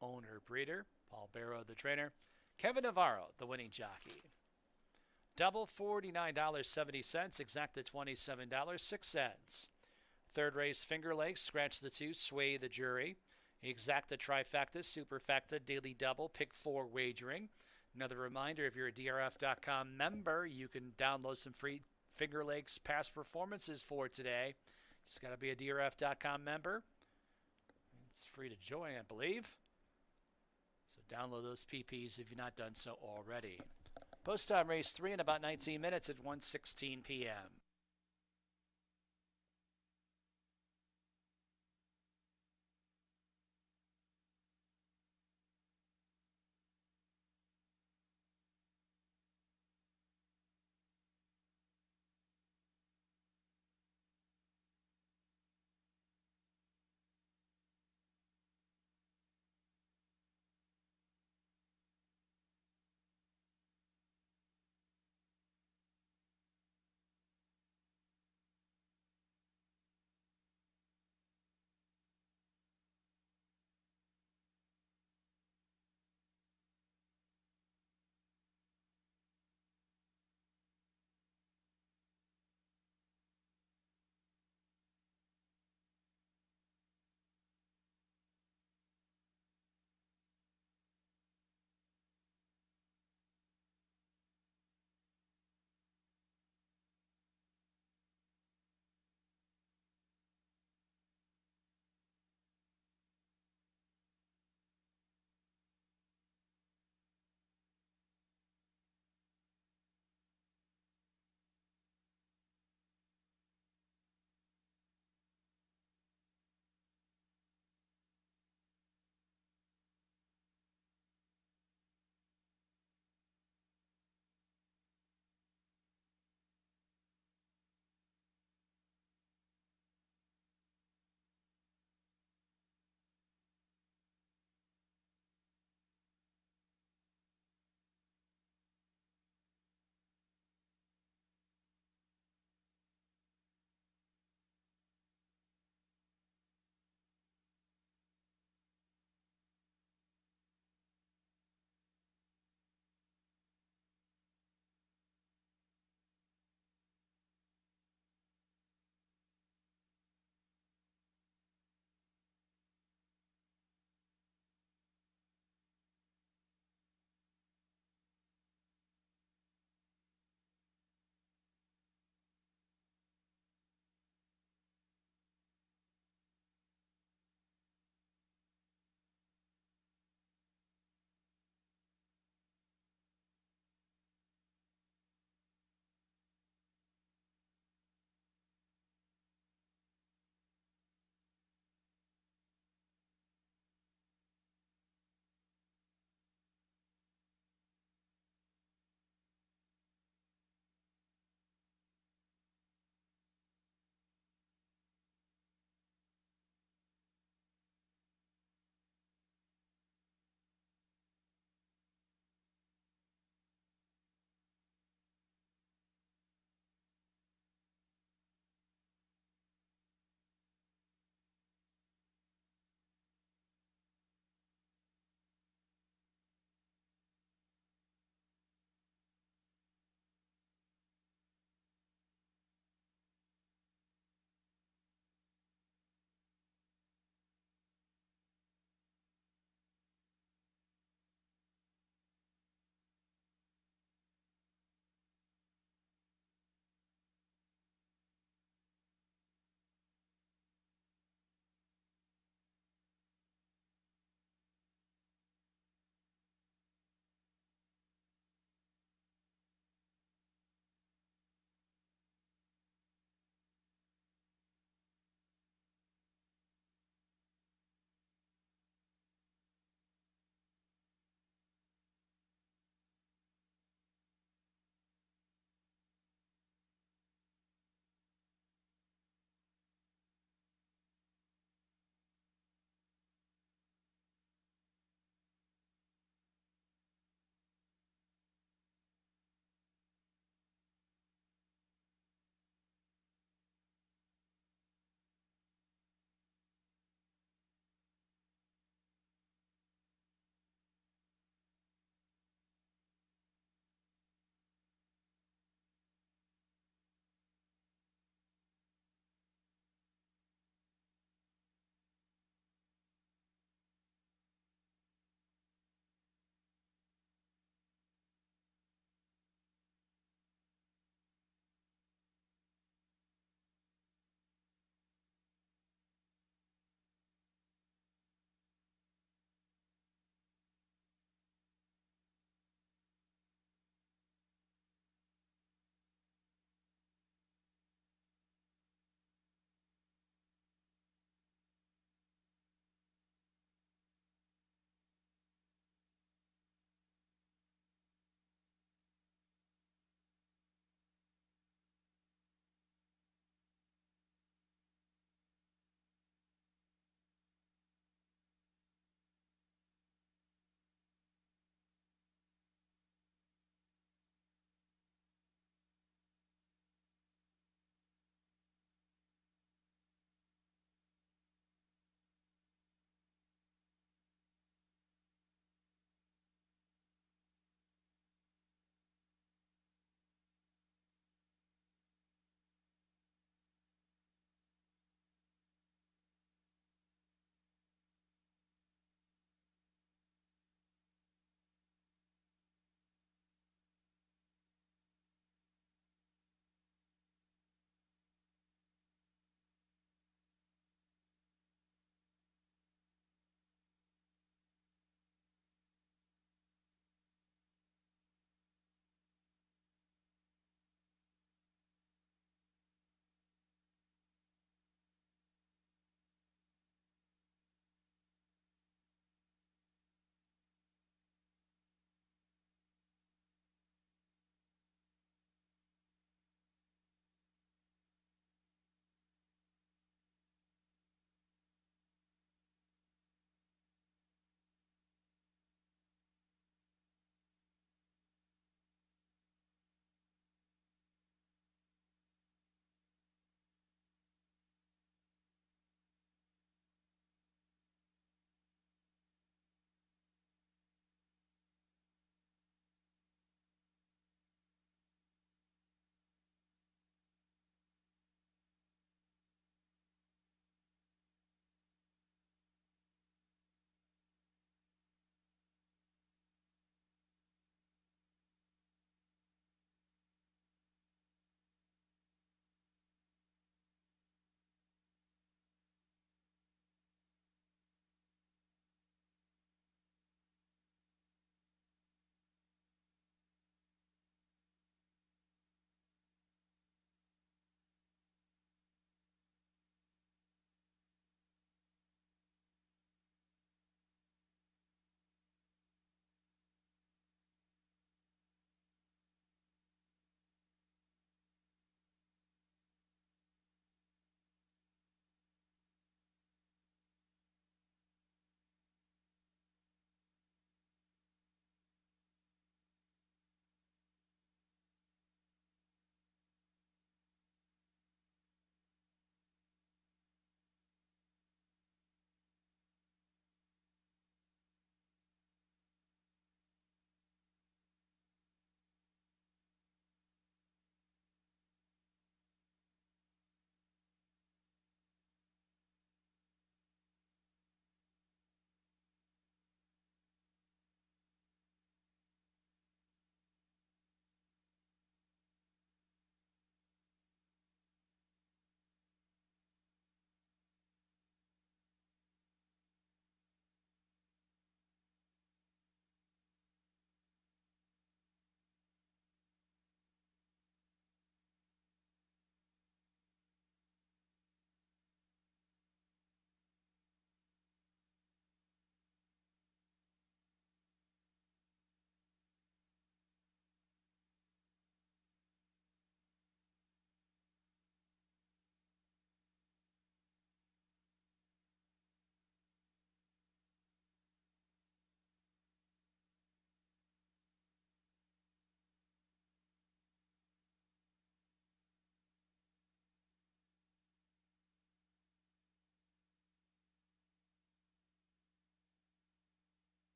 Speaker 1: owner breeder. Paul Barrow, the trainer. Kevin Navarro, the winning jockey. Double $49.70, exacta $27.06. Third race, Finger Lakes, scratch the 2, sway the jury. Exacta trifecta, superfecta, daily double, pick 4 wagering. Another reminder, if you're a DRF.com member, you can download some free Finger Lakes past performances for today. Just got to be a DRF.com member. It's free to join, I believe. So download those PPs if you've not done so already. Post time race 3 in about 19 minutes at 1:16 p.m.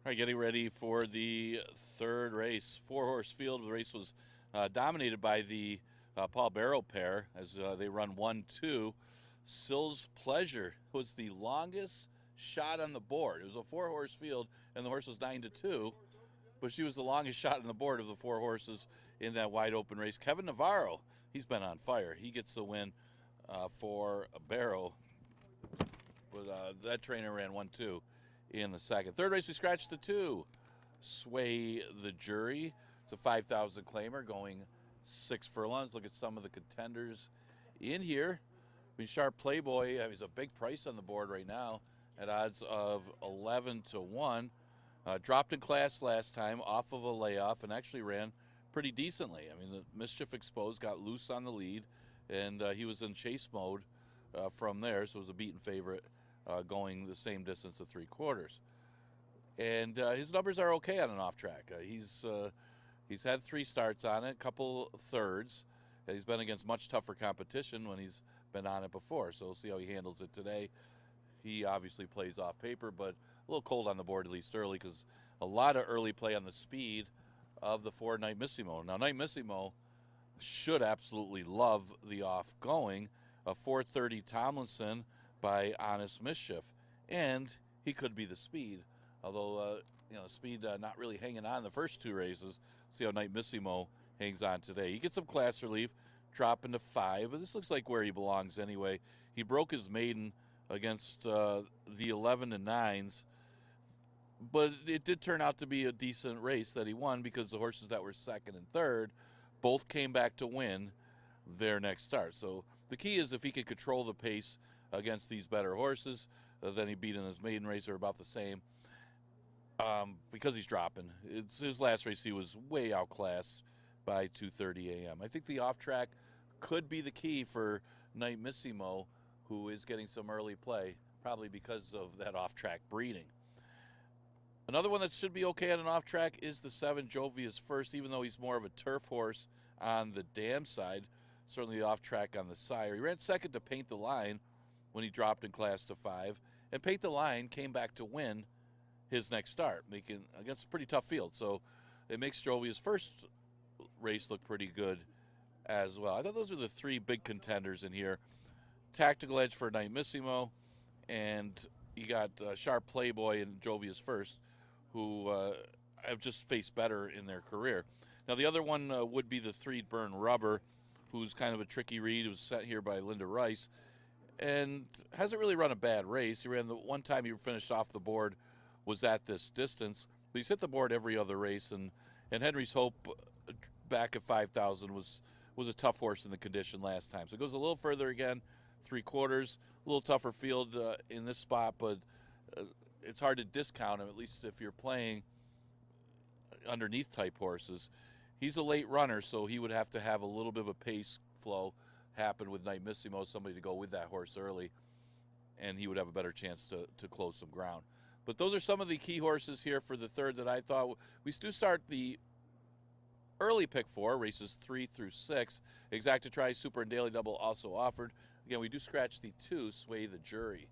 Speaker 4: All right, getting ready for the third race. Four-horse field. The race was dominated by the Paul Barrow pair as they run 1-2. Sill's Pleasure was the longest shot on the board. It was a four-horse field, and the horse was 9-2, but she was the longest shot on the board of the four horses in that wide-open race. Kevin Navarro, he's been on fire. He gets the win for Barrow, but that trainer ran 1-2 in the second. Third race, we scratched the 2. Sway the Jury. It's a 5,000 claimer going 6 furlongs. Look at some of the contenders in here. I mean, Sharp Playboy, he's a big price on the board right now at odds of 11-1. Dropped in class last time off of a layoff and actually ran pretty decently. I mean, the Mischief Exposed got loose on the lead, and he was in chase mode from there, so it was a beaten favorite going the same distance of 3/4. And his numbers are okay on an off track. He's had 3 starts on it, a couple thirds. He's been against much tougher competition when he's been on it before, so we'll see how he handles it today. He obviously plays off paper, but a little cold on the board, at least early, because a lot of early play on the speed of the 4 Night Missimo. Now, Night Missimo should absolutely love the off-going. A 4:30 Tomlinson by Honest Mischief, and he could be the speed, although speed not really hanging on the first 2 races. See how Night Missimo hangs on today. He gets some class relief, dropping to 5, but this looks like where he belongs anyway. He broke his maiden against the 11-9s, but it did turn out to be a decent race that he won because the horses that were second and third both came back to win their next start. So the key is if he could control the pace against these better horses, then he beat in his maiden race are about the same. Because he's dropping. It's his last race, he was way outclassed by 2:30 a.m. I think the off track could be the key for Night Missimo, who is getting some early play, probably because of that off track breeding. Another one that should be okay on an off track is the 7 Jovia's First, even though he's more of a turf horse on the dam side. Certainly the off track on the sire. He ran second to Paint the Line when he dropped in class to 5, and Paint the Line came back to win his next start, making against a pretty tough field. So it makes Jovia's First race look pretty good as well. I thought those were the 3 big contenders in here. Tactical edge for Night Missimo, and you got Sharp Playboy and Jovia's First, who have just faced better in their career. Now the other one would be the 3 Burn Rubber, who's kind of a tricky read. It was set here by Linda Rice, and hasn't really run a bad race. He ran the one time he finished off the board was at this distance, but he's hit the board every other race, and Henry's Hope back at 5,000 was a tough horse in the condition last time. So it goes a little further again, 3/4, a little tougher field in this spot, but it's hard to discount him, at least if you're playing underneath type horses. He's a late runner, so he would have to have a little bit of a pace flow happen with Night Missimo, somebody to go with that horse early, and he would have a better chance to close some ground. But those are some of the key horses here for the third that I thought. We do start the early pick 4, races 3 through 6. Exacta Try, Super, and Daily Double also offered. Again, we do scratch the 2, Sway the Jury.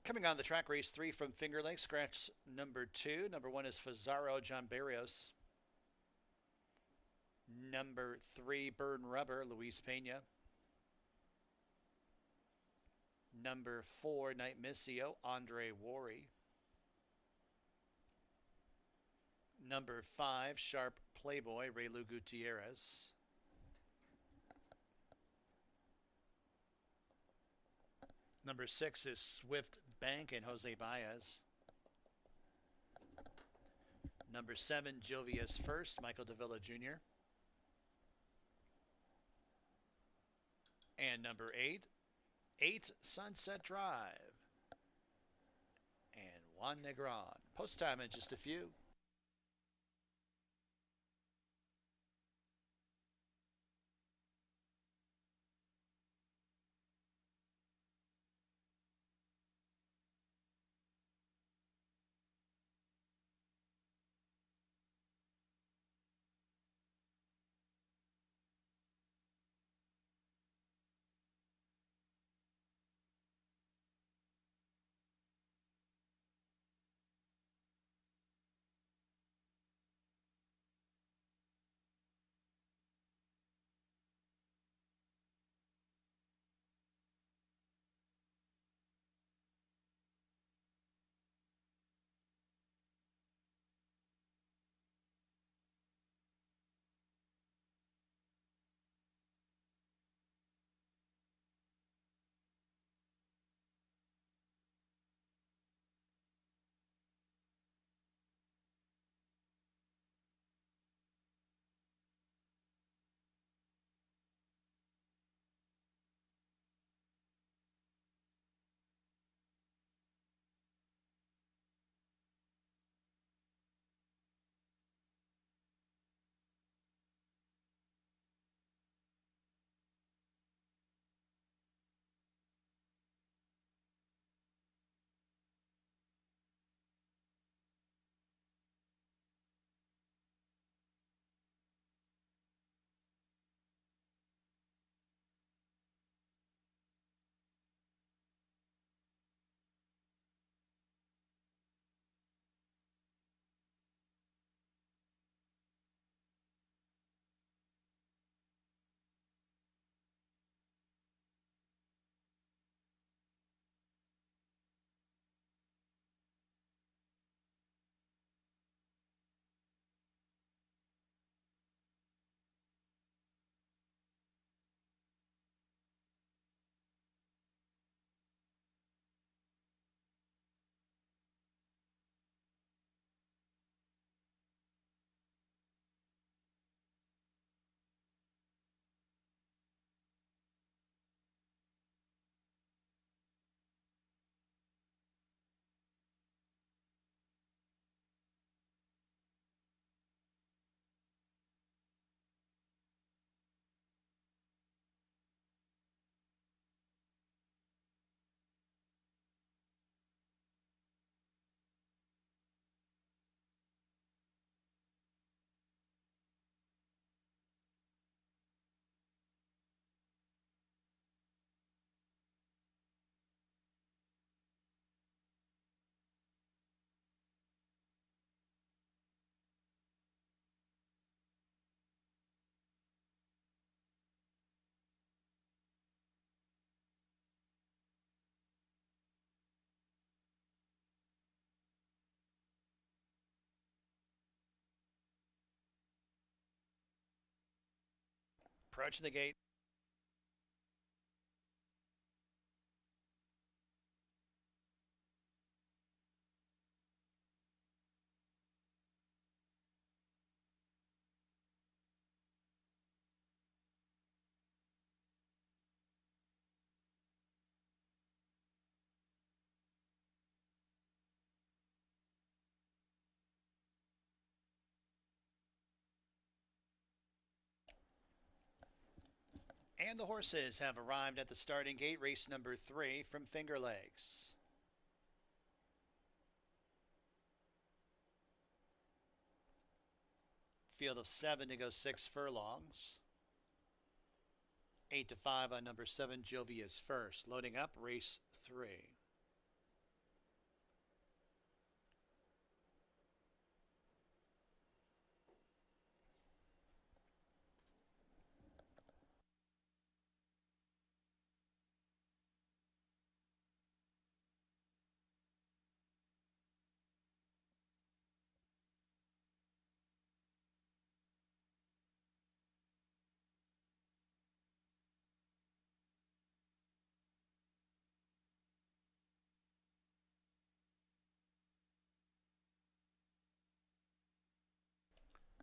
Speaker 1: Coming on the track, race 3 from Finger Lakes, scratch number 2. Number 1 is Fazaro John Barrios. Number 3, Burn Rubber, Luis Pena. Number 4, Night Missio, Andre Worry. Number 5, Sharp Playboy, Raylu Gutierrez. Number 6 is Swift Bank and Jose Baez. Number 7, Jovia's First, Michael Davila Jr. And number 8 Sunset Drive, and Juan Negron. Post time in just a few. Approaching the gate. And the horses have arrived at the starting gate, race number 3 from Finger Lakes. Field of 7 to go 6 furlongs. 8 to 5 on number 7, Jovia's First. Loading up, race 3.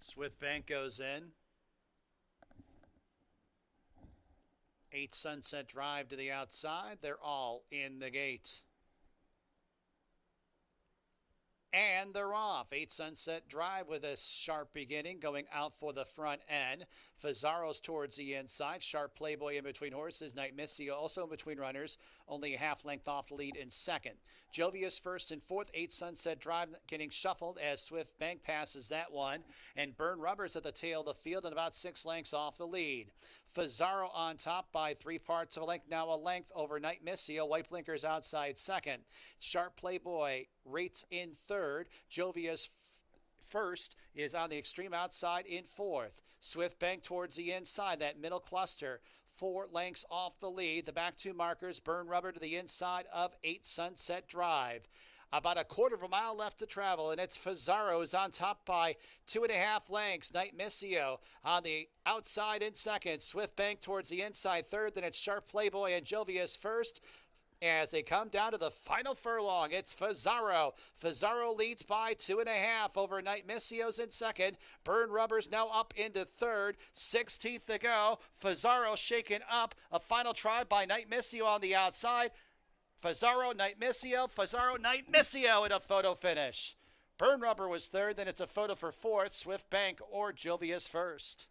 Speaker 1: Swift Bank goes in. 8 Sunset Drive to the outside. They're all in the gate. And they're off. 8 Sunset Drive with a sharp beginning, going out for the front end. Fazzaro's towards the inside. Sharp Playboy in between horses. Night Missio also in between runners. Only a half length off the lead in second. Jovius first and fourth. 8 Sunset Drive getting shuffled as Swift Bank passes that one. And Burn Rubber's at the tail of the field and about 6 lengths off the lead. Fazzaro on top by 3 parts of a length. Now a length over Night Missio. White Blinkers outside second. Sharp Playboy rates in third. Jovius first is on the extreme outside in fourth. Swift Bank towards the inside. That middle cluster. 4 lengths off the lead. The back 2 markers. Burn Rubber to the inside of 8 Sunset Drive. About a quarter of a mile left to travel, and it's Fazzaro is on top by 2.5 lengths. Night Missio on the outside in second. Swift Bank towards the inside third. Then it's Sharp Playboy and Jovius first. As they come down to the final furlong, it's Fazzaro. Fazzaro leads by 2.5 over Night Missio's in second. Burn Rubber's now up into third. 16th to go. Fazzaro shaken up. A final try by Night Missio on the outside. Fazzaro, Night Missio, Fazzaro, Night Missio in a photo finish. Burn Rubber was third, then it's a photo for fourth, Swift Bank or Jovius first.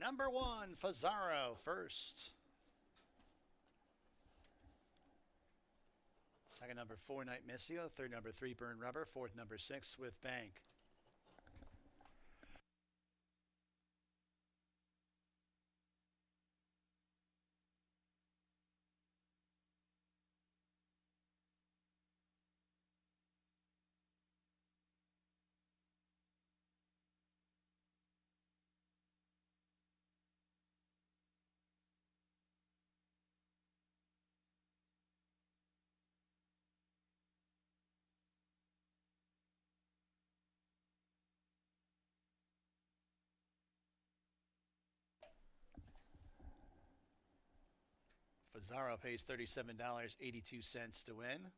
Speaker 1: Number 1, Fazzaro first. Second, number 4, Night Missio. Third, number 3, Burn Rubber. Fourth, number 6, Swift Bank. Fazzaro pays $37.82 to win.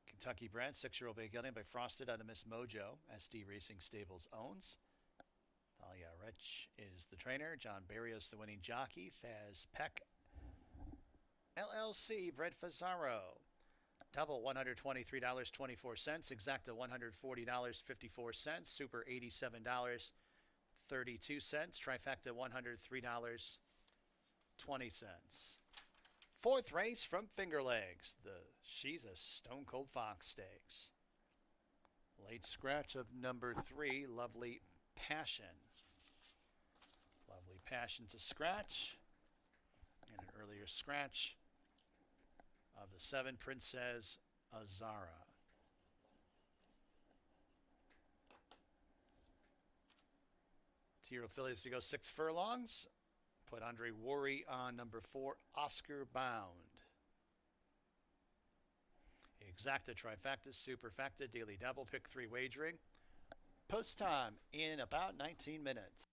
Speaker 1: Kentucky bred, 6-year-old bay gelding by Frosted out of Miss Mojo, SD Racing Stables owns. Thalia Rich is the trainer. John Barrios the winning jockey. Faz Peck LLC bred Fazzaro. Double $123.24. Exacta $140.54. Super $87.32. Trifecta $103.20. Fourth race from Finger Lakes. She's a Stone Cold Fox Stakes. Late scratch of number 3, Lovely Passion. Lovely Passion's a scratch. And an earlier scratch of the 7, Princess Azara. Two-year fillies to go 6 furlongs. Put Andre Worry on number 4, Oscar Bound. Exacta, trifecta, superfecta, daily double, pick 3 wagering. Post time in about 19 minutes.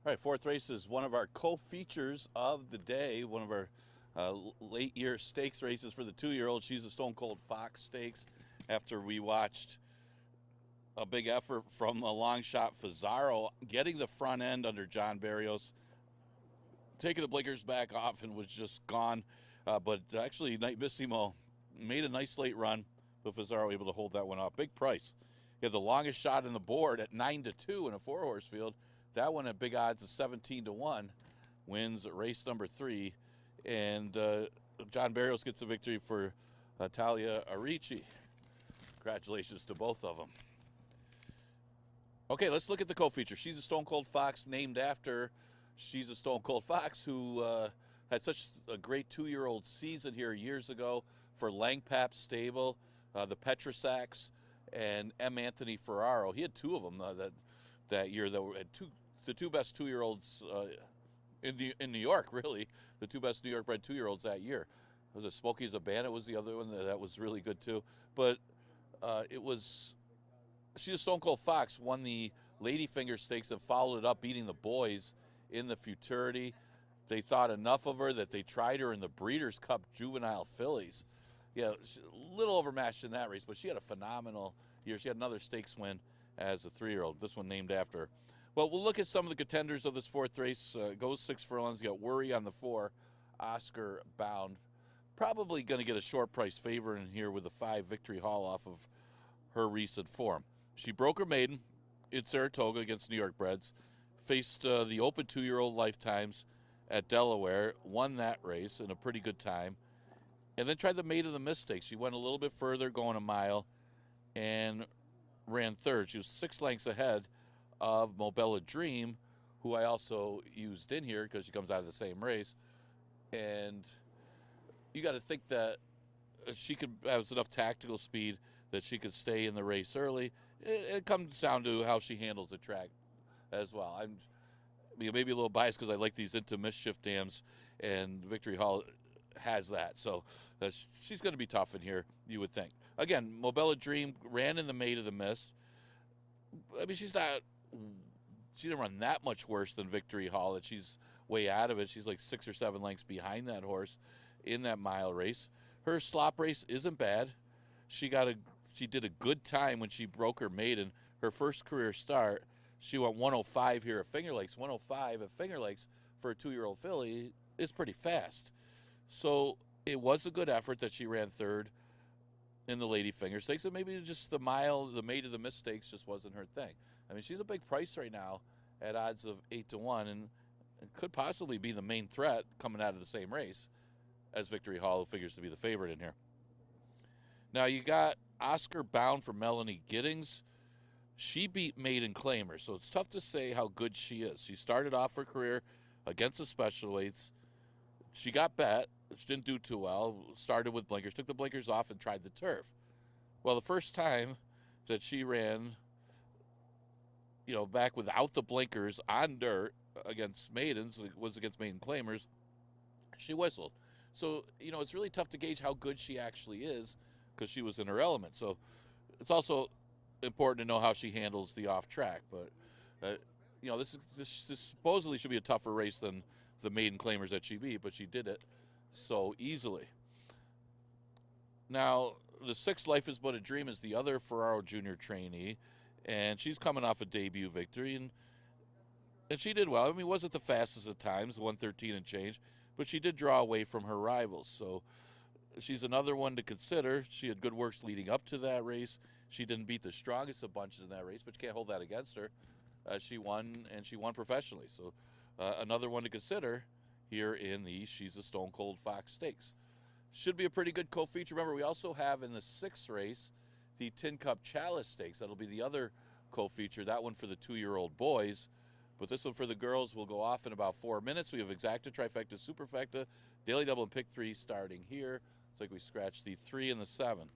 Speaker 4: All right, fourth race is one of our co-features of the day, one of our late year stakes races for the 2-year-old. She's a Stone Cold Fox Stakes. After we watched a big effort from a long shot Fazaro getting the front end under John Barrios, taking the blinkers back off and was just gone. But actually, Nightissimo made a nice late run, but Fazaro able to hold that one off. Big price. He had the longest shot in the board at 9-2 in a 4-horse field. That one at big odds of 17-1 wins race number 3. And John Barrios gets the victory for Talia Arici. Congratulations to both of them. Okay, let's look at the co-feature. She's a Stone Cold Fox, named after She's a Stone Cold Fox, who had such a great 2-year-old season here years ago for Langpap Stable, the Petrosax, and M. Anthony Ferraro. He had 2 of them that year that were the 2 best 2-year-olds in New York, really. The 2 best New York bred 2-year-olds that year. Was it Smokey Zabana was the other one that was really good too. But it was She's a Stone Cold Fox won the Ladyfinger Stakes and followed it up beating the boys in the Futurity. They thought enough of her that they tried her in the Breeders' Cup Juvenile Fillies. Yeah, a little overmatched in that race, but she had a phenomenal year. She had another stakes win as a 3-year-old. This one named after her. Well, we'll look at some of the contenders of this 4th race. Goes 6 furlongs. You got Worry on the 4, Oscar Bound. Probably going to get a short price favor in here with the 5 Victory Hall off of her recent form. She broke her maiden in Saratoga against New York breds, faced the open 2-year-old Lifetimes at Delaware, won that race in a pretty good time, and then tried the Maid of the Mystics. She went a little bit further, going a mile, and ran 3rd. She was 6 lengths ahead of Mobella Dream, who I also used in here because she comes out of the same race. And you got to think that she could have enough tactical speed that she could stay in the race early. It comes down to how she handles the track as well. I'm maybe a little biased because I like these Into Mischief dams, and Victory Hall has that. So she's going to be tough in here, you would think. Again, Mobella Dream ran in the Maid of the Mist. I mean, she didn't run that much worse than Victory Hall, that she's way out of it. She's like 6 or 7 lengths behind that horse in that mile race. Her slop race isn't bad. She did a good time when she broke her maiden. Her first career start, she went 105 here at Finger Lakes. 105 at Finger Lakes for a 2-year-old filly is pretty fast. So it was a good effort that she ran 3rd in the Ladyfinger Stakes, and maybe just the Maid of the Mistakes just wasn't her thing. I mean, she's a big price right now at odds of 8-1, and could possibly be the main threat coming out of the same race as Victory Hall, who figures to be the favorite in here. Now you got Oscar Bound for Melanie Giddings. She beat Maiden Claimer, so it's tough to say how good she is. She started off her career against the special weights. She got bet. She didn't do too well. Started with blinkers, took the blinkers off, and tried the turf. Well, the first time that she ran, back without the blinkers on dirt against maidens, was against Maiden Claimers, she whistled. So, it's really tough to gauge how good she actually is because she was in her element. So it's also important to know how she handles the off track. But, this supposedly should be a tougher race than the Maiden Claimers at she beat, but she did it so easily. Now, the 6 Life is But a Dream is the other Ferraro Jr. trainee, and she's coming off a debut victory, and she did well. I mean, wasn't the fastest at times, 113 and change, but she did draw away from her rivals. So she's another one to consider. She had good works leading up to that race. She didn't beat the strongest of bunches in that race, but you can't hold that against her. She won, and she won professionally. So another one to consider here in the She's a Stone Cold Fox Stakes. Should be a pretty good co-feature. Remember, we also have in the 6th race the Tin Cup Chalice Stakes. That'll be the other co-feature, that one for the 2-year-old boys. But this one for the girls will go off in about 4 minutes. We have Exacta, Trifecta, Superfecta, Daily Double, and Pick 3 starting here. It's like we scratched the 3 and the 7.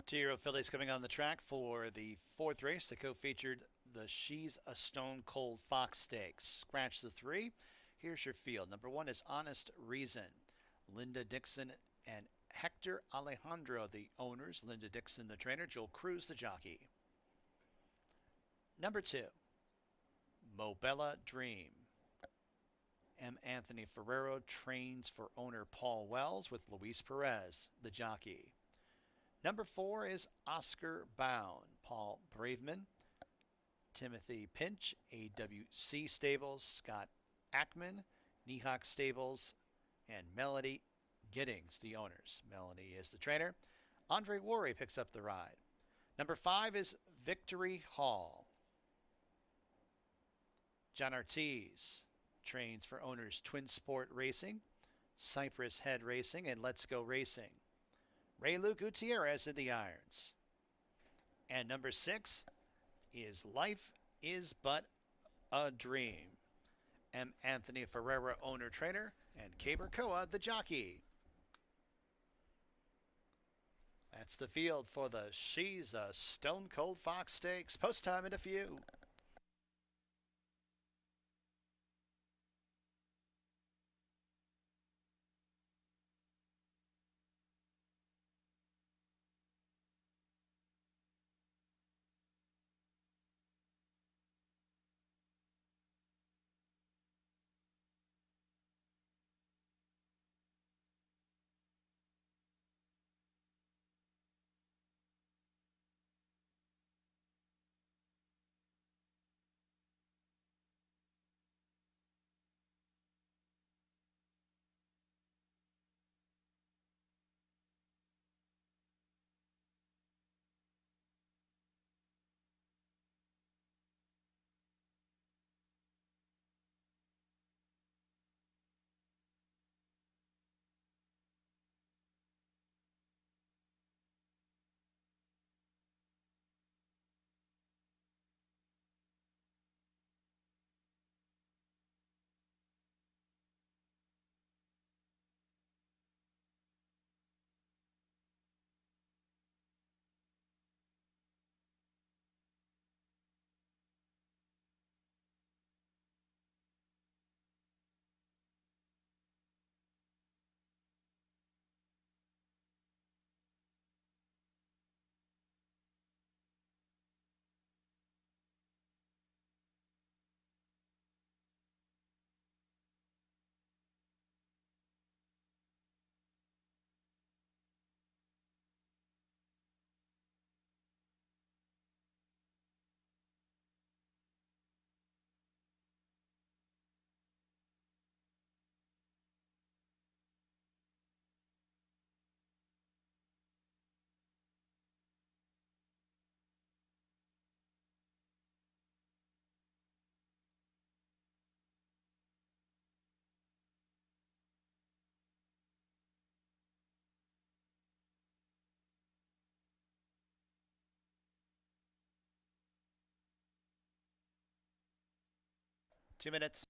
Speaker 1: Two-year-old fillies coming on the track for the fourth race. The co-featured the She's a Stone Cold Fox Stakes. Scratch the three. Here's your field. Number 1 is Honest Reason. Linda Dixon and Hector Alejandro, the owners. Linda Dixon, the trainer. Joel Cruz, the jockey. Number 2, Mobella Dream. M. Anthony Ferrero trains for owner Paul Wells with Luis Perez, the jockey. Number 4 is Oscar Bound. Paul Braveman, Timothy Pinch, AWC Stables, Scott Ackman, Nehawk Stables, and Melody Giddings, the owners. Melody is the trainer. Andre Worry picks up the ride. Number 5 is Victory Hall. John Ortiz trains for owners Twin Sport Racing, Cypress Head Racing, and Let's Go Racing. Ray Lou Gutierrez in the irons. And number 6 is Life is But a Dream. M. Anthony Ferreira, owner trainer, and Caber Coa, the jockey. That's the field for the She's a Stone Cold Fox Stakes. Post time in a few. Two minutes.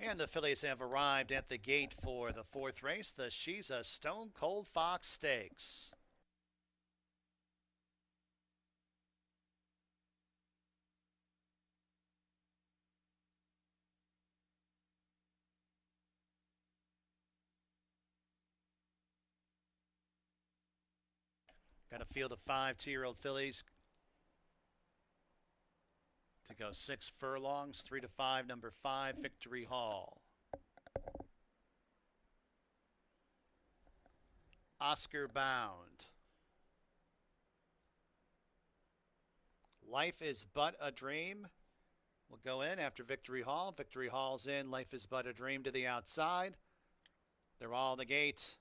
Speaker 1: And the fillies have arrived at the gate for the fourth race, the She's a Stone Cold Fox Stakes. Got a field of 5 2-year-old fillies to go 6 furlongs, 3 to 5, number 5, Victory Hall. Oscar Bound. Life is But a Dream will go in after Victory Hall. Victory Hall's in. Life is But a Dream to the outside. They're all in the gate.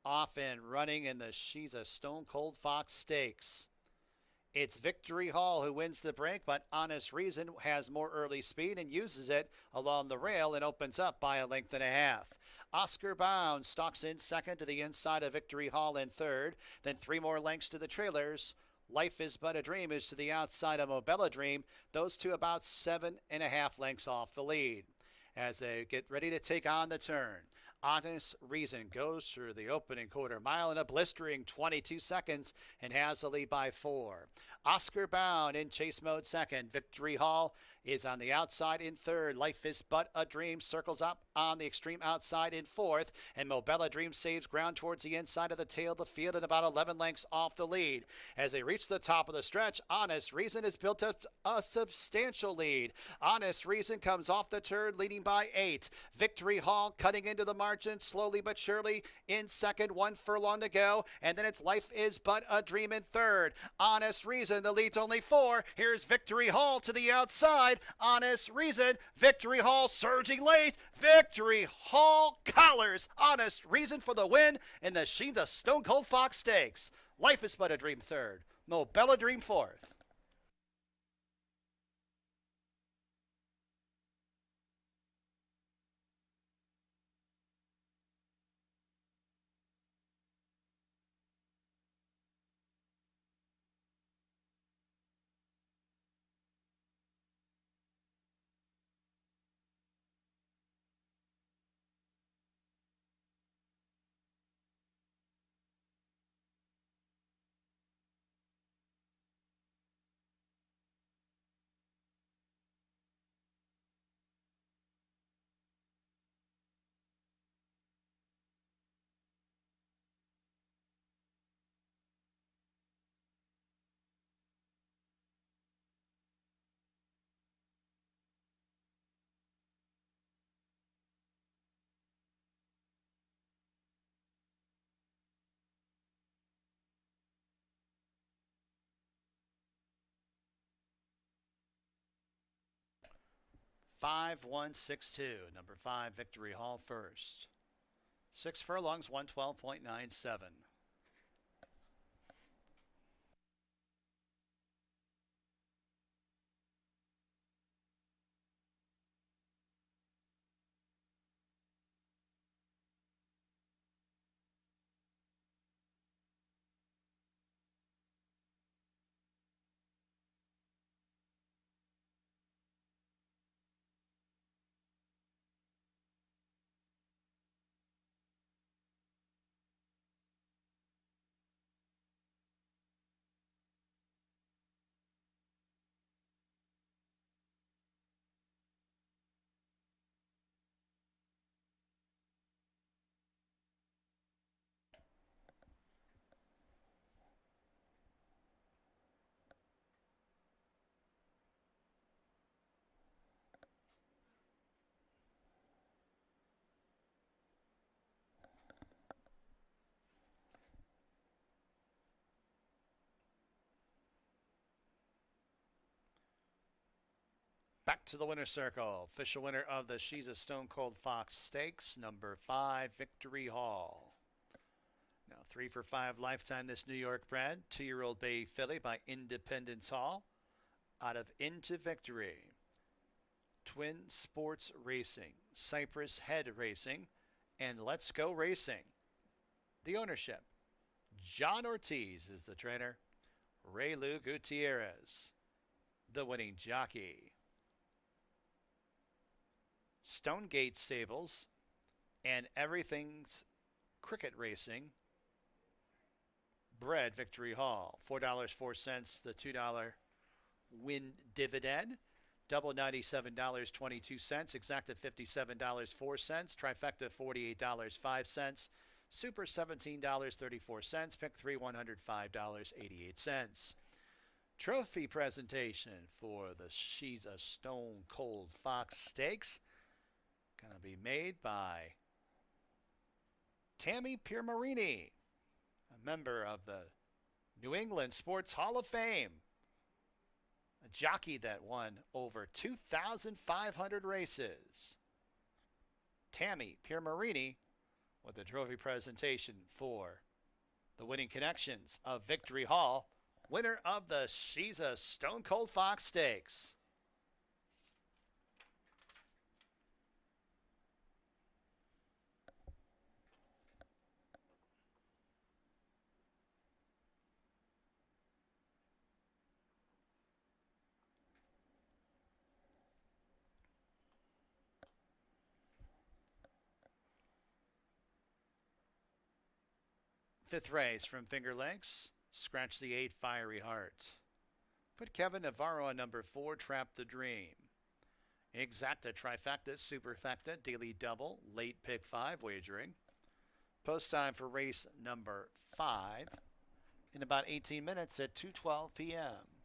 Speaker 1: Off and running in the She's a Stone Cold Fox Stakes. It's Victory Hall who wins the break, but Honest Reason has more early speed and uses it along the rail and opens up by a length and a half. Oscar Bound stalks in second to the inside of Victory Hall in third. Then 3 more lengths to the trailers. Life is But a Dream is to the outside of Mobella Dream. Those two about 7.5 lengths off the lead as they get ready to take on the turn. Honest Reason goes through the opening quarter mile in a blistering 22 seconds and has the lead by 4. Oscar Bound in chase mode second. Victory Hall is on the outside in third. Life is But a Dream circles up on the extreme outside in fourth. And Mobella Dream saves ground towards the inside of the tail of the field and about 11 lengths off the lead. As they reach the top of the stretch, Honest Reason has built up a substantial lead. Honest Reason comes off the turn leading by 8. Victory Hall cutting into the margin slowly but surely in second. 1 furlong to go. And then it's Life is But a Dream in third. Honest Reason, the lead's only 4. Here's Victory Hall to the outside. Honest Reason. Victory Hall surging late. Victory Hall collars Honest Reason for the win in the She's a Stone Cold Fox Stakes. Life is But a Dream third. Mobella Dream fourth. Five, 162. Number 5, Victory Hall first. 6 furlongs, 112.97. Back to the winner's circle. Official winner of the She's a Stone Cold Fox Stakes, number 5, Victory Hall. Now 3 for 5 lifetime, this New York bred 2-year-old bay filly by Independence Hall out of Into Victory. Twin Sports Racing, Cypress Head Racing, and Let's Go Racing. The ownership, John Ortiz is the trainer. Ray Lou Gutierrez, the winning jockey. Stonegate Stables and Everything's Cricket Racing. Bred Victory Hall. $4.04 the $2 win dividend. Double $97.22. Exacta $57.04. Trifecta $48.05. Super $17.34. Pick 3 $105.88. Trophy presentation for the She's a Stone Cold Fox Stakes. Gonna be made by Tammy Piermarini, a member of the New England Sports Hall of Fame, a jockey that won over 2,500 races. Tammy Piermarini with the trophy presentation for the winning connections of Victory Hall, winner of the She's a Stone Cold Fox Stakes. Fifth race from Finger Lakes. Scratch the 8, Fiery Heart. Put Kevin Navarro on number 4, Trap the Dream. Exacta, Trifecta, Superfecta, Daily Double, Late Pick 5 wagering. Post time for race number 5 in about 18 minutes at 2:12 p.m.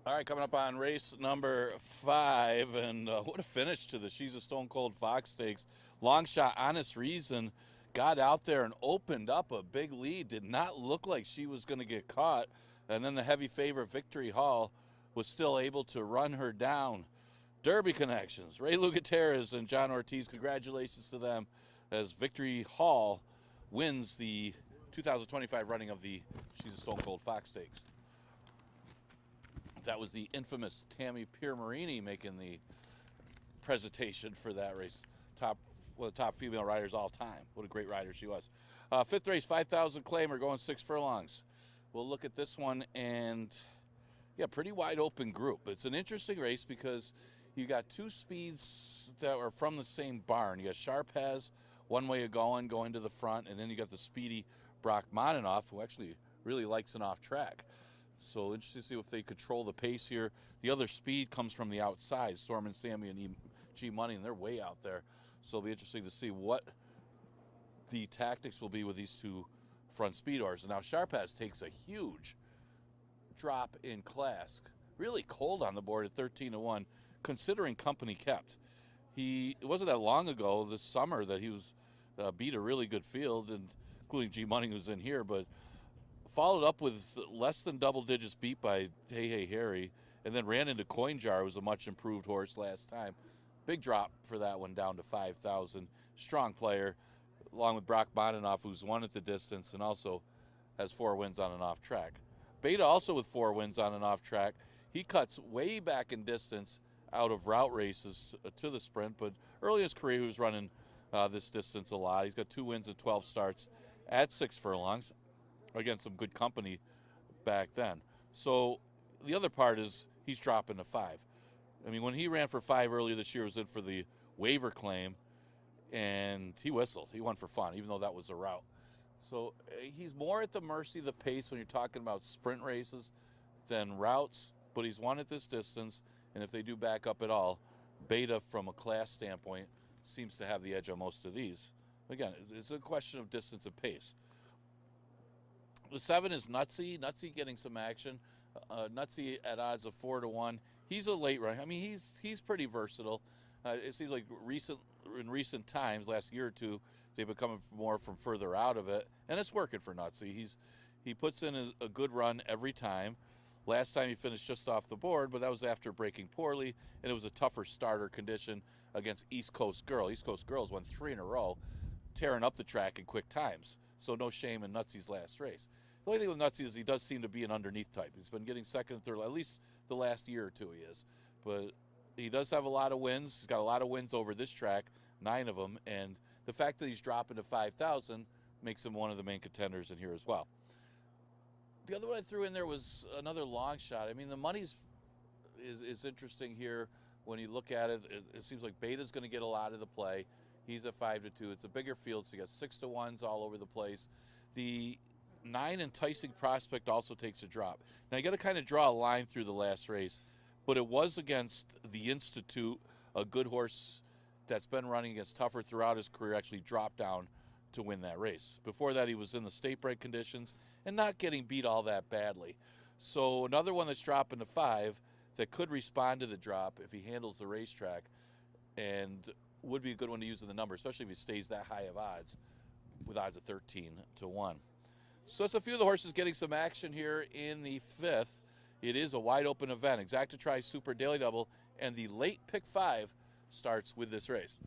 Speaker 4: All right, coming up on race number 5, and what a finish to the She's a Stone Cold Fox Stakes. Long shot, Honest Reason got out there and opened up a big lead. Did not look like she was going to get caught. And then the heavy favorite, Victory Hall, was still able to run her down. Derby connections, Ray Lugateras and John Ortiz, congratulations to them as Victory Hall wins the 2025 running of the She's a Stone Cold Fox Stakes. That was the infamous Tammy Piermarini making the presentation for that race. One of the top female riders all time. What a great rider she was. Fifth race, 5,000 claimer, going 6 furlongs. We'll look at this one, and yeah, pretty wide open group. It's an interesting race because you got 2 speeds that are from the same barn. You got Sharpaz, one way of going to the front, and then you got the speedy Brock Moninoff, who actually really likes an off track. So interesting to see if they control the pace here. The other speed comes from the outside, Storm and Sammy and G Money, and they're way out there. So it'll be interesting to see what the tactics will be with these 2 front speed horses. Now Sharpaz takes a huge drop in class. Really cold on the board at 13-1, considering company kept. It wasn't that long ago, this summer, that he was beat a really good field, and including G Money, who's in here, but followed up with less than double digits beat by Hey Hey Harry, and then ran into Coin Jar, who was a much improved horse last time. Big drop for that one, down to 5,000. Strong player, along with Brock Moninoff, who's won at the distance and also has 4 wins on an off track. Beta also with 4 wins on an off track. He cuts way back in distance out of route races to the sprint, but early in his career he was running this distance a lot. He's got 2 wins and 12 starts at 6 furlongs. Against some good company back then. So the other part is he's dropping to 5. I mean, when he ran for 5 earlier this year, it was in for the waiver claim, and he whistled. He won for fun, even though that was a route. So he's more at the mercy of the pace when you're talking about sprint races than routes, but he's won at this distance, and if they do back up at all, Beta, from a class standpoint, seems to have the edge on most of these. Again, it's a question of distance and pace. The 7 is Nutsy. Nutsy getting some action. Nutsy at odds of 4-1. He's a late run. I mean, he's pretty versatile. It seems like in recent times, last year or 2, they've been coming more from further out of it, and it's working for Nutsy. He puts in a good run every time. Last time he finished just off the board, but that was after breaking poorly, and it was a tougher starter condition against East Coast Girl. East Coast Girls won 3 in a row, tearing up the track in quick times. So no shame in Nutsy's last race. The only thing with Nutsy is he does seem to be an underneath type. He's been getting second and third, at least the last year or 2 he is. But he does have a lot of wins. He's got a lot of wins over this track, 9 of them. And the fact that he's dropping to 5,000 makes him one of the main contenders in here as well. The other one I threw in there was another long shot. I mean, the money's is interesting here when you look at it. It seems like Beta's going to get a lot of the play. He's at 5-2. It's a bigger field, so you got 6-1s all over the place. The 9 Enticing Prospect also takes a drop. Now you got to kind of draw a line through the last race, but it was against the Institute, a good horse that's been running against tougher throughout his career, actually dropped down to win that race. Before that, he was in the state break conditions and not getting beat all that badly. So another one that's dropping to 5 that could respond to the drop if he handles the racetrack, and would be a good one to use in the number, especially if he stays that high of odds, with odds of 13-1. So that's a few of the horses getting some action here in the 5th. It is a wide open event. Exacta Super Daily Double, and the late pick 5 starts with this race.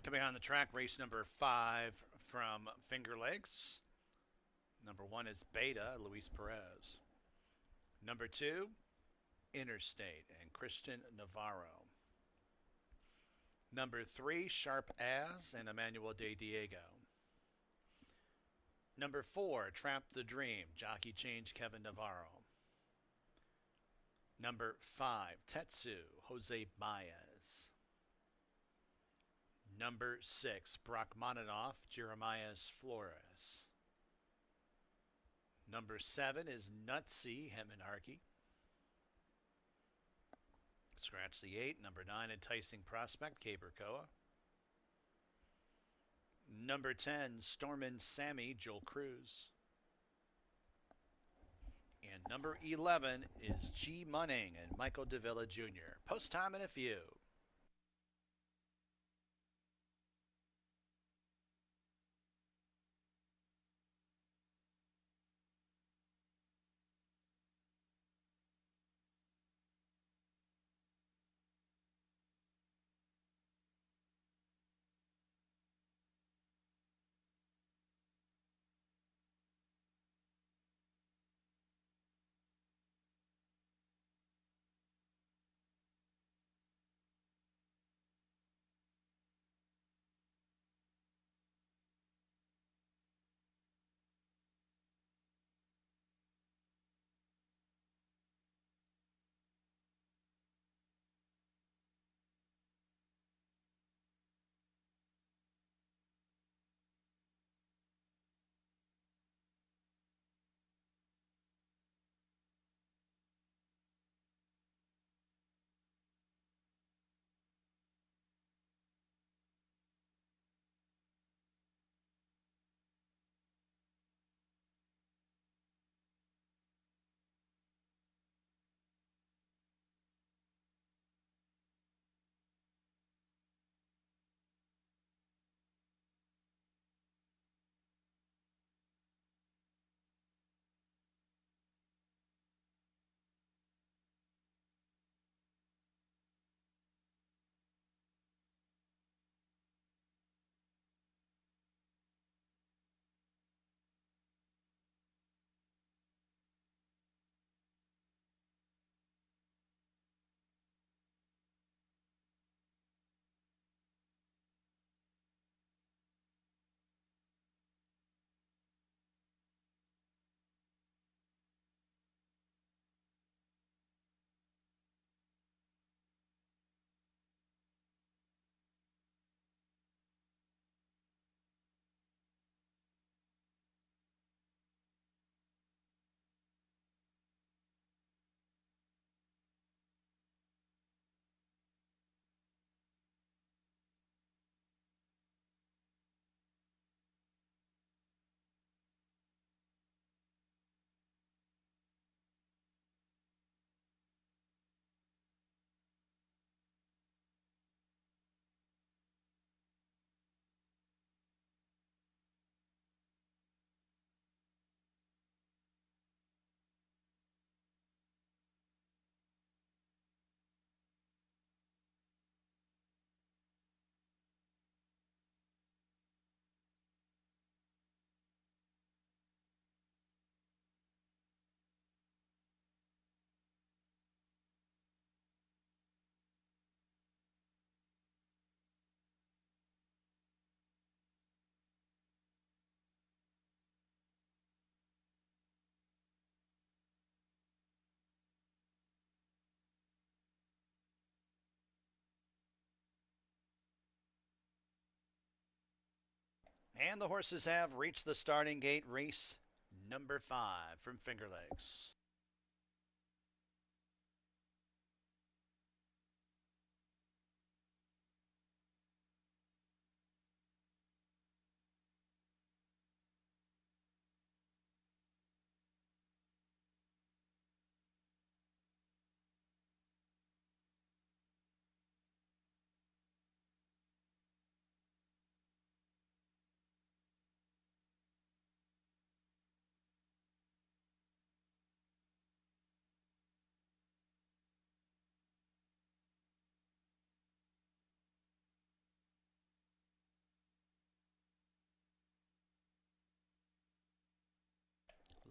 Speaker 1: Coming on the track, race number 5 from Finger Lakes. Number 1 is Beta, Luis Perez. Number 2, Interstate, and Christian Navarro. Number 3, Sharp As, and Emmanuel De Diego. Number 4, Trap the Dream, Jockey Change, Kevin Navarro. Number 5, Tetsu, Jose Baez. Number 6, Brachmaninoff, Jeremias Flores. Number 7 is Nutsy, Hemenharky. Scratch the 8. Number 9, Enticing Prospect, Cabercoa. Number 10, Stormin' Sammy, Joel Cruz. And number 11 is G. Munning and Michael Davila Jr. Post time in a few. And the horses have reached the starting gate, race number 5 from Finger Lakes.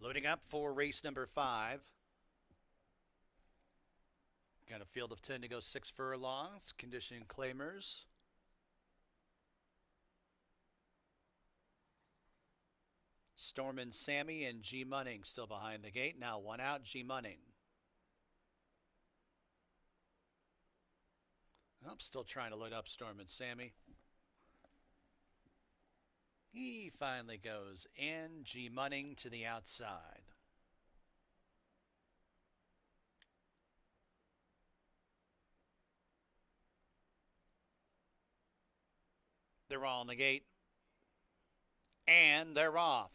Speaker 1: Loading up for race number 5. Got a field of 10 to go 6 furlongs. Conditioning claimers. Stormin' Sammy and G Munning still behind the gate. Now one out, G Munning. I'm still trying to load up Stormin' Sammy. He finally goes in. G Munning to the outside. They're all on the gate. And they're off.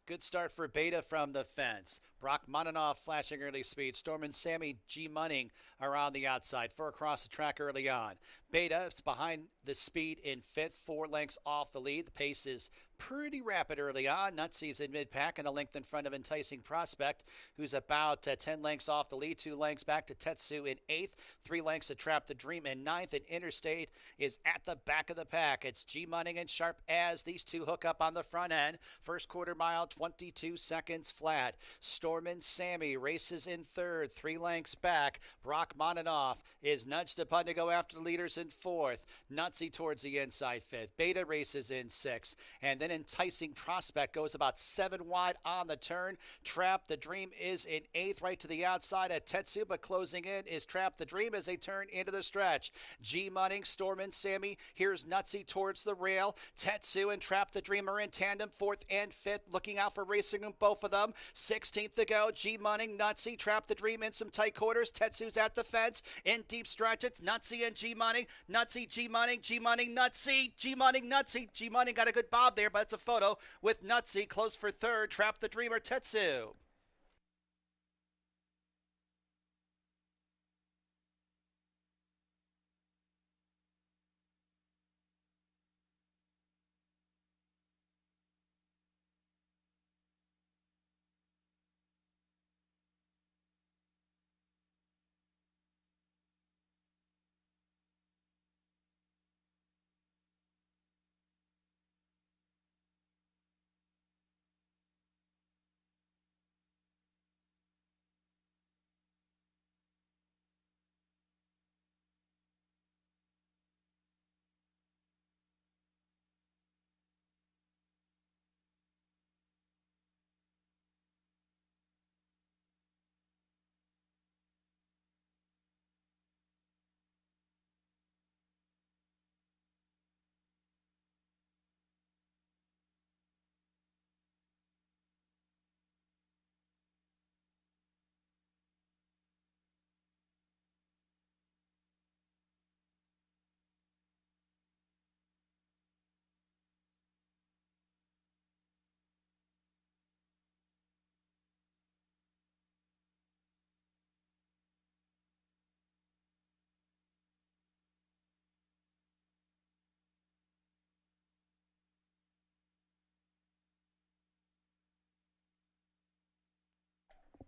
Speaker 1: Good start for Beta from the fence. Brock Monanoff flashing early speed. Stormin' Sammy, G Munning are on the outside. 4 across the track early on. Beta is behind the speed in 5th, 4 lengths off the lead. The pace is pretty rapid early on. Nutsy's in mid-pack and a length in front of Enticing Prospect, who's about 10 lengths off the lead. 2 lengths back to Tetsu in 8th. 3 lengths to Trap the Dream in 9th. And Interstate is at the back of the pack. It's G Munning and Sharp as these two hook up on the front end. First quarter mile, 22 seconds flat. Stormin' Sammy races in 3rd, 3 lengths back. Brock Monanoff is nudged upon to go after the leaders in 4th. Nutsy towards the inside 5th. Beta races in 6th. And then Enticing Prospect goes about 7 wide on the turn. Trap the Dream is in 8th, right to the outside at Tetsu, but closing in is Trap the Dream as they turn into the stretch. G Munning, Stormin' Sammy. Here's Nutsy towards the rail. Tetsu and Trap the Dream are in tandem, 4th and 5th. Looking out for racing room, both of them. 16th to go. G Munning, Nutsy, Trap the Dream in some tight quarters. Tetsu's at the fence in deep stretch. It's Nutsy and G Munning. Nutsy, G Munning, G Munning, Nutsy, G Munning, Nutsy. G Munning got a good bob there, but it's a photo with Nutsy close for 3rd. Trap the Dreamer, Tetsu.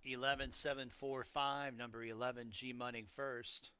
Speaker 1: (11.745), number 11, G Munning first.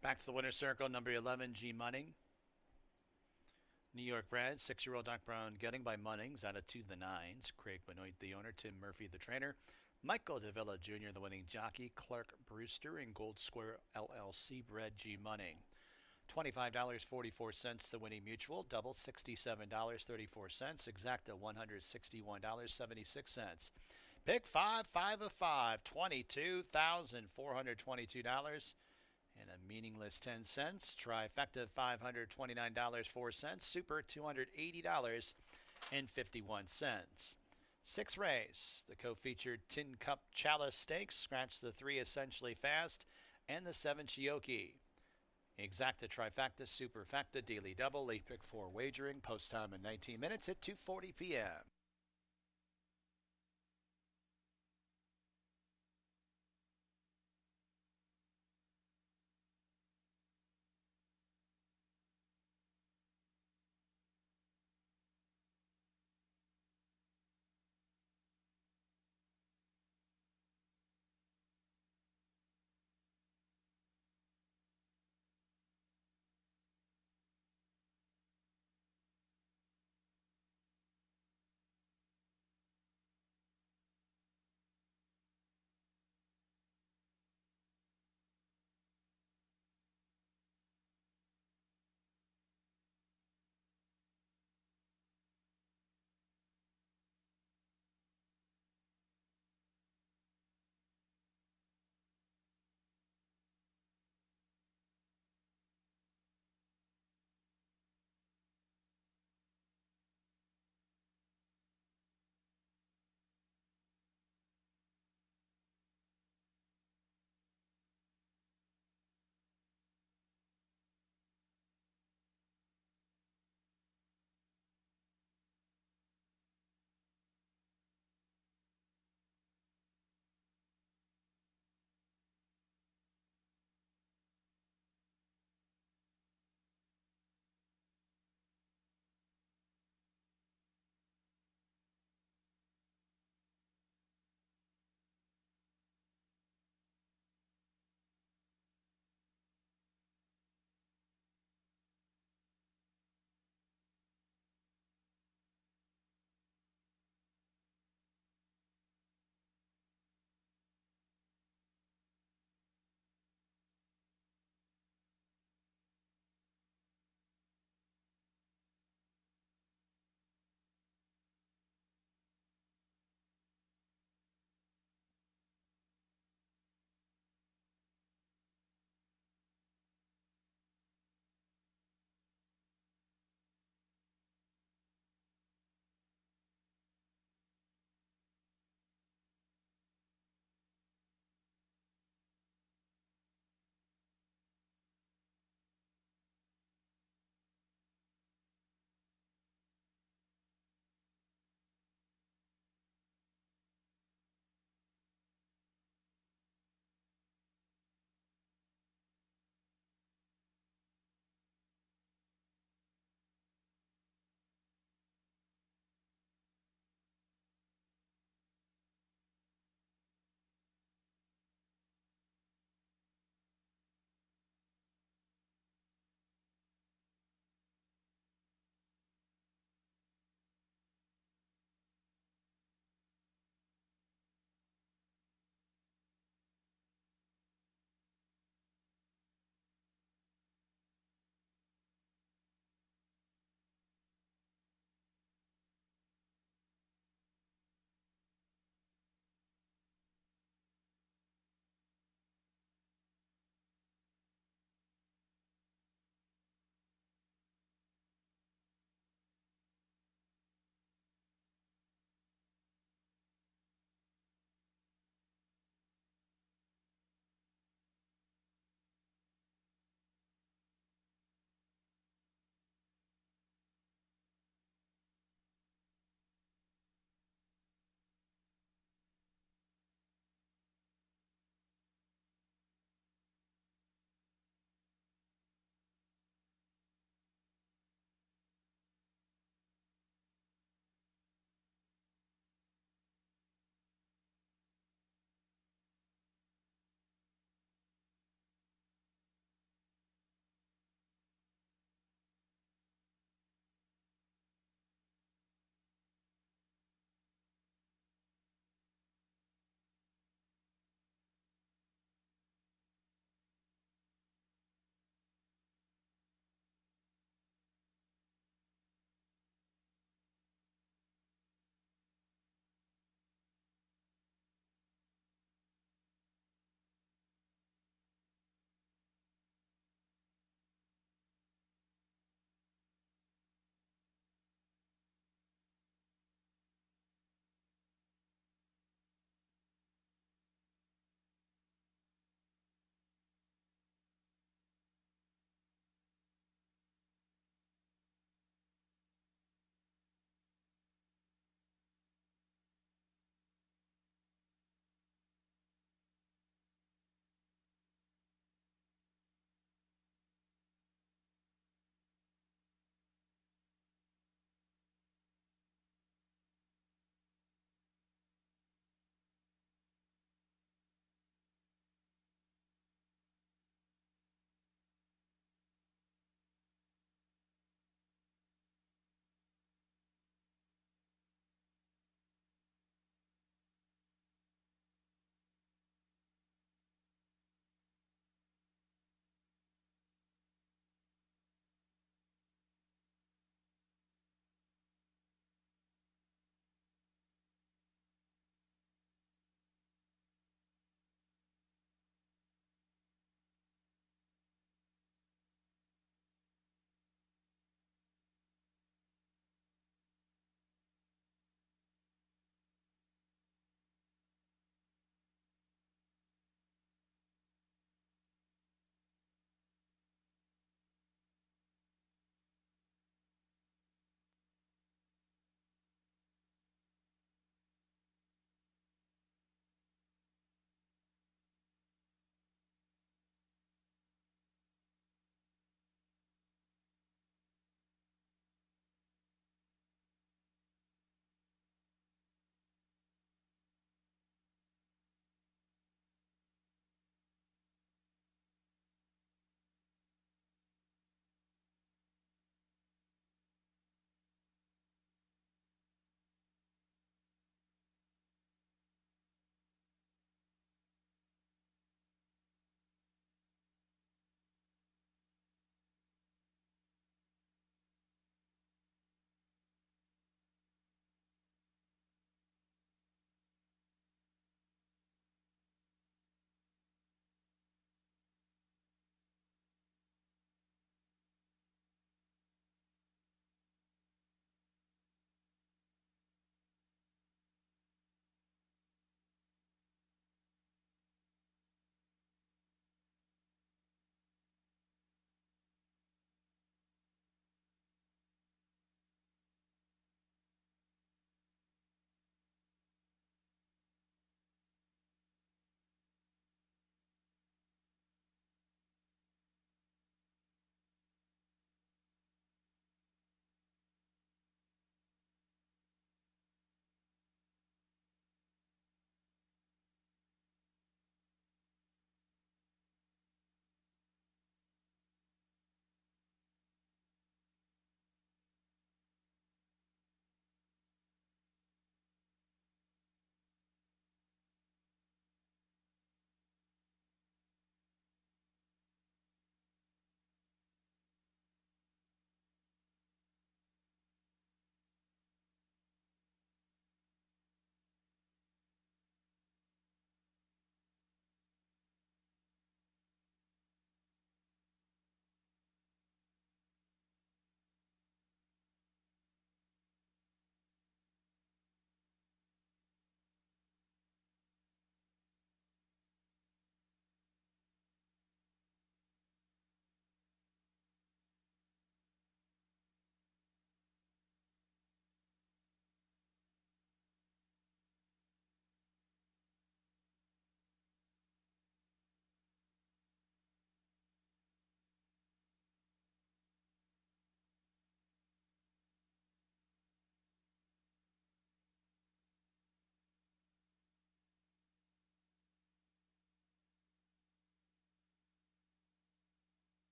Speaker 1: Back to the winner's circle, number 11, G Munning. New York bred, 6-year-old Doc Brown getting by Munnings out of 2 the 9s. Craig Benoit, the owner. Tim Murphy, the trainer. Michael DeVilla Jr., the winning jockey. Clark Brewster and Gold Square LLC bred G Munning. $25.44 the winning mutual. Double $67.34. Exacta $161.76. Pick 5, 5 of 5. $22,422. And a meaningless 10 cents. Trifecta $529.04. Super $280 and 51 cents. Sixth race, the co-featured Tin Cup Chalice Stakes, Scratch the 3 Essentially Fast, and the 7 Chioki. Exacta Trifacta Superfacta Daily Double, late pick 4 wagering, post time in 19 minutes at 2:40 p.m.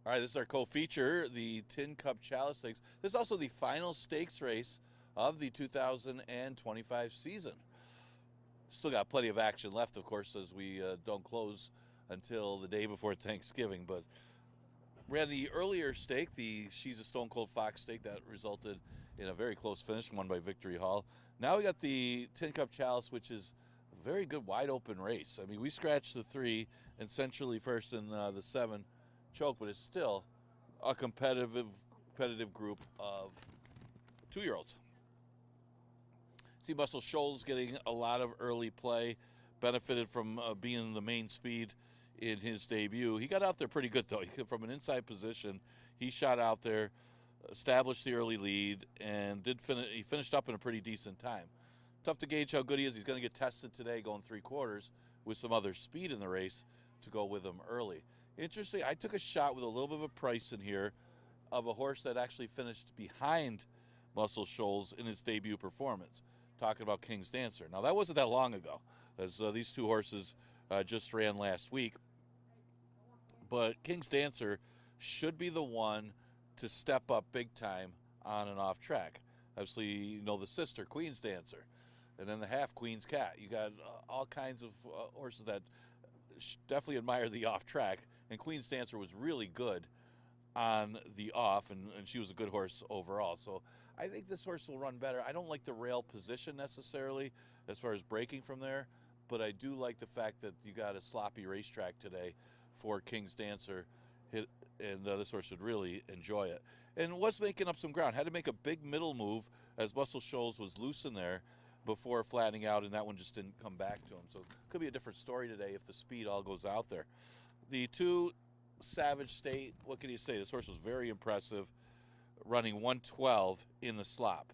Speaker 4: All right, this is our co-feature, the Tin Cup Chalice Stakes. This is also the final stakes race of the 2025 season. Still got plenty of action left, of course, as we don't close until the day before Thanksgiving. But we had the earlier stake, the She's a Stone Cold Fox stake, that resulted in a very close finish, won by Victory Hall. Now we got the Tin Cup Chalice, which is a very good wide open race. I mean, we scratched the 3 and Centrally First in the 7 choke, but it's still a competitive group of 2-year-olds. See Muscle Shoals getting a lot of early play, benefited from being the main speed in his debut. He got out there pretty good, though. From an inside position, he shot out there, established the early lead, and he finished up in a pretty decent time. Tough to gauge how good he is. He's going to get tested today going 3/4 with some other speed in the race to go with him early. Interesting, I took a shot with a little bit of a price in here of a horse that actually finished behind Muscle Shoals in his debut performance. Talking about King's Dancer. Now, that wasn't that long ago, as these 2 horses just ran last week. But King's Dancer should be the one to step up big time on and off track. Obviously, you know the sister, Queen's Dancer, and then the half, Queen's Cat. You got all kinds of horses that definitely admire the off track, and Queen's Dancer was really good on the off, and she was a good horse overall. So I think this horse will run better. I don't like the rail position necessarily as far as breaking from there, but I do like the fact that you got a sloppy racetrack today for King's Dancer, and this horse should really enjoy it. And was making up some ground. Had to make a big middle move as Muscle Shoals was loose in there before flattening out, and that one just didn't come back to him. So it could be a different story today if the speed all goes out there. The 2 Savage State, what can you say? This horse was very impressive, running 112 in the slop.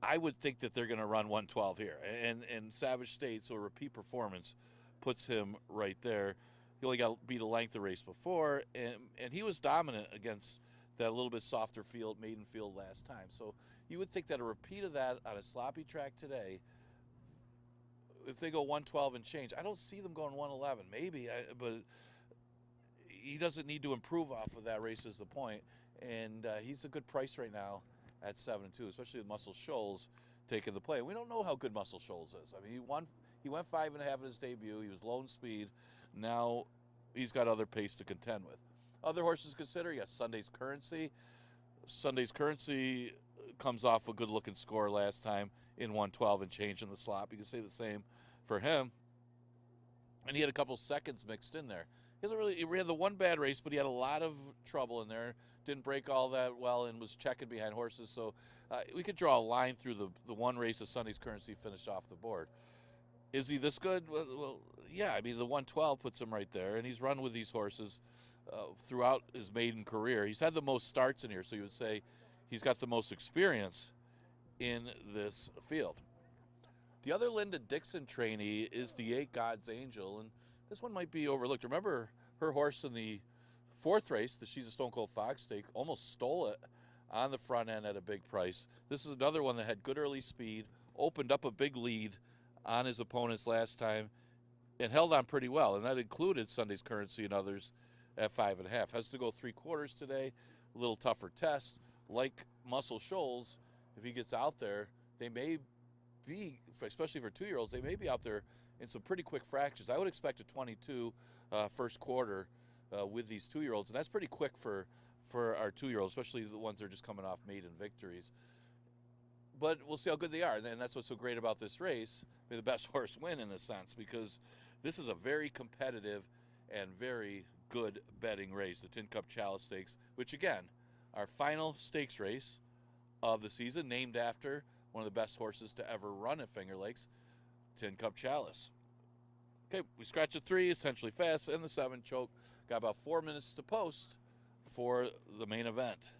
Speaker 4: I would think that they're going to run 112 here. And Savage State, so a repeat performance, puts him right there. He only got beat a length the race before, and he was dominant against that little bit softer field, maiden field last time. So you would think that a repeat of that on a sloppy track today, if they go 112 and change, I don't see them going 111. Maybe, but he doesn't need to improve off of that race is the point. And he's a good price right now at 7-2, especially with Muscle Shoals taking the play. We don't know how good Muscle Shoals is. I mean, he went 5.5 in his debut. He was lone speed. Now he's got other pace to contend with. Other horses to consider, yes, Sunday's Currency. Sunday's Currency comes off a good-looking score last time in 112 and change in the slop. You can say the same for him. And he had a couple seconds mixed in there. He ran the one bad race, but he had a lot of trouble in there. Didn't break all that well and was checking behind horses. So we could draw a line through the one race of Sunday's Currency finished off the board. Is he this good? Well, yeah. I mean, the 112 puts him right there, and he's run with these horses throughout his maiden career. He's had the most starts in here, so you would say he's got the most experience in this field. The other Linda Dixon trainee is the 8 God's Angel, and this one might be overlooked. Remember her horse in the 4th race, the She's a Stone Cold Fox stake, almost stole it on the front end at a big price. This is another one that had good early speed, opened up a big lead on his opponents last time, and held on pretty well, and that included Sunday's Currency and others at 5.5. Has to go 3/4 today, a little tougher test. Like Muscle Shoals, if he gets out there, they may be, especially for 2-year-olds, they may be out there in some pretty quick fractions. I would expect a 22 first quarter with these 2-year-olds, and that's pretty quick for our 2-year-olds, especially the ones that are just coming off maiden victories. But we'll see how good they are, and that's what's so great about this race. May the best horse win in a sense, because this is a very competitive and very good betting race, the Tin Cup Chalice Stakes, which again, our final stakes race of the season, named after one of the best horses to ever run at Finger Lakes, Tin Cup Chalice. Okay, we scratched a 3, Essentially Fast, and the 7 choke. Got about 4 minutes to post for the main event.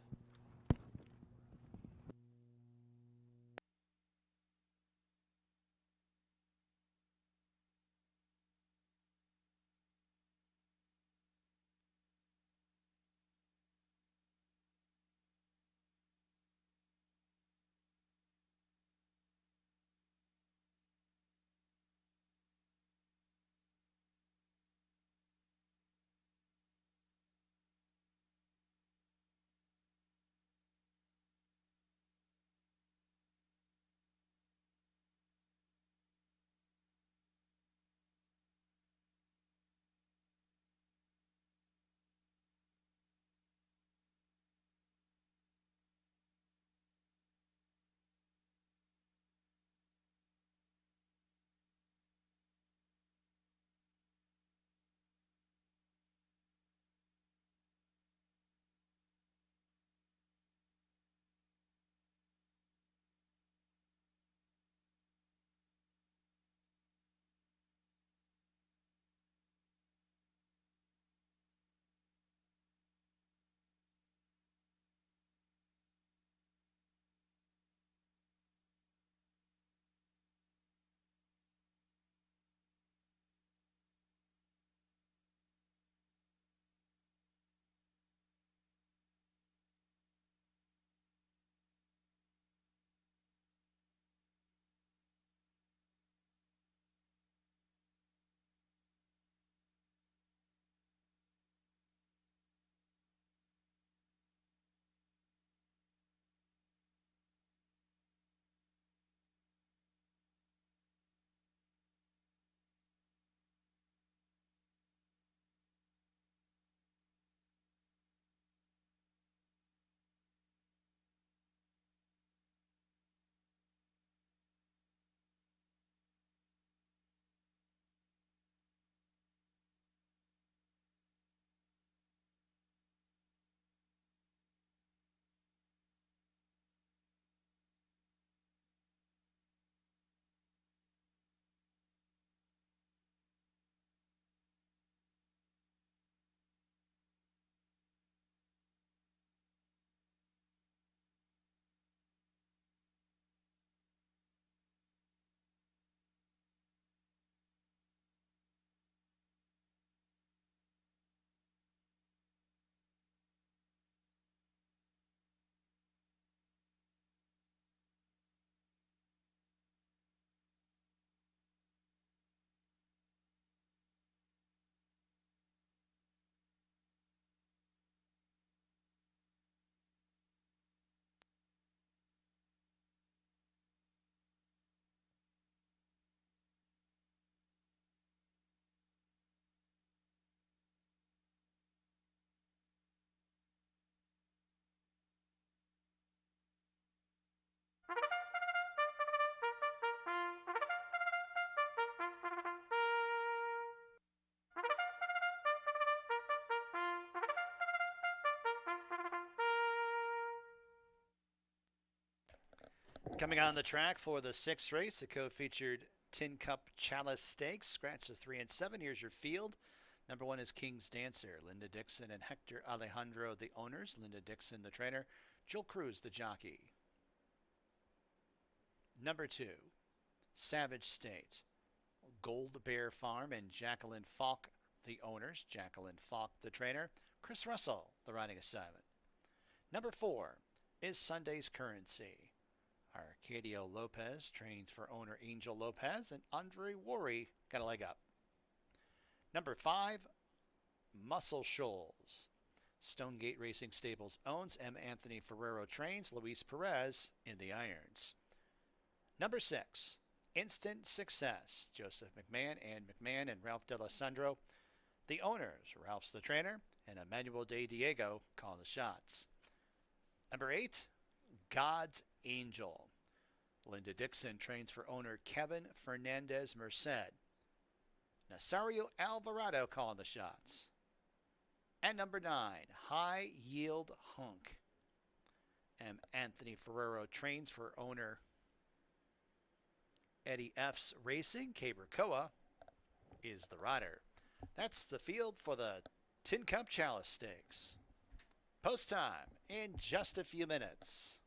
Speaker 1: Coming on the track for the sixth race, the co-featured Tin Cup Chalice Stakes. Scratch the 3 and 7. Here's your field. Number 1 is King's Dancer. Linda Dixon and Hector Alejandro, the owners. Linda Dixon, the trainer. Joel Cruz, the jockey. Number 2, Savage State. Gold Bear Farm and Jacqueline Falk, the owners. Jacqueline Falk, the trainer. Chris Russell, the riding assignment. Number 4 is Sunday's Currency. Arcadio Lopez trains for owner Angel Lopez, and Andre Worry got a leg up. Number 5, Muscle Shoals. Stonegate Racing Stables owns. M. Anthony Ferrero trains. Luis Perez in the irons. Number 6, Instant Success. Joseph McMahon, Ann McMahon, and Ralph D'Alessandro, the owners. Ralph's the trainer, and Emmanuel De Diego calling the shots. Number 8, God's Angel. Linda Dixon trains for owner Kevin Fernandez Merced. Nazario Alvarado calling the shots. And number 9, High Yield Hunk. M. Anthony Ferrero trains for owner Eddie F's Racing. Cabracoa is the rider. That's the field for the Tin Cup Chalice Stakes. Post time in just a few minutes.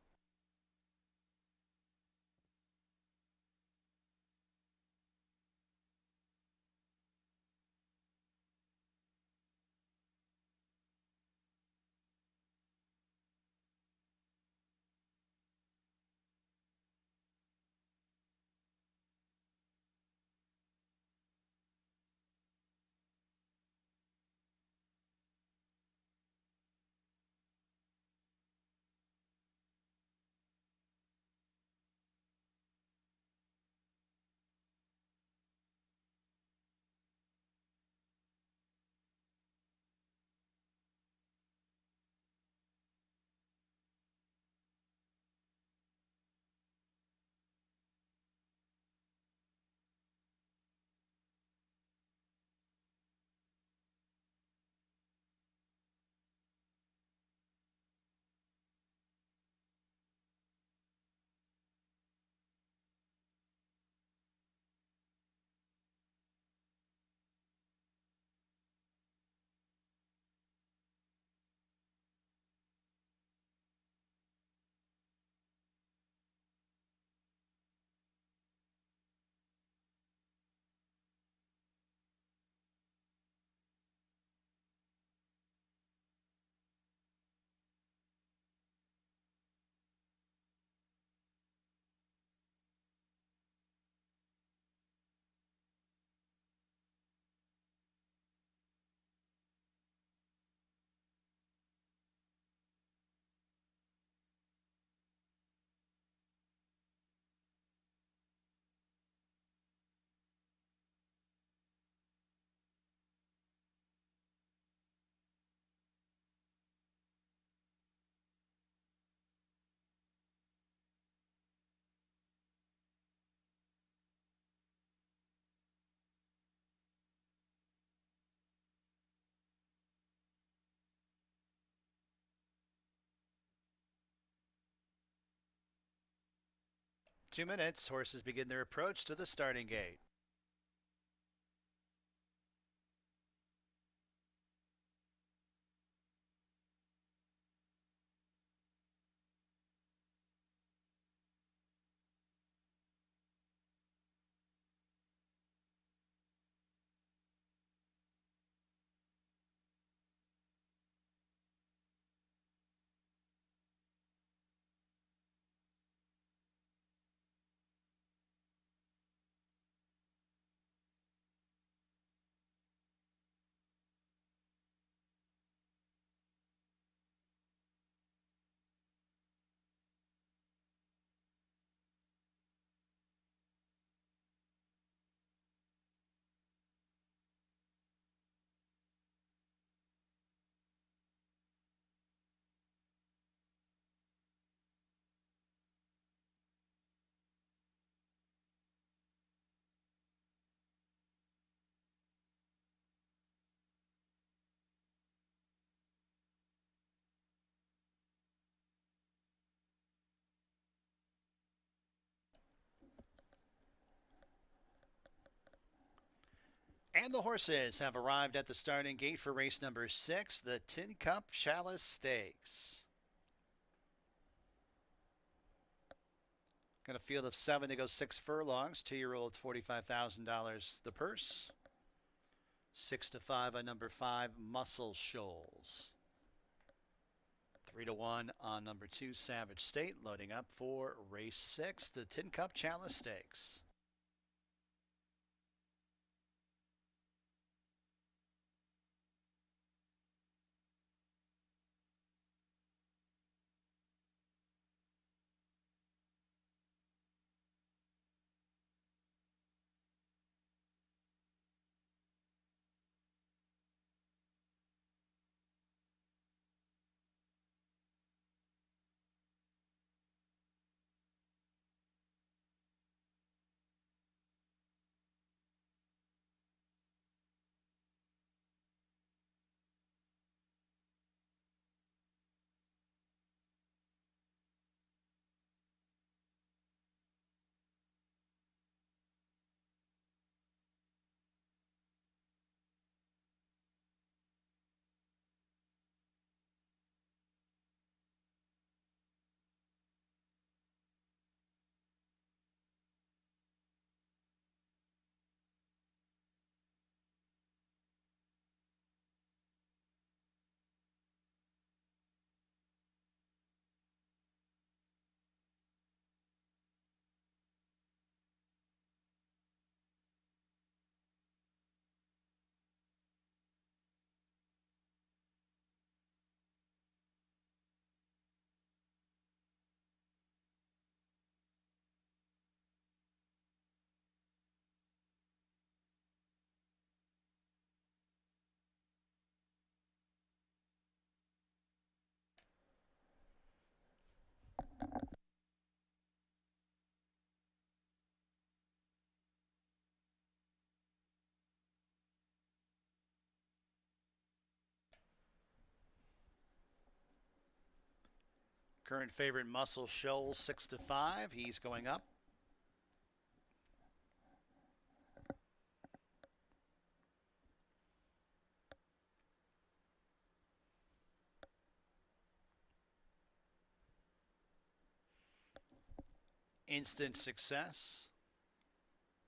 Speaker 1: Two minutes. Horses begin their approach to the starting gate. And the horses have arrived at the starting gate for race number 6, the Tin Cup Chalice Stakes. Got a field of 7 to go 6 furlongs. 2-year-olds, $45,000 the purse. 6 to 5 on number 5, Muscle Shoals. 3 to 1 on number 2, Savage State, loading up for race 6, the Tin Cup Chalice Stakes. Current favorite, Muscle Shoals, 6 to 5. He's going up. Instant Success,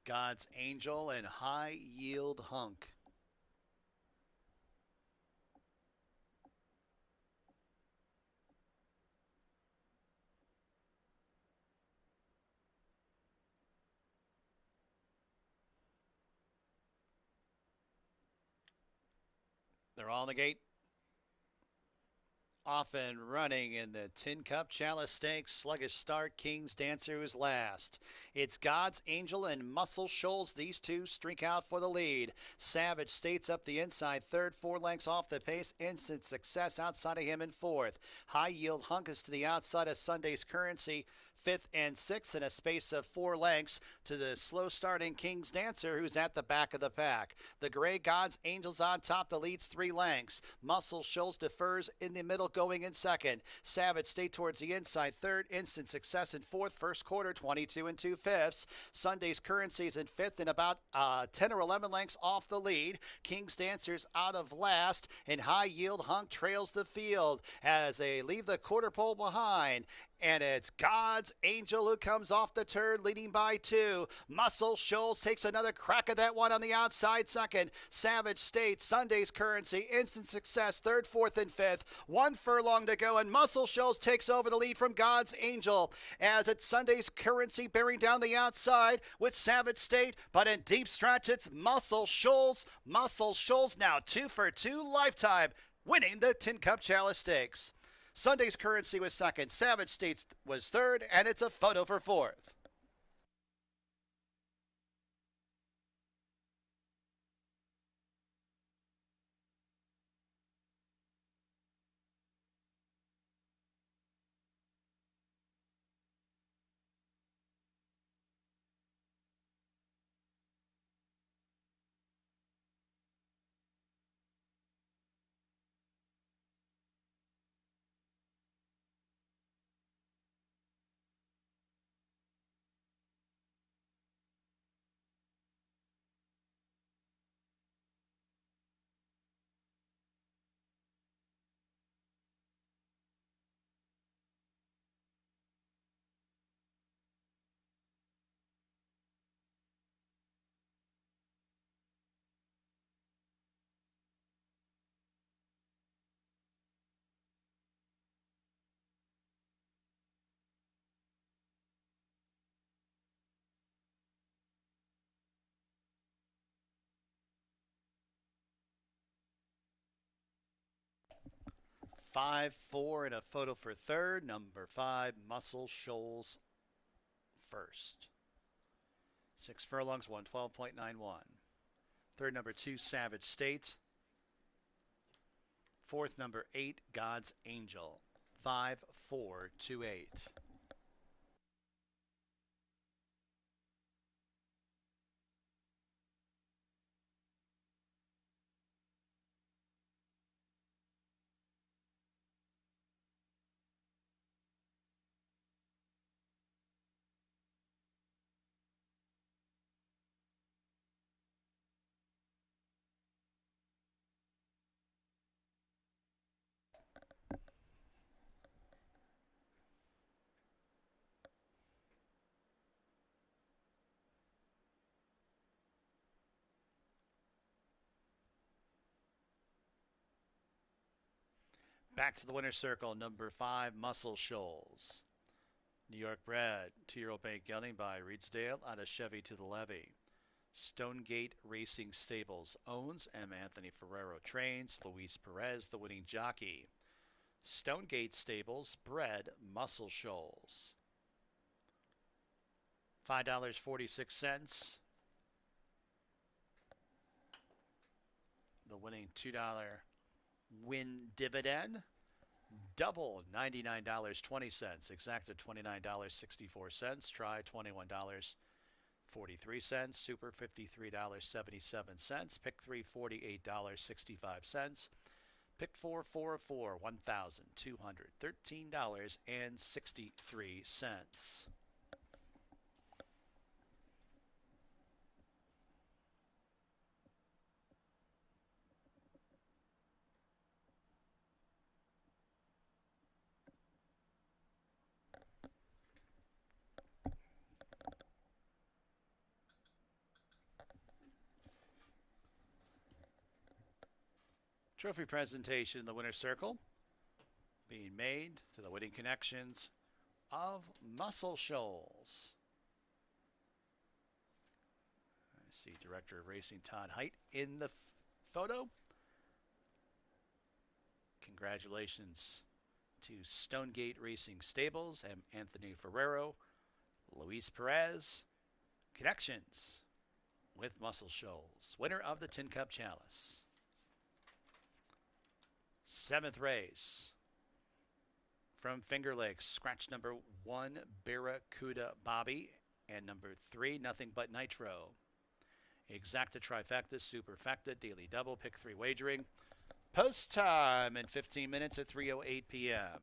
Speaker 1: God's Angel, and High Yield Hunk. They're all in the gate. Off and running in the Tin Cup Chalice Stakes. Sluggish start. King's Dancer is last. It's God's Angel and Muscle Shoals. These two streak out for the lead. Savage State's up the inside third, 4 lengths off the pace. Instant Success outside of him in fourth. High Yield Hunk is to the outside of Sunday's Currency, 5th and 6th, in a space of 4 lengths to the slow starting King's Dancer, who's at the back of the pack. The gray God's Angels on top, the leads 3 lengths. Muscle Shoals defers in the middle, going in second. Savage State towards the inside third. Instant Success in fourth. First quarter, 22 2/5. Sunday's Currency's in fifth and about 10 or 11 lengths off the lead. King's Dancer's out of last, and High Yield Hunk trails the field as they leave the quarter pole behind. And it's God's Angel who comes off the turn, leading by 2. Muscle Shoals takes another crack at that one on the outside second. Savage State, Sunday's Currency, Instant Success, third, fourth, and fifth. 1 furlong to go, and Muscle Shoals takes over the lead from God's Angel as it's Sunday's Currency bearing down the outside with Savage State. But in deep stretch, it's Muscle Shoals. Muscle Shoals now 2 for 2 lifetime, winning the Tin Cup Chalice Stakes. Sunday's Currency was second, Savage State was third, and it's a photo for fourth. 5-4 and a photo for third. Number 5, Muscle Shoals first. 6 furlongs, 112.91. Third, number 2, Savage State. Fourth, number 8, God's Angel. 5-4-2-8. Back to the winner's circle, number 5, Muscle Shoals. New York bred, 2-year-old bank gelding by Reedsdale out of Chevy to the Levee. Stonegate Racing Stables owns, M. Anthony Ferrero trains, Luis Perez the winning jockey. Stonegate Stables bred Muscle Shoals. $5.46. The winning $2 win dividend. Double $99.20. Exacta $29.64. Try $21.43. Super $53.77. Pick 3 $48.65. Pick 4 $1,213.63. Trophy presentation in the winner's circle being made to the winning connections of Muscle Shoals. I see Director of Racing Todd Height in the photo. Congratulations to Stonegate Racing Stables and Anthony Ferrero, Luis Perez. Connections with Muscle Shoals, winner of the Tin Cup Chalice. 7th race from Finger Lakes, scratch number 1, Barracuda Bobby, and number 3, Nothing But Nitro. Exacta trifecta, superfecta, daily double, pick 3 wagering. Post time in 15 minutes at 3:08 p.m.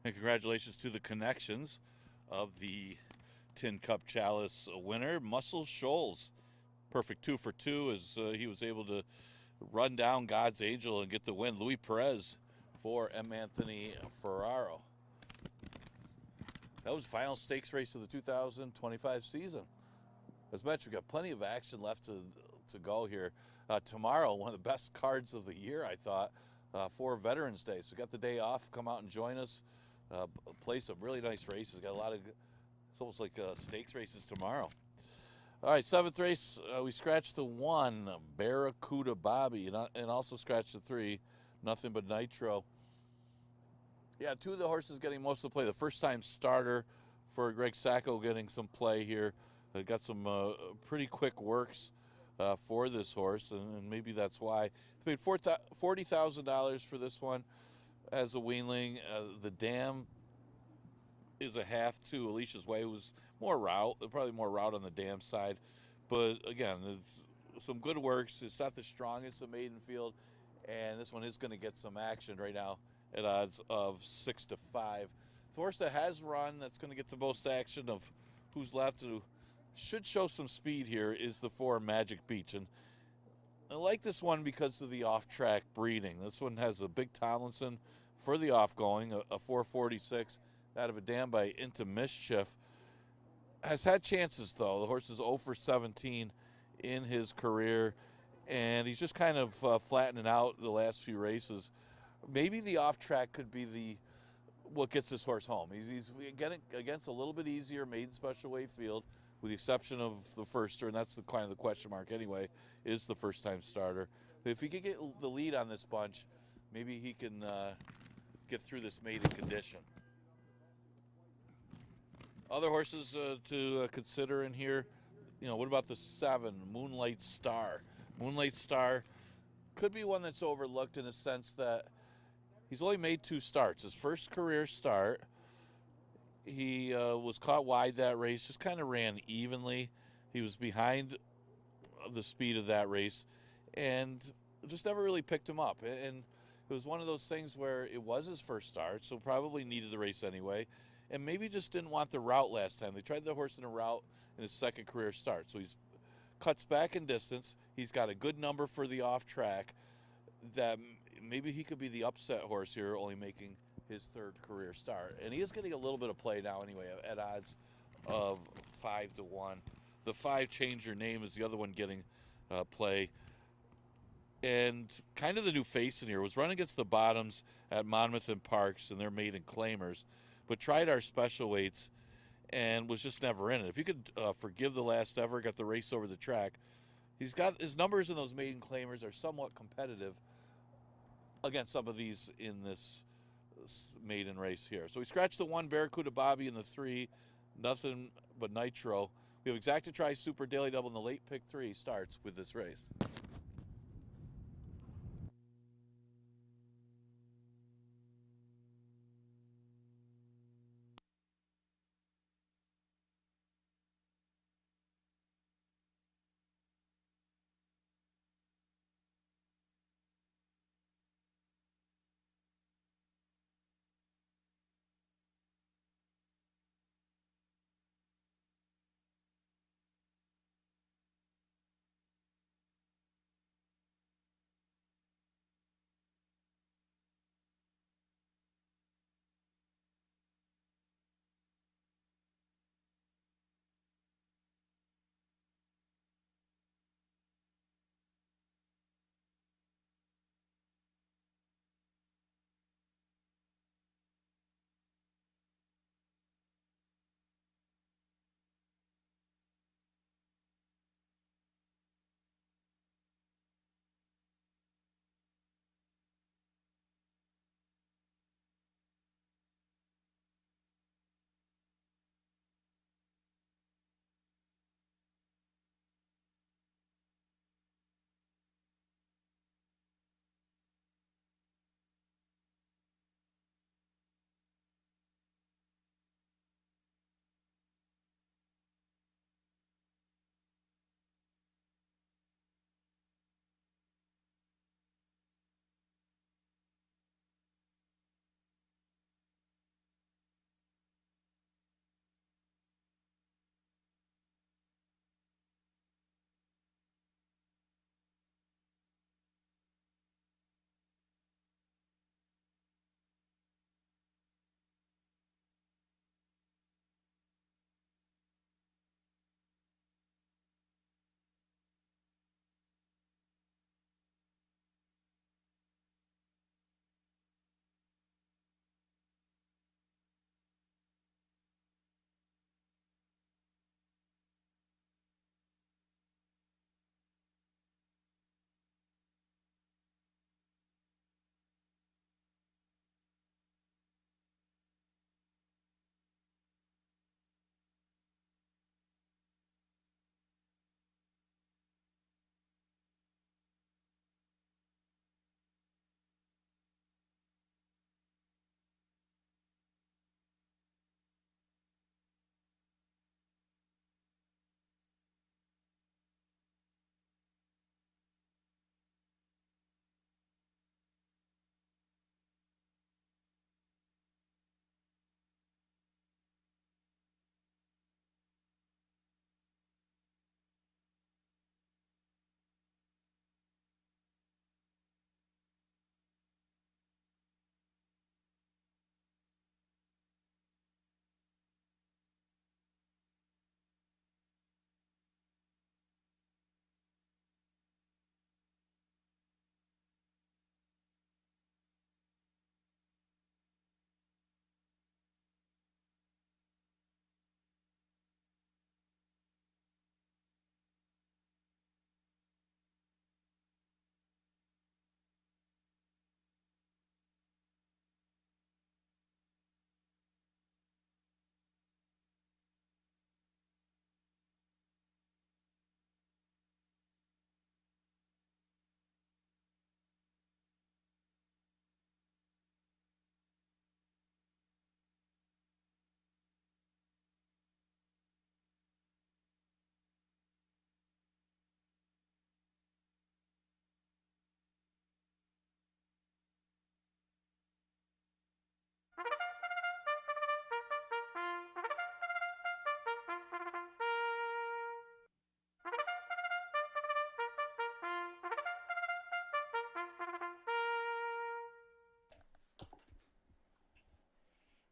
Speaker 4: And congratulations to the connections of the Tin Cup Chalice winner, Muscle Shoals. Perfect 2 for 2 as he was able to run down God's Angel and get the win. Louis Perez for M. Anthony Ferraro. That was the final stakes race of the 2025 season. As mentioned, we've got plenty of action left to go here. Tomorrow, one of the best cards of the year, I thought, for Veterans Day. So we got the day off. Come out and join us. Play some really nice races. Got a lot of, it's almost like stakes races tomorrow. All right, 7th race, we scratched the 1, Barracuda Bobby, and also scratched the 3, Nothing But Nitro. Yeah, 2 of the horses getting most of the play. The first-time starter for Greg Sacco getting some play here. Got some pretty quick works for this horse, and maybe that's why. He paid $40,000 for this one as a weanling. The dam is a half to Alicia's Way. It was probably more route on the dam side. But again, it's some good works. It's not the strongest of maiden field, and this one is going to get some action right now at odds of 6 to 5. The horse that has run, that's going to get the most action of who's left, who should show some speed here, is the 4 Magic Beach. And I like this one because of the off-track breeding. This one has a big Tomlinson for the off-going, a 446 out of a dam by Into Mischief. Has had chances, though. The horse is 0 for 17 in his career, and he's just kind of flattening out the last few races. Maybe the off-track could be what gets this horse home. He's getting against a little bit easier maiden special weight field, with the exception of the firster, and that's kind of the question mark anyway, is the first-time starter. But if he could get the lead on this bunch, maybe he can get through this maiden condition. Other horses to consider in here, what about the 7, Moonlight Star? Moonlight Star could be one that's overlooked in a sense that he's only made 2 starts. His first career start, he was caught wide that race, just kind of ran evenly. He was behind the speed of that race and just never really picked him up. And it was one of those things where it was his first start, so probably needed the race anyway. And maybe just didn't want the route last time. They tried the horse in a route in his second career start. So he's cuts back in distance. He's got a good number for the off track. That maybe he could be the upset horse here, only making his 3rd career start. And he is getting a little bit of play now anyway at odds of 5 to 1. The 5 Change Your Name is the other one getting play. And kind of the new face in here was running against the bottoms at Monmouth and Parks and their maiden claimers, but tried our special weights and was just never in it. If you could forgive the last ever, got the race over the track, he's got his numbers in those maiden claimers are somewhat competitive against some of these in this maiden race here. So we scratched the 1, Barracuda Bobby, and the 3, Nothing But Nitro. We have Exacta Tri Super Daily Double, and the late pick 3 starts with this race.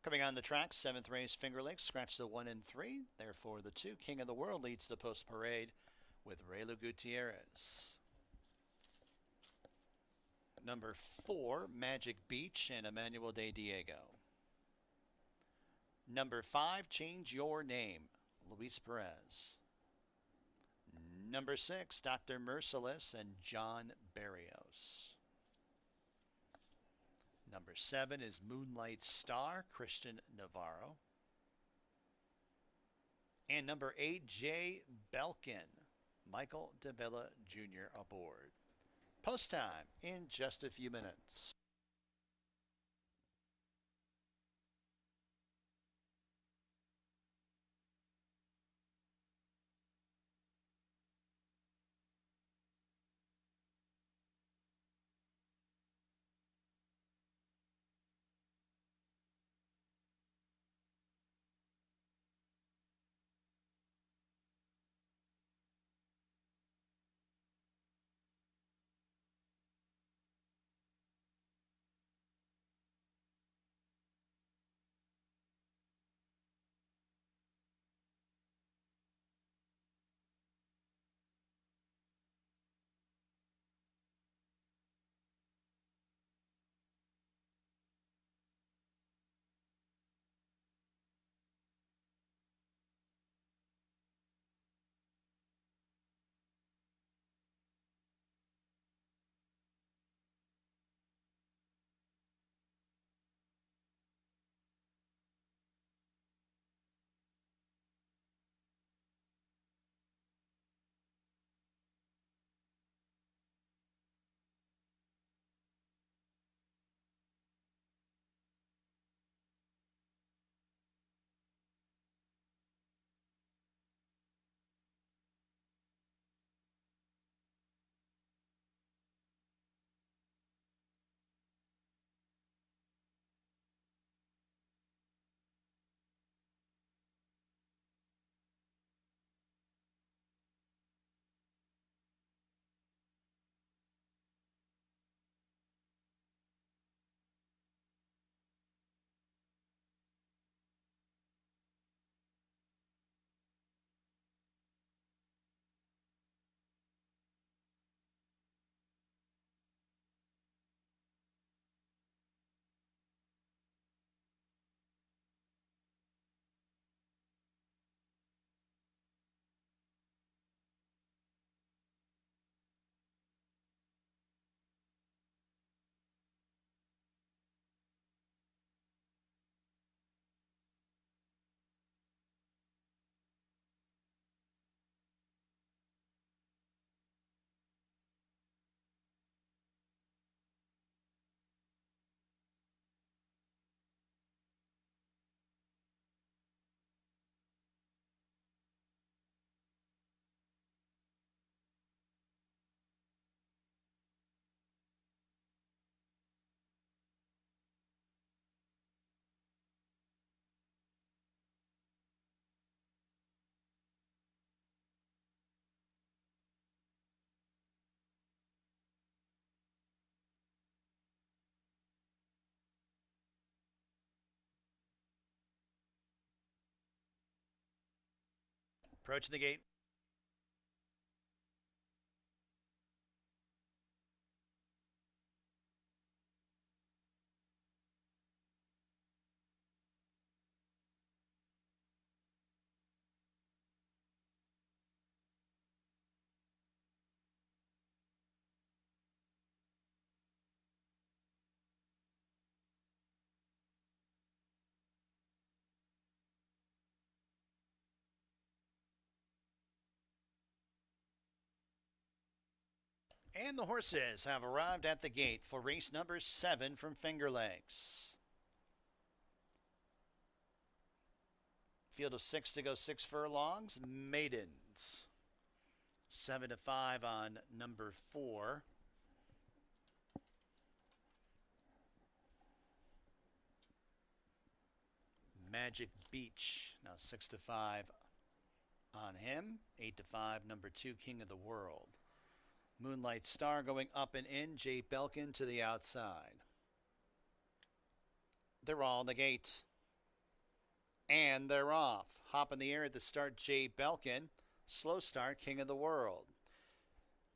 Speaker 1: Coming on the track, 7th race, Finger Lakes, scratch the 1 and 3. Therefore, the 2, King of the World, leads the post parade with Raylu Gutierrez. Number 4, Magic Beach and Emmanuel de Diego. Number 5, Change Your Name, Luis Perez. Number 6, Dr. Merciless and John Barrios. Number 7 is Moonlight Star, Christian Navarro. And number 8, Jay Belkin, Michael DeVilla Jr. aboard. Post time in just a few minutes. Approaching the gate. And the horses have arrived at the gate for race number 7 from Finger Lakes. Field of 6 to go 6 furlongs. Maidens. 7 to 5 on number 4. Magic Beach. Now 6 to 5 on him. 8 to 5, number 2, King of the World. Moonlight Star going up and in. Jay Belkin to the outside. They're all in the gate. And they're off. Hop in the air at the start, Jay Belkin. Slow start, King of the World.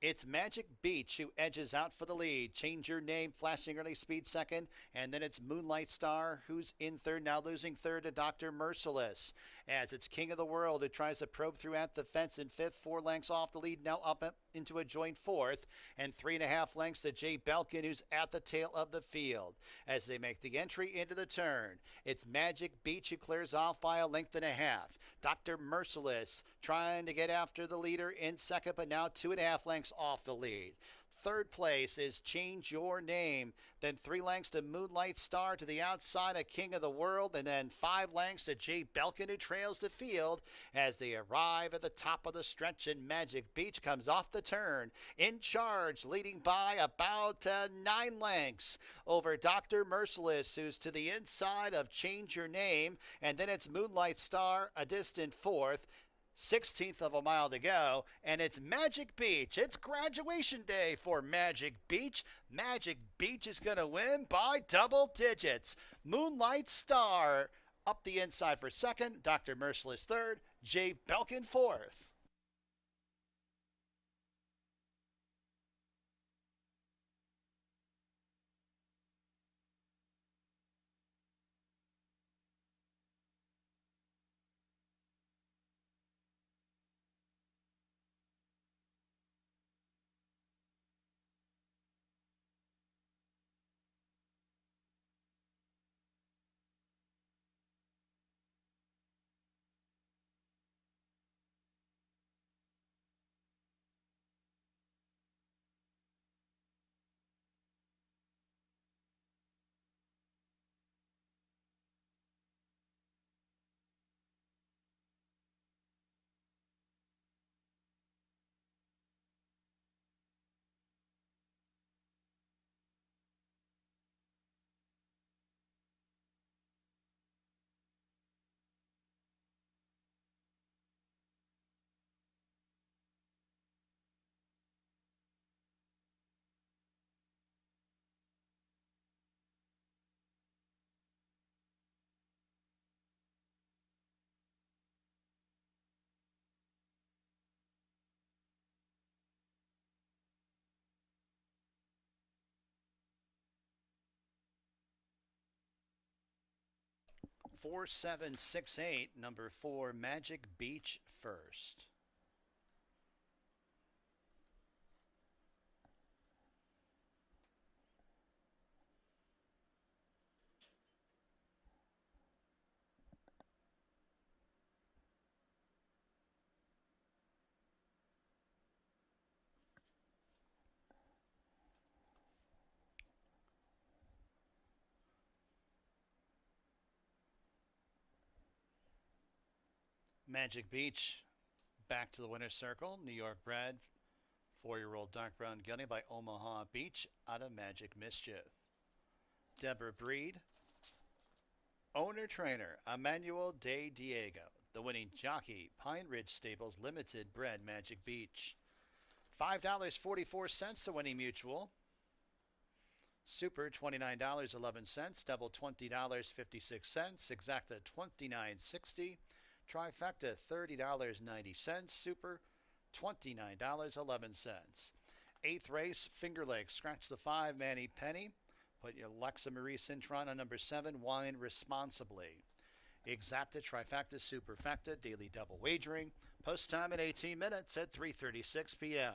Speaker 1: It's Magic Beach who edges out for the lead. Change Your Name, flashing early speed second. And then it's Moonlight Star who's in third, now losing third to Dr. Merciless. As it's King of the World who tries to probe throughout the fence in fifth, 4 lengths off the lead, now up into a joint fourth. And 3.5 lengths to Jay Belkin who's at the tail of the field. As they make the entry into the turn, it's Magic Beach who clears off by a length and a half. Dr. Merciless trying to get after the leader in second, but now 2.5 lengths off the lead. Third place is Change Your Name. Then 3 lengths to Moonlight Star to the outside of King of the World. And then 5 lengths to Jay Belkin who trails the field as they arrive at the top of the stretch. And Magic Beach comes off the turn in charge, leading by about 9 lengths over Dr. Merciless, who's to the inside of Change Your Name. And then it's Moonlight Star, a distant fourth. 16th of a mile to go, and it's Magic Beach. It's graduation day for Magic Beach. Magic Beach is going to win by double digits. Moonlight Star up the inside for second, Dr. Merciless third, Jay Belkin fourth. Four, 7, 6, 8. Number 4, Magic Beach first. Magic Beach back to the winner's circle. New York bred, 4-year-old dark brown gunny by Omaha Beach out of Magic Mischief. Deborah Breed, owner trainer Emmanuel De Diego. The winning jockey, Pine Ridge Stables Limited bred Magic Beach. $5.44 the winning mutual. Super $29.11, double $20.56, exacta $29.60, trifecta $30.90, super $29.11. Eighth race, Finger Lakes, scratch the 5, Manny Penny. Put your Lexa Marie Cintron on number 7, wine responsibly. Exacta, trifecta, superfecta, daily double wagering. Post time in 18 minutes at 3:36 p.m.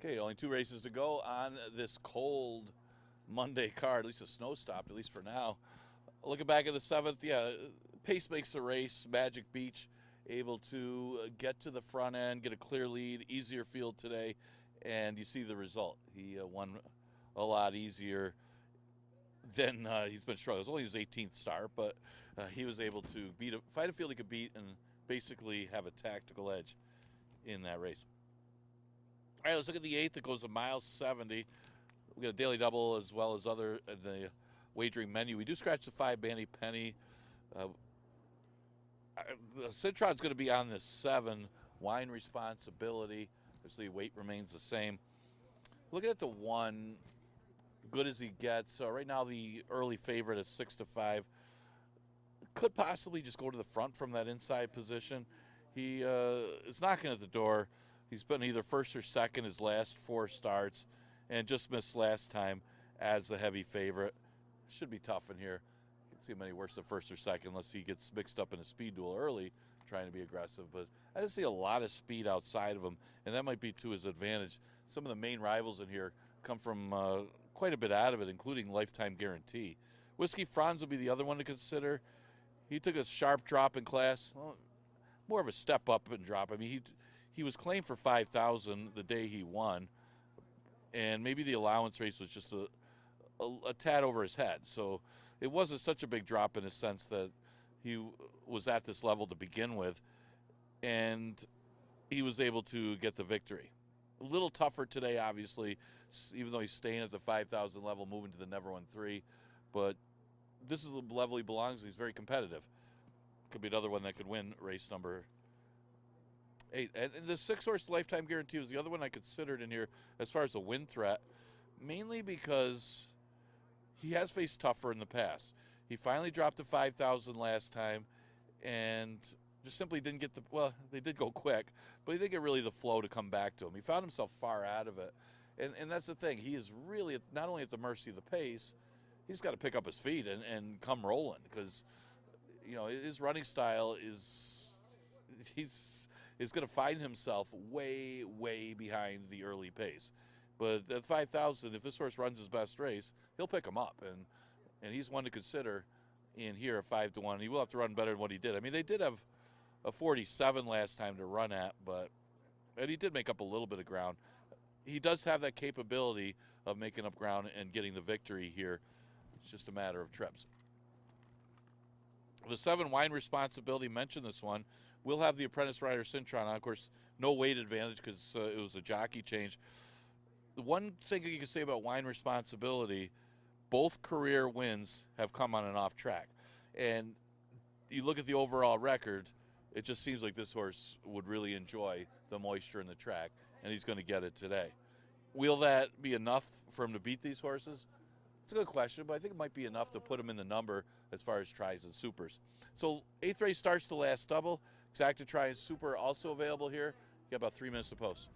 Speaker 4: Okay, only 2 races to go on this cold Monday card. At least the snow stopped, at least for now. Looking back at the 7th, yeah, pace makes the race. Magic Beach able to get to the front end, get a clear lead, easier field today, and you see the result. He won a lot easier than he's been struggling. It was only his 18th start, but he was able to find a field he could beat and basically have a tactical edge in that race. All right, let's look at the 8th. It goes a mile 70. We got a daily double as well as other in the wagering menu. We do scratch the 5 Bandy Penny. The Citron's going to be on this 7 Wine Responsibility. Obviously, weight remains the same. Looking at the 1, good as he gets. Right now, the early favorite is 6-5. Could possibly just go to the front from that inside position. He is knocking at the door. He's been either first or second his last 4 starts and just missed last time as the heavy favorite. Should be tough in here. Can't see him any worse than first or second unless he gets mixed up in a speed duel early trying to be aggressive. But I didn't see a lot of speed outside of him, and that might be to his advantage. Some of the main rivals in here come from quite a bit out of it, including Lifetime Guarantee. Whiskey Franz will be the other one to consider. He took a sharp drop in class. Well, more of a step up and drop. I mean, he was claimed for 5,000 the day he won, and maybe the allowance race was just a tad over his head. So it wasn't such a big drop in the sense that he was at this level to begin with, and he was able to get the victory. A little tougher today, obviously, even though he's staying at the 5,000 level, moving to the Never Won 3, but this is the level he belongs. He's very competitive. Could be another one that could win race number 8. And the 6-horse Lifetime Guarantee was the other one I considered in here as far as a win threat, mainly because he has faced tougher in the past. He finally dropped to 5,000 last time and just simply didn't get they did go quick, but he didn't get really the flow to come back to him. He found himself far out of it. And that's the thing. He is really not only at the mercy of the pace, he's got to pick up his feet and come rolling because, his running style is going to find himself way, way behind the early pace. But at 5,000, if this horse runs his best race, he'll pick him up. And he's one to consider in here at 5-1. He will have to run better than what he did. I mean, they did have a 47 last time to run at, and he did make up a little bit of ground. He does have that capability of making up ground and getting the victory here. It's just a matter of trips. The 7 Wine Responsibility, mentioned this one. We'll have the apprentice rider Citron on. Of course, no weight advantage because it was a jockey change. The one thing you can say about Wine Responsibility, both career wins have come on and off track. And you look at the overall record, it just seems like this horse would really enjoy the moisture in the track, and he's going to get it today. Will that be enough for him to beat these horses? It's a good question, but I think it might be enough to put him in the number as far as tries and supers. So 8th race starts the last double. Exacta try and super also available here. You got about 3 minutes to post.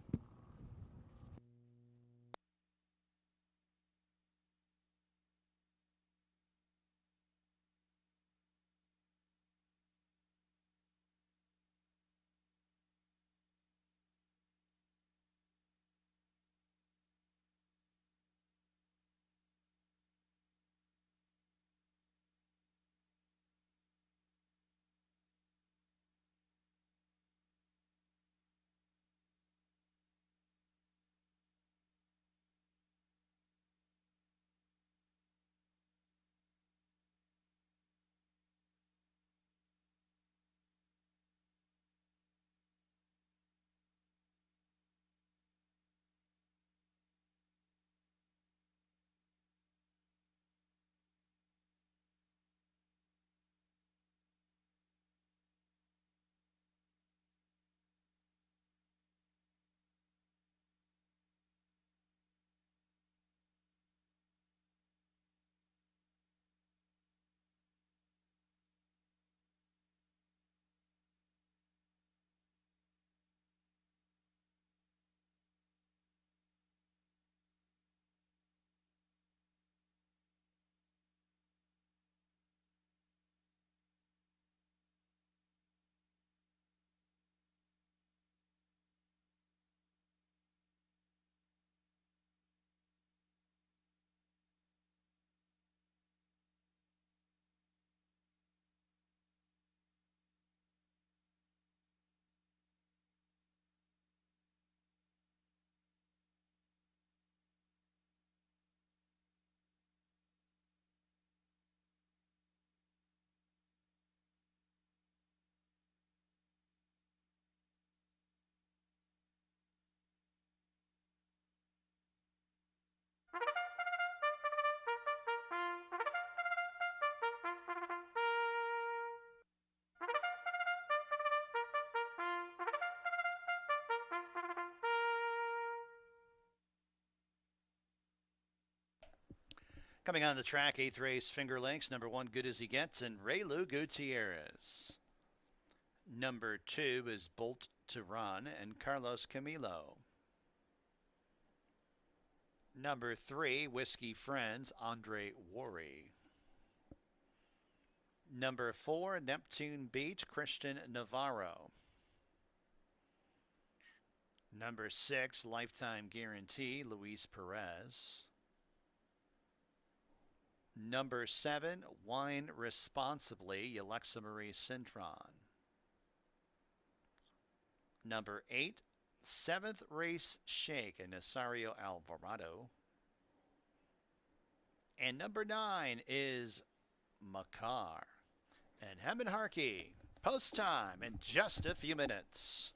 Speaker 1: Coming on the track, 8th race, Finger Lakes, number 1, Good As He Gets, and Raylu Gutierrez. Number 2 is Bolt to Run, and Carlos Camilo. Number 3, Whiskey Friends, Andre Worry. Number 4, Neptune Beach, Christian Navarro. Number 6, Lifetime Guarantee, Luis Perez. Number 7, Wine Responsibly, Alexa Marie Cintron. Number 8, 7th Race Shake, and Nasario Alvarado. And number 9 is Makar. And Hemon Harkey, post time in just a few minutes.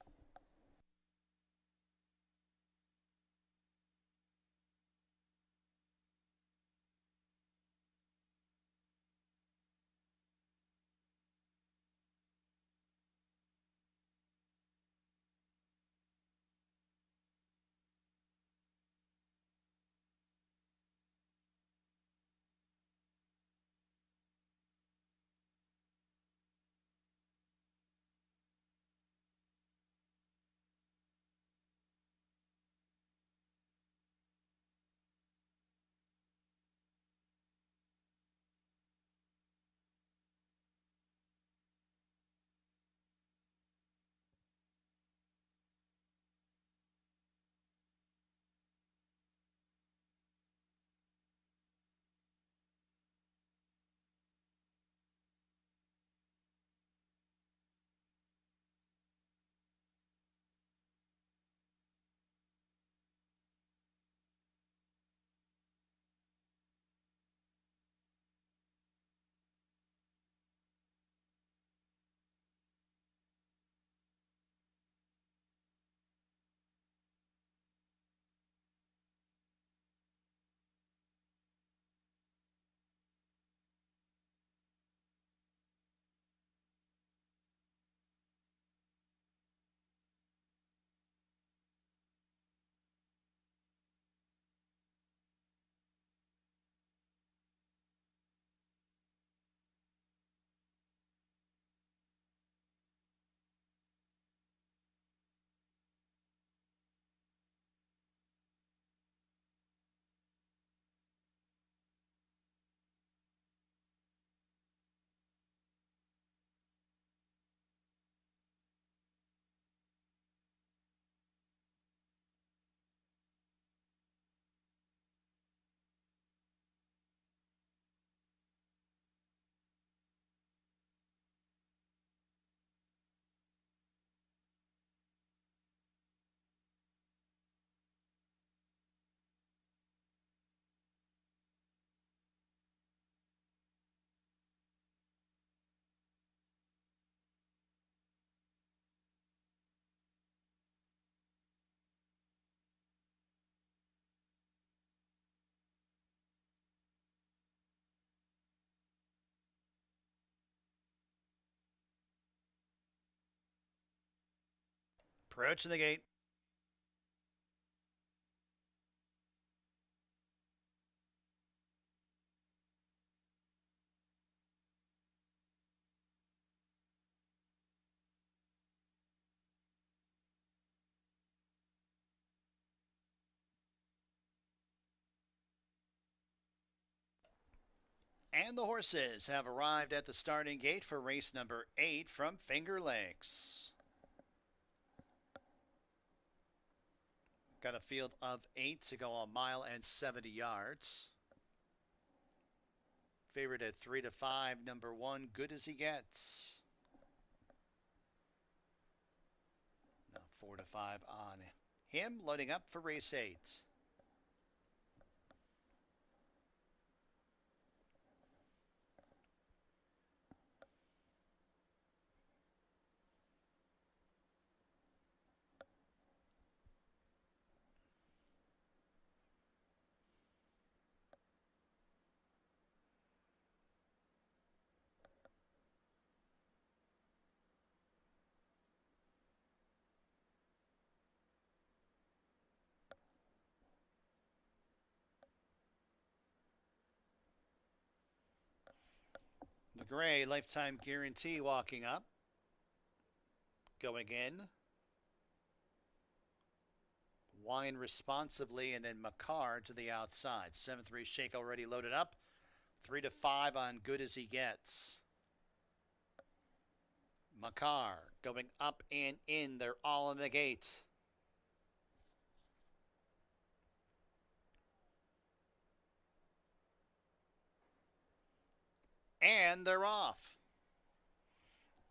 Speaker 1: Approaching the gate. And the horses have arrived at the starting gate for race number 8 from Finger Lakes. Got a field of 8 to go a mile and 70 yards. Favorite at 3 to 5, number 1, Good As He Gets. Now 4 to 5 on him, loading up for race 8. gray, lifetime guarantee walking up. Going in. Wine responsibly, and then Makar to the outside. 7-3 shake already loaded up. 3-5 on good as he gets. Makar going up and in. They're all in the gate. And they're off.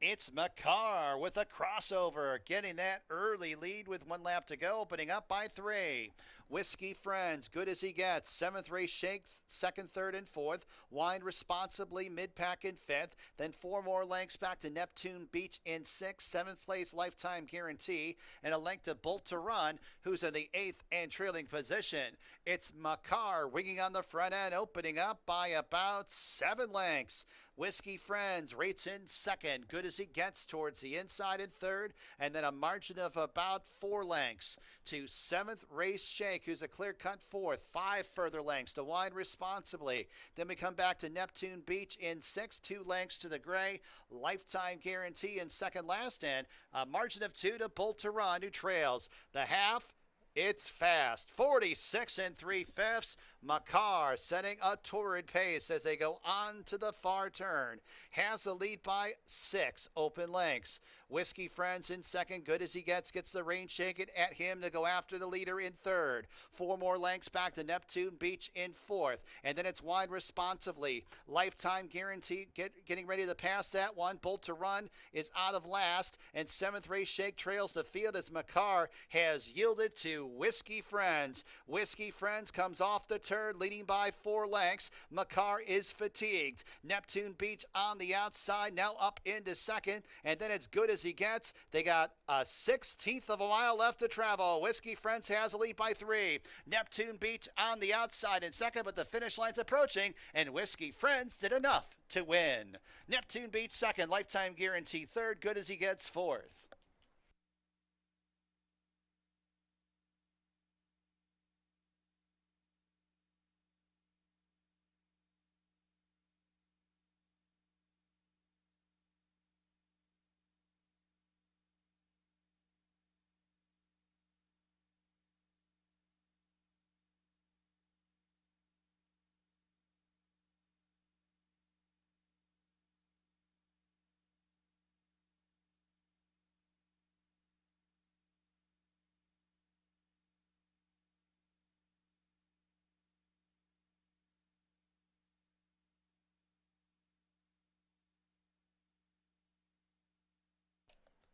Speaker 1: It's Makar with a crossover, getting that early lead with 1 lap to go, opening up by 3. Whiskey Friends, good as he gets. 7th race shake, 2nd, 3rd, and 4th. Wine responsibly, mid-pack in 5th. Then 4 more lengths back to Neptune Beach in 6th. 7th place lifetime guarantee. And a length to Bolt to Run, who's in the 8th and trailing position. It's Makar winging on the front end, opening up by about 7 lengths. Whiskey Friends rates in 2nd, good as he gets towards the inside in 3rd, and then a margin of about 4 lengths to 7th race shake, who's a clear-cut 4th, 5 further lengths to Wine Responsibly. Then we come back to Neptune Beach in 6th, 2 lengths to the gray, lifetime guarantee in 2nd last, and a margin of 2 to Bolt to Run, who trails the half. It's fast. 46 3/5. Makar setting a torrid pace as they go on to the far turn. Has the lead by 6 open lengths. Whiskey Friends in 2nd, good as he gets the rein shaken at him to go after the leader in 3rd. 4 more lengths back to Neptune Beach in 4th. And then it's Wine Responsibly. Lifetime guarantee getting ready to pass that one. Bolt to Run is out of last. And 7th race shake trails the field as Makar has yielded to Whiskey Friends. Whiskey Friends comes off the turn, leading by 4 lengths. Makar is fatigued. Neptune Beach on the outside, now up into 2nd, and then it's good as he gets. They got a 1/16 of a mile left to travel. Whiskey Friends has a lead by 3. Neptune Beach on the outside in 2nd, but the finish line's approaching, and Whiskey Friends did enough to win. Neptune Beach 2nd, lifetime guarantee 3rd, good as he gets 4th.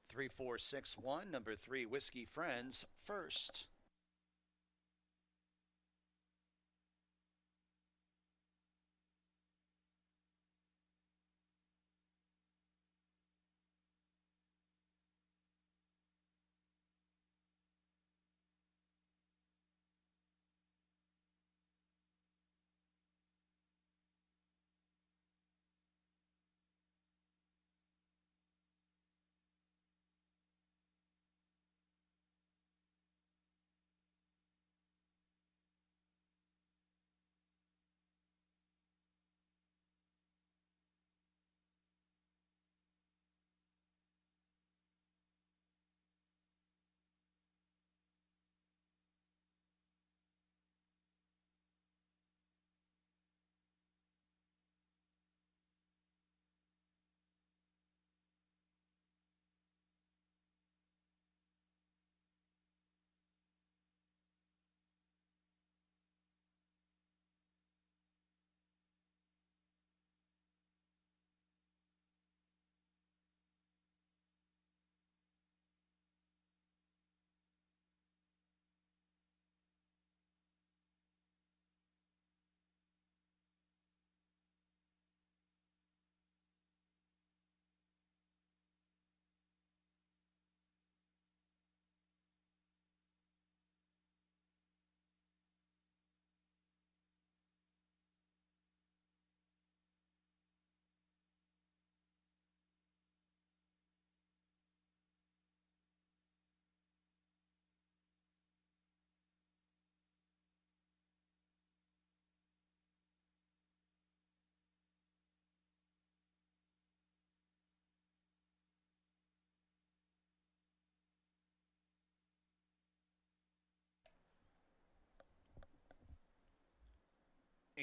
Speaker 1: Three, 4, 6, 1. Number 3, Whiskey Friends first.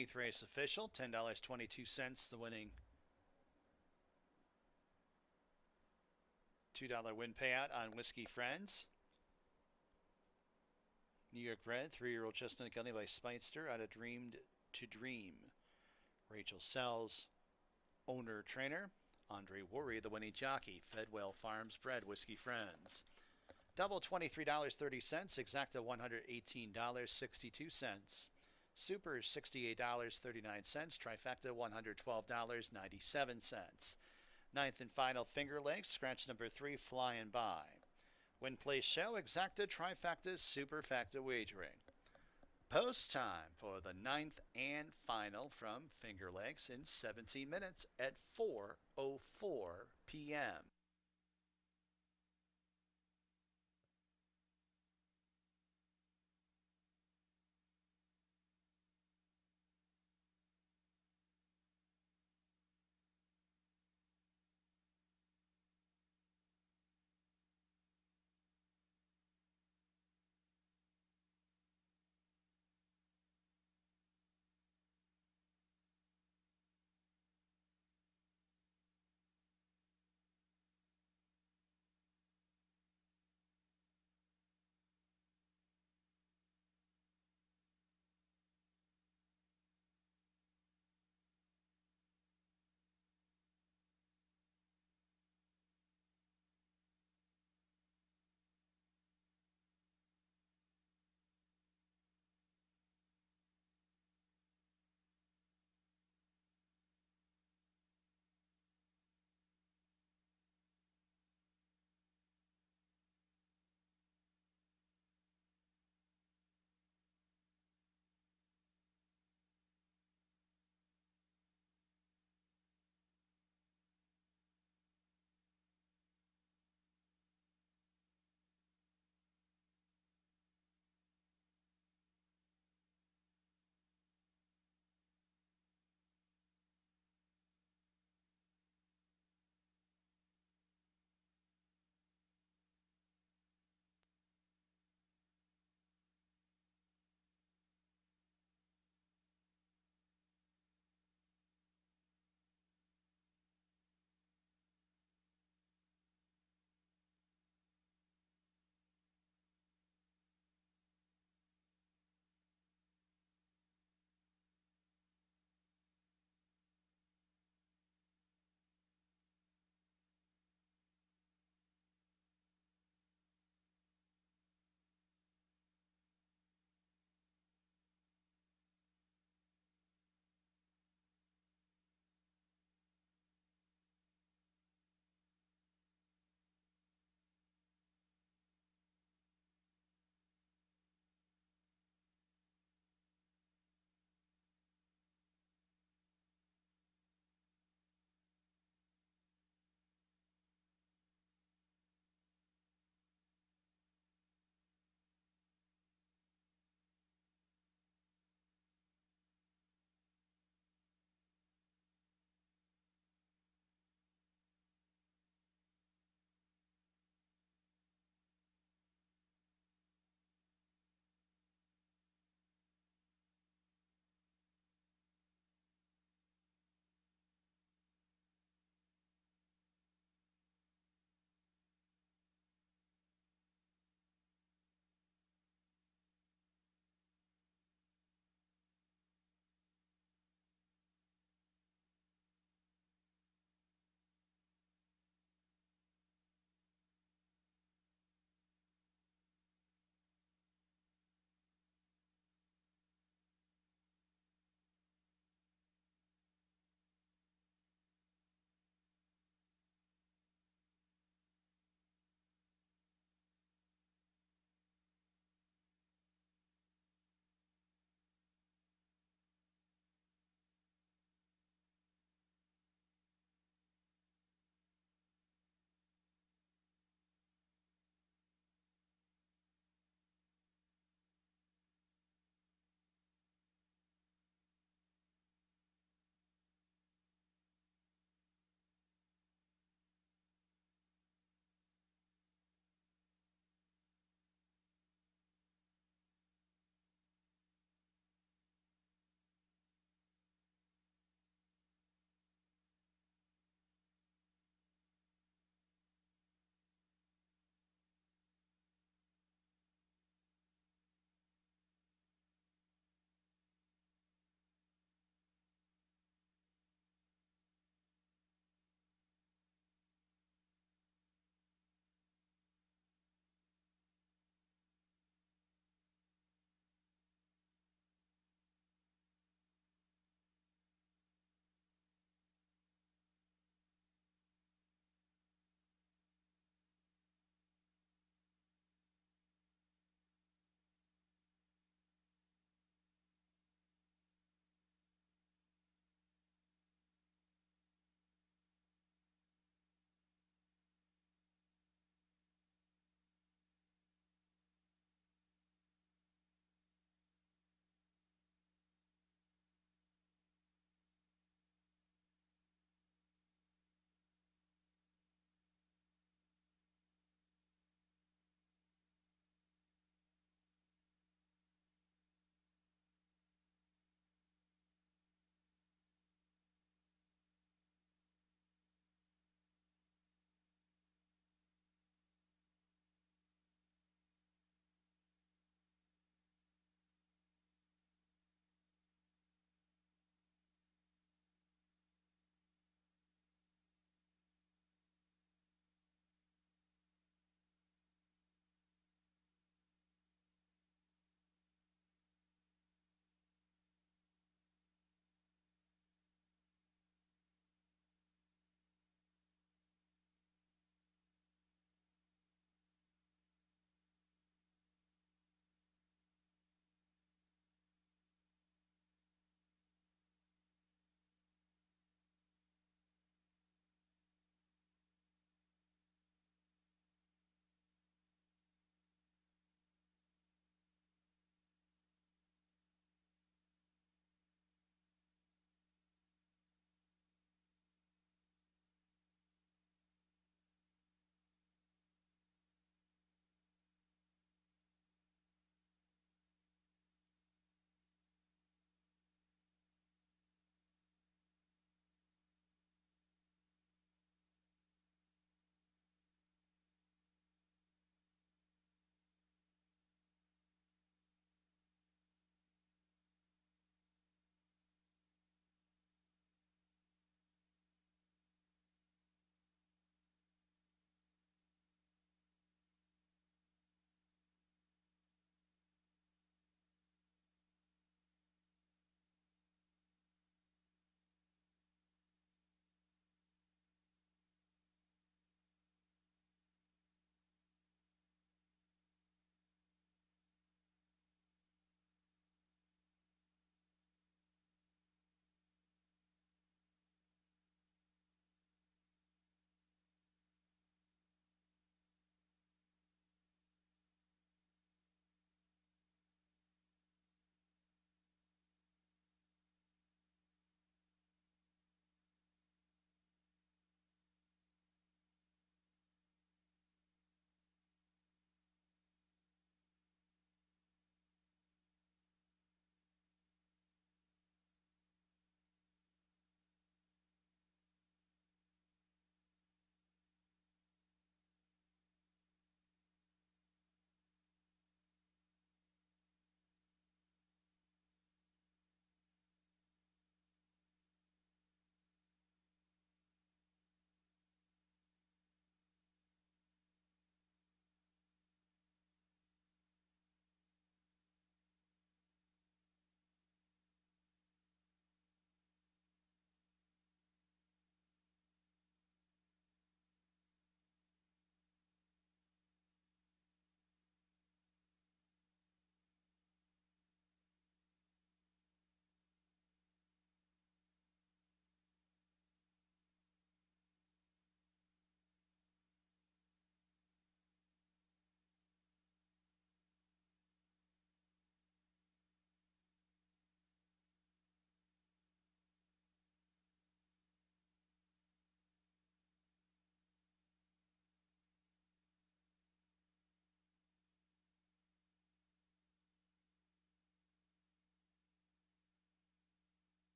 Speaker 1: 8th race official, $10.22, the winning $2 win payout on Whiskey Friends. New York bred, 3-year-old chestnut gunny by Speightster out of Dreamed to Dream. Rachel Sells, owner trainer. Andre Worry, the winning jockey. Fedwell Farms bred, Whiskey Friends. Double $23.30, exacta $118.62. Super $68.39, trifecta $112.97. Ninth and final Finger Lakes, scratch number 3, Flying By. Win, place, show, exacta, trifecta, superfecta wagering. Post time for the ninth and final from Finger Lakes in 17 minutes at 4:04 p.m.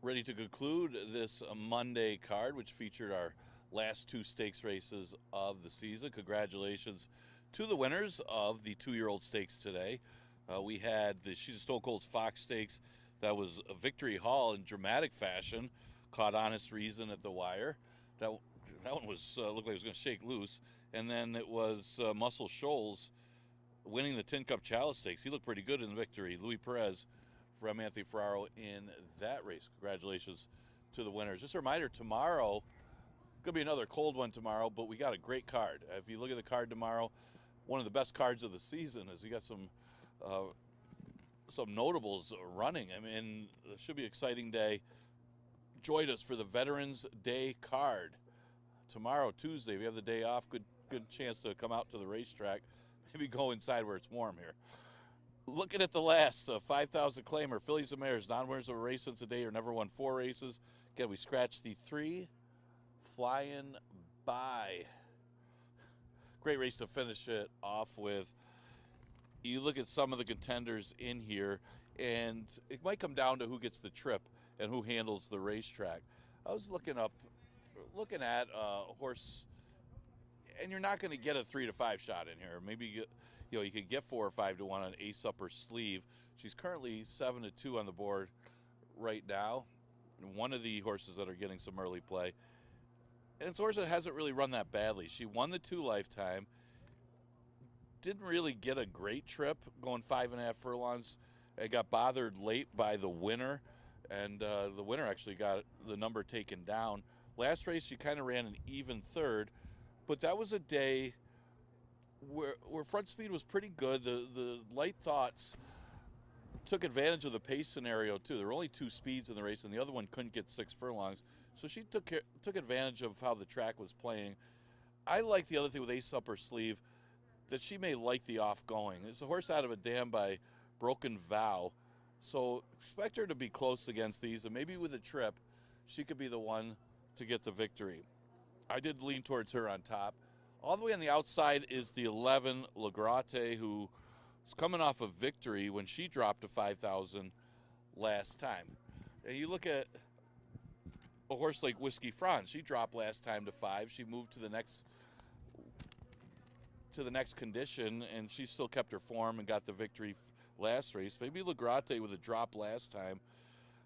Speaker 4: Ready to conclude this Monday card, which featured our last 2 stakes races of the season. Congratulations to the winners of the 2-year-old stakes today. We had the She's a Stone Cold Fox Stakes. That was a Victory Hall in dramatic fashion. Caught Honest Reason at the wire. That one was looked like it was going to shake loose. And then it was Muscle Shoals winning the Tin Cup Chalice Stakes. He looked pretty good in the victory. Louis Perez from Anthony Ferraro in that race. Congratulations to the winners. Just a reminder, tomorrow, could be another cold one tomorrow, but we got a great card. If you look at the card tomorrow, one of the best cards of the season is you got some notables running. I mean, it should be an exciting day. Join us for the Veterans Day card. Tomorrow, Tuesday, we have the day off. Good chance to come out to the racetrack. Maybe go inside where it's warm here. Looking at the last 5,000 claimer, Fillies and Mares, non-winners of a race since the day or never won 4 races. Again, we scratched the 3 flying by. Great race to finish it off with. You look at some of the contenders in here, and it might come down to who gets the trip and who handles the racetrack. I was looking at a horse, and you're not going to get a 3 to 5 shot in here. Maybe you could get 4 or 5 to 1 on Ace Up Her Sleeve. She's currently 7 to 2 on the board right now. One of the horses that are getting some early play. And it's a horse that hasn't really run that badly. She won the 2 Lifetime. Didn't really get a great trip going 5.5 furlongs. It got bothered late by the winner, and the winner actually got the number taken down. Last race, she kind of ran an even third, but that was a day where front speed was pretty good. The Light Thoughts took advantage of the pace scenario too. There were only 2 speeds in the race, and the other one couldn't get 6 furlongs. So she took advantage of how the track was playing. I like the other thing with Ace Up Her Sleeve, that she may like the off going. It's a horse out of a dam by Broken Vow. So expect her to be close against these, and maybe with a trip, she could be the one to get the victory. I did lean towards her on top. All the way on the outside is the 11 Lagrate, who was coming off a victory when she dropped to 5,000 last time. And you look at a horse like Whiskey Franz. She dropped last time to 5. She moved to the next condition, and she still kept her form and got the victory last race. Maybe Lagrate with a drop last time.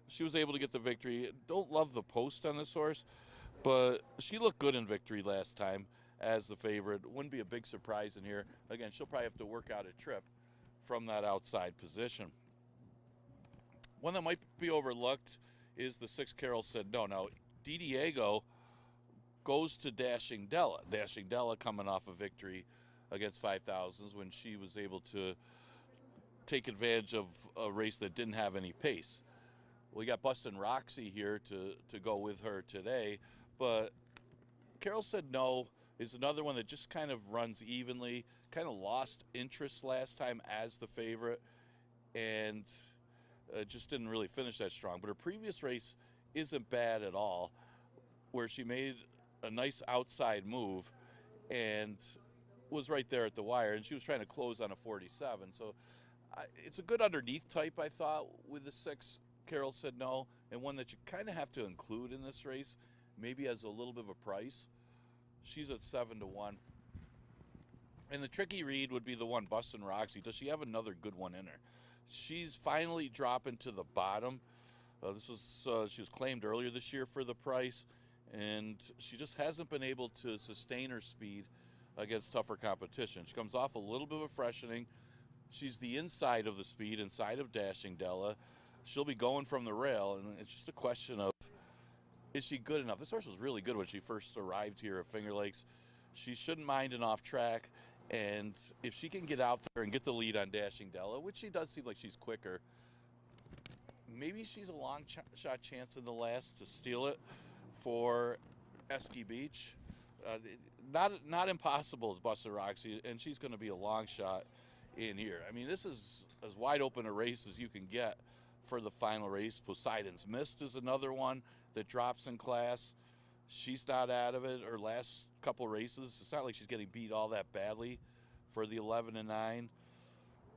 Speaker 4: She was able to get the victory. Don't love the post on this horse, but she looked good in victory last time as the favorite. Wouldn't be a big surprise in here. Again, she'll probably have to work out a trip from that outside position. One that might be overlooked is the 6 Carol Said No. Now, Diego goes to Dashing Della. Dashing Della coming off a victory against 5,000s when she was able to take advantage of a race that didn't have any pace. We got Bustin' Roxy here to go with her today, but Carol Said No is another one that just kind of runs evenly, kind of lost interest last time as the favorite, and just didn't really finish that strong. But her previous race isn't bad at all, where she made a nice outside move and was right there at the wire, and she was trying to close on a 47. So it's a good underneath type, I thought, with the 6 Carol Said No, and one that you kind of have to include in this race, maybe as a little bit of a price. She's at 7 to 1. And the tricky read would be the one, Bustin' Roxy. Does she have another good one in her? She's finally dropping to the bottom. She was claimed earlier this year for the price, and she just hasn't been able to sustain her speed against tougher competition. She comes off a little bit of a freshening. She's the inside of the speed, inside of Dashing Della. She'll be going from the rail, and it's just a question of, is she good enough? This horse was really good when she first arrived here at Finger Lakes. She shouldn't mind an off track, and if she can get out there and get the lead on Dashing Della, which she does seem like she's quicker, maybe she's a long shot chance in the last to steal it for Esky Beach. Not impossible as Bustin' Roxy, and she's going to be a long shot in here. I mean, this is as wide open a race as you can get for the final race. Poseidon's Mist is another one that drops in class. She's not out of it. Her last couple races, it's not like she's getting beat all that badly for the 11 and 9.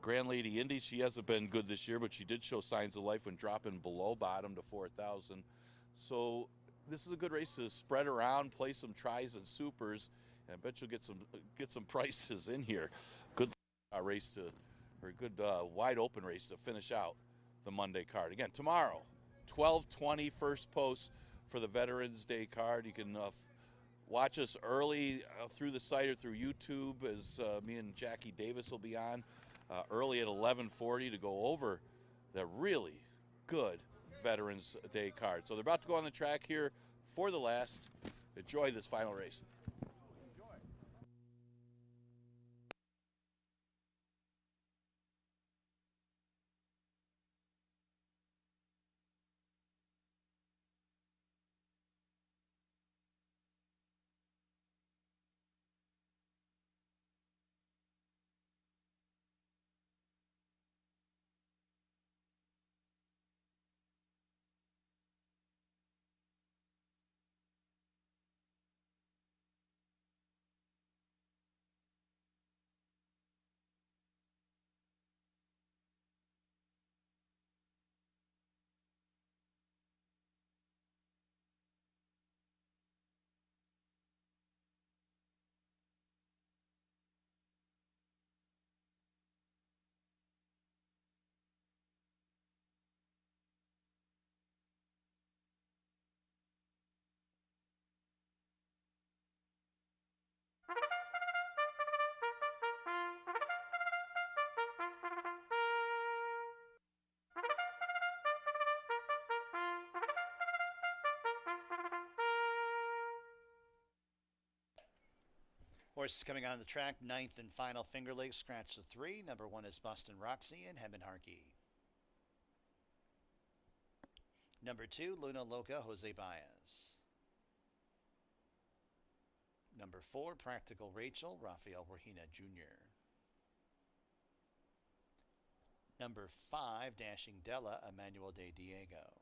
Speaker 4: Grand Lady Indy, she hasn't been good this year, but she did show signs of life when dropping below bottom to 4,000. So this is a good race to spread around, play some tries and supers, and I bet you'll get some prices in here. Good race to, or good wide open race to finish out the Monday card. Again, tomorrow, 12:20 first post for the Veterans Day card. You can watch us early through the site or through YouTube as me and Jackie Davis will be on early at 11:40 to go over the really good Veterans Day card. So they're about to go on the track here for the last. Enjoy this final race.
Speaker 1: Horses coming on the track, ninth and final Finger Lakes, scratch the 3. Number 1 is Boston Roxy and Heben Harkey. Number 2, Luna Loca, Jose Baez. Number 4, Practical Rachel, Rafael Regina Jr. Number 5, Dashing Della, Emmanuel de Diego.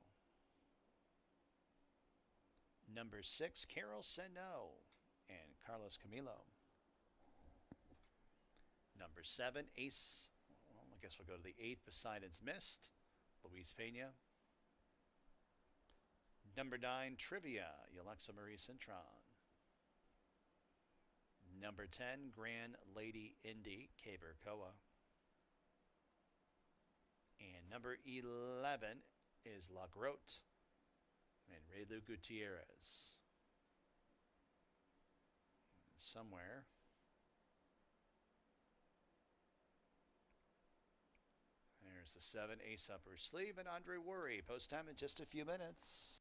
Speaker 1: Number 6, Carol Seno and Carlos Camilo. Number 7, Ace, well, I guess we'll go to the 8, Poseidon's Mist, Luis Pena. Number 9, Trivia, Yalexa Marie Cintron. Number 10, Grand Lady Indy, Caber Koa. And number 11 is La Grotte and Relu Gutierrez. Somewhere. There's the 7, Ace up her sleeve, and Andre Worry. Post time in just a few minutes.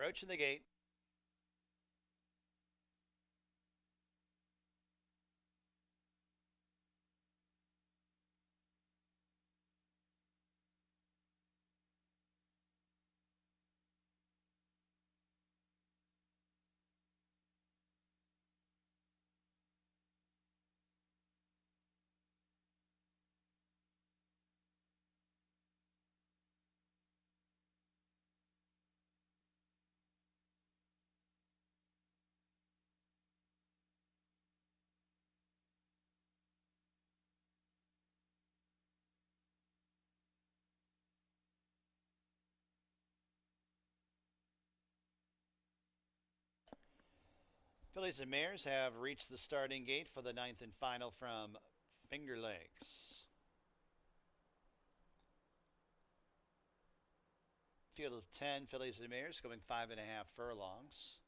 Speaker 1: Approaching the gate. Fillies and Mares have reached the starting gate for the ninth and final from Finger Lakes. Field of 10 Fillies and Mares going 5.5 furlongs.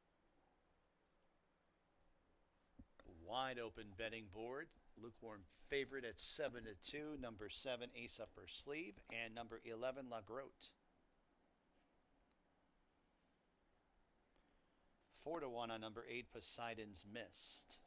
Speaker 1: Wide open betting board. Lukewarm favorite at 7-2. Number 7 Ace Upper Sleeve and number 11 La Grotte. 4-1 on number 8 Poseidon's Mist.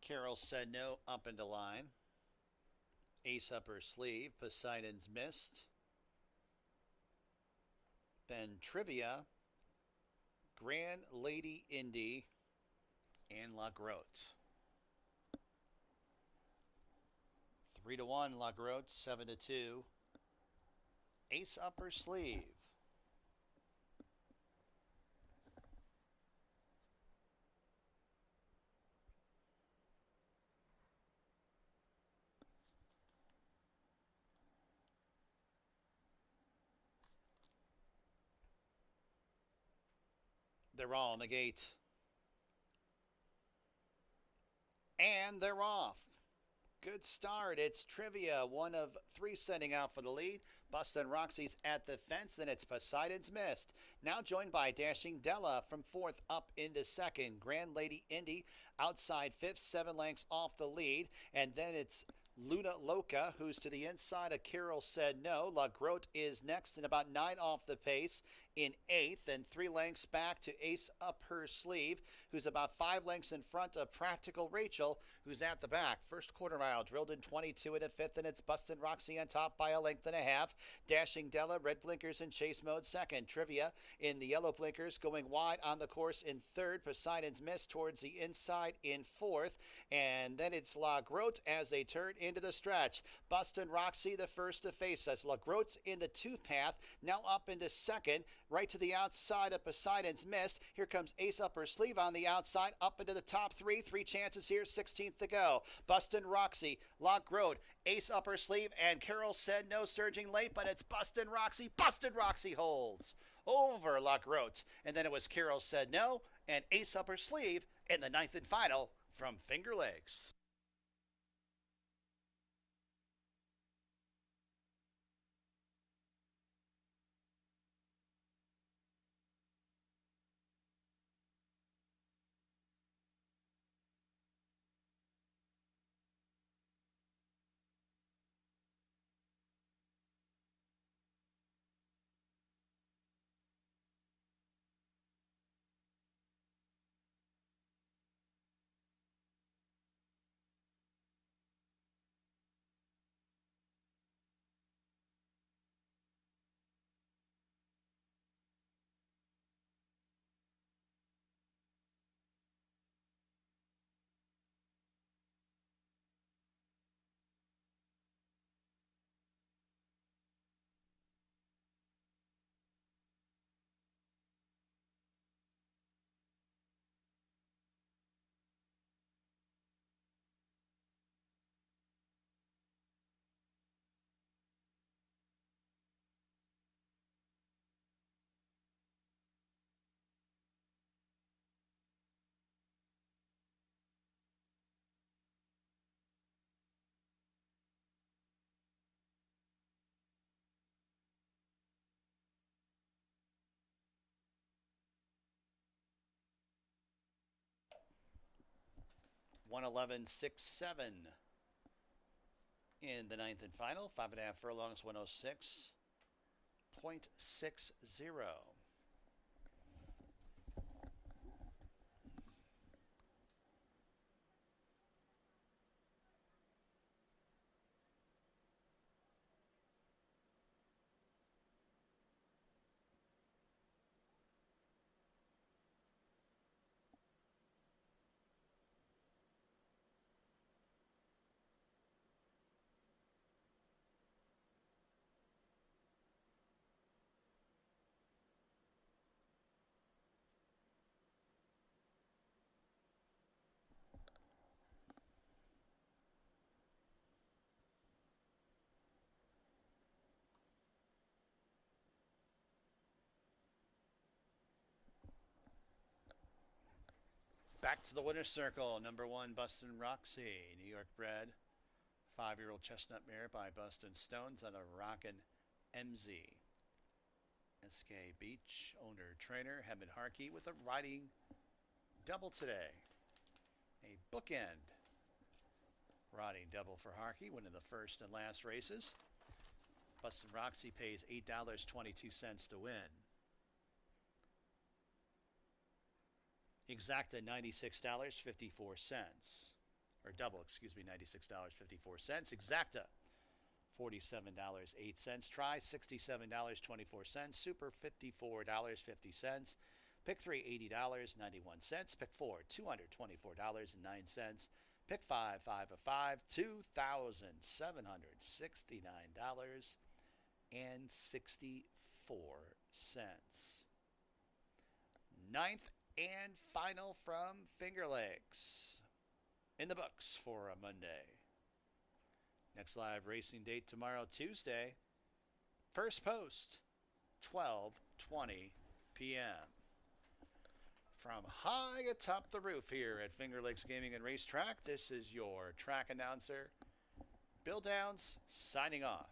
Speaker 1: Carol Said No up into line. Ace Upper Sleeve, Poseidon's Mist. Then Trivia, Grand Lady Indy, and La Grotte. 3-1 La Grotte, 7-2. Ace Upper Sleeve. They're all on the gate. And they're off. Good start. It's Trivia, one of 3 sending out for the lead. Bustin' Roxy's at the fence, then it's Poseidon's Mist. Now joined by Dashing Della from 4th up into 2nd. Grand Lady Indy outside 5th, 7 lengths off the lead. And then it's Luna Loca, who's to the inside of Carol Said No. La Grotte is next and about 9 off the pace in 8th, and 3 lengths back to Ace Up Her Sleeve, who's about 5 lengths in front of Practical Rachel, who's at the back. First quarter mile drilled in 22 and a 5th, and it's Bustin' Roxy on top by a length and a half. Dashing Della, red blinkers in chase mode, 2nd. Trivia in the yellow blinkers going wide on the course in 3rd. Poseidon's Mist towards the inside in 4th, and then it's La Grotte as they turn into the stretch. Bustin' Roxy the first to face us. La Grotte's in the 2th path, now up into 2nd, right to the outside of Poseidon's Mist. Here comes Ace Up Her Sleeve on the outside, up into the top 3. 3 chances here, 16th to go. Bustin' Roxy, La Grotte, Ace Up Her Sleeve, and Carol Said No surging late, but it's Bustin' Roxy. Bustin' Roxy holds over La Grotte. And then it was Carol Said No and Ace Up Her Sleeve in the 9th and final from Finger Lakes. 111.67 in the ninth and final. 5.5 furlongs, 106.60. Back to the winner's circle. Number 1, Bustin' Roxy, New York bred. 5-year-old chestnut mare by Bustin' Stones out of Rockin' MZ. SK Beach, owner, trainer, Heben Harkey with a riding double today. A bookend riding double for Harkey, winning the first and last races. Bustin' Roxy pays $8.22 to win. Exacta $96.54. Or double, excuse me, $96.54. Exacta $47.08. Try $67.24. Super $54.50. Pick 3 $80.91. Pick 4 $224.09. Pick 5 5 of 5 $2,769.64. Ninth and final from Finger Lakes. In the books for a Monday. Next live racing date tomorrow, Tuesday. First post, 12:20 p.m. From high atop the roof here at Finger Lakes Gaming and Racetrack, this is your track announcer, Bill Downs, signing off.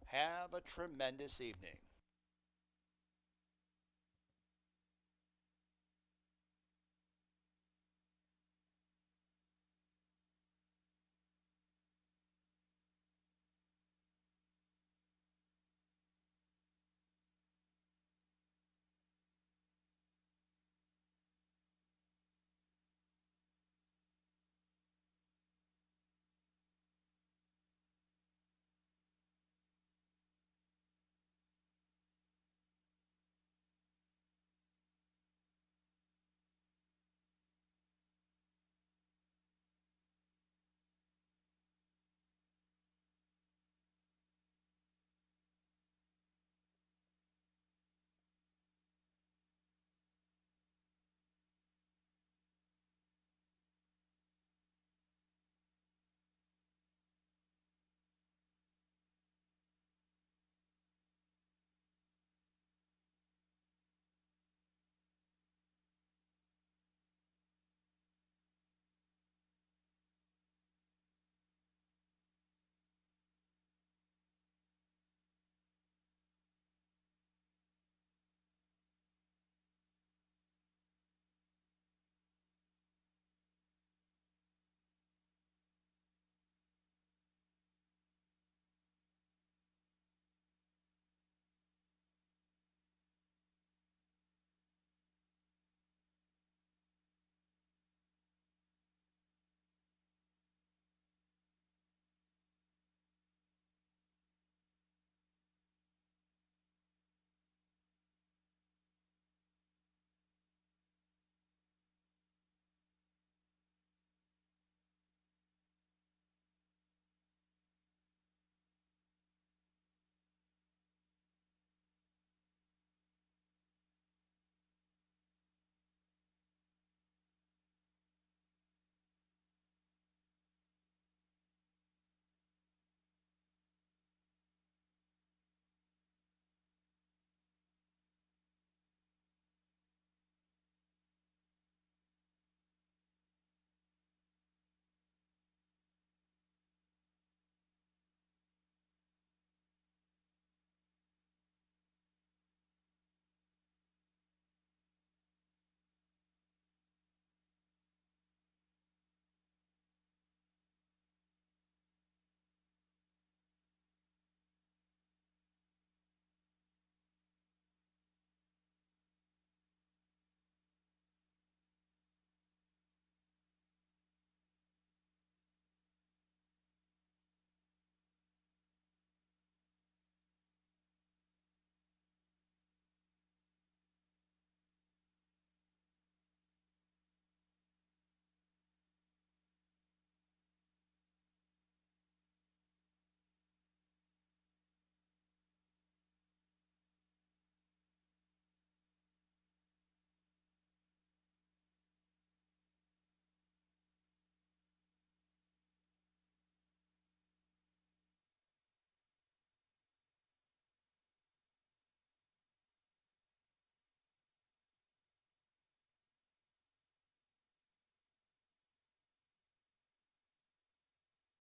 Speaker 1: Have a tremendous evening.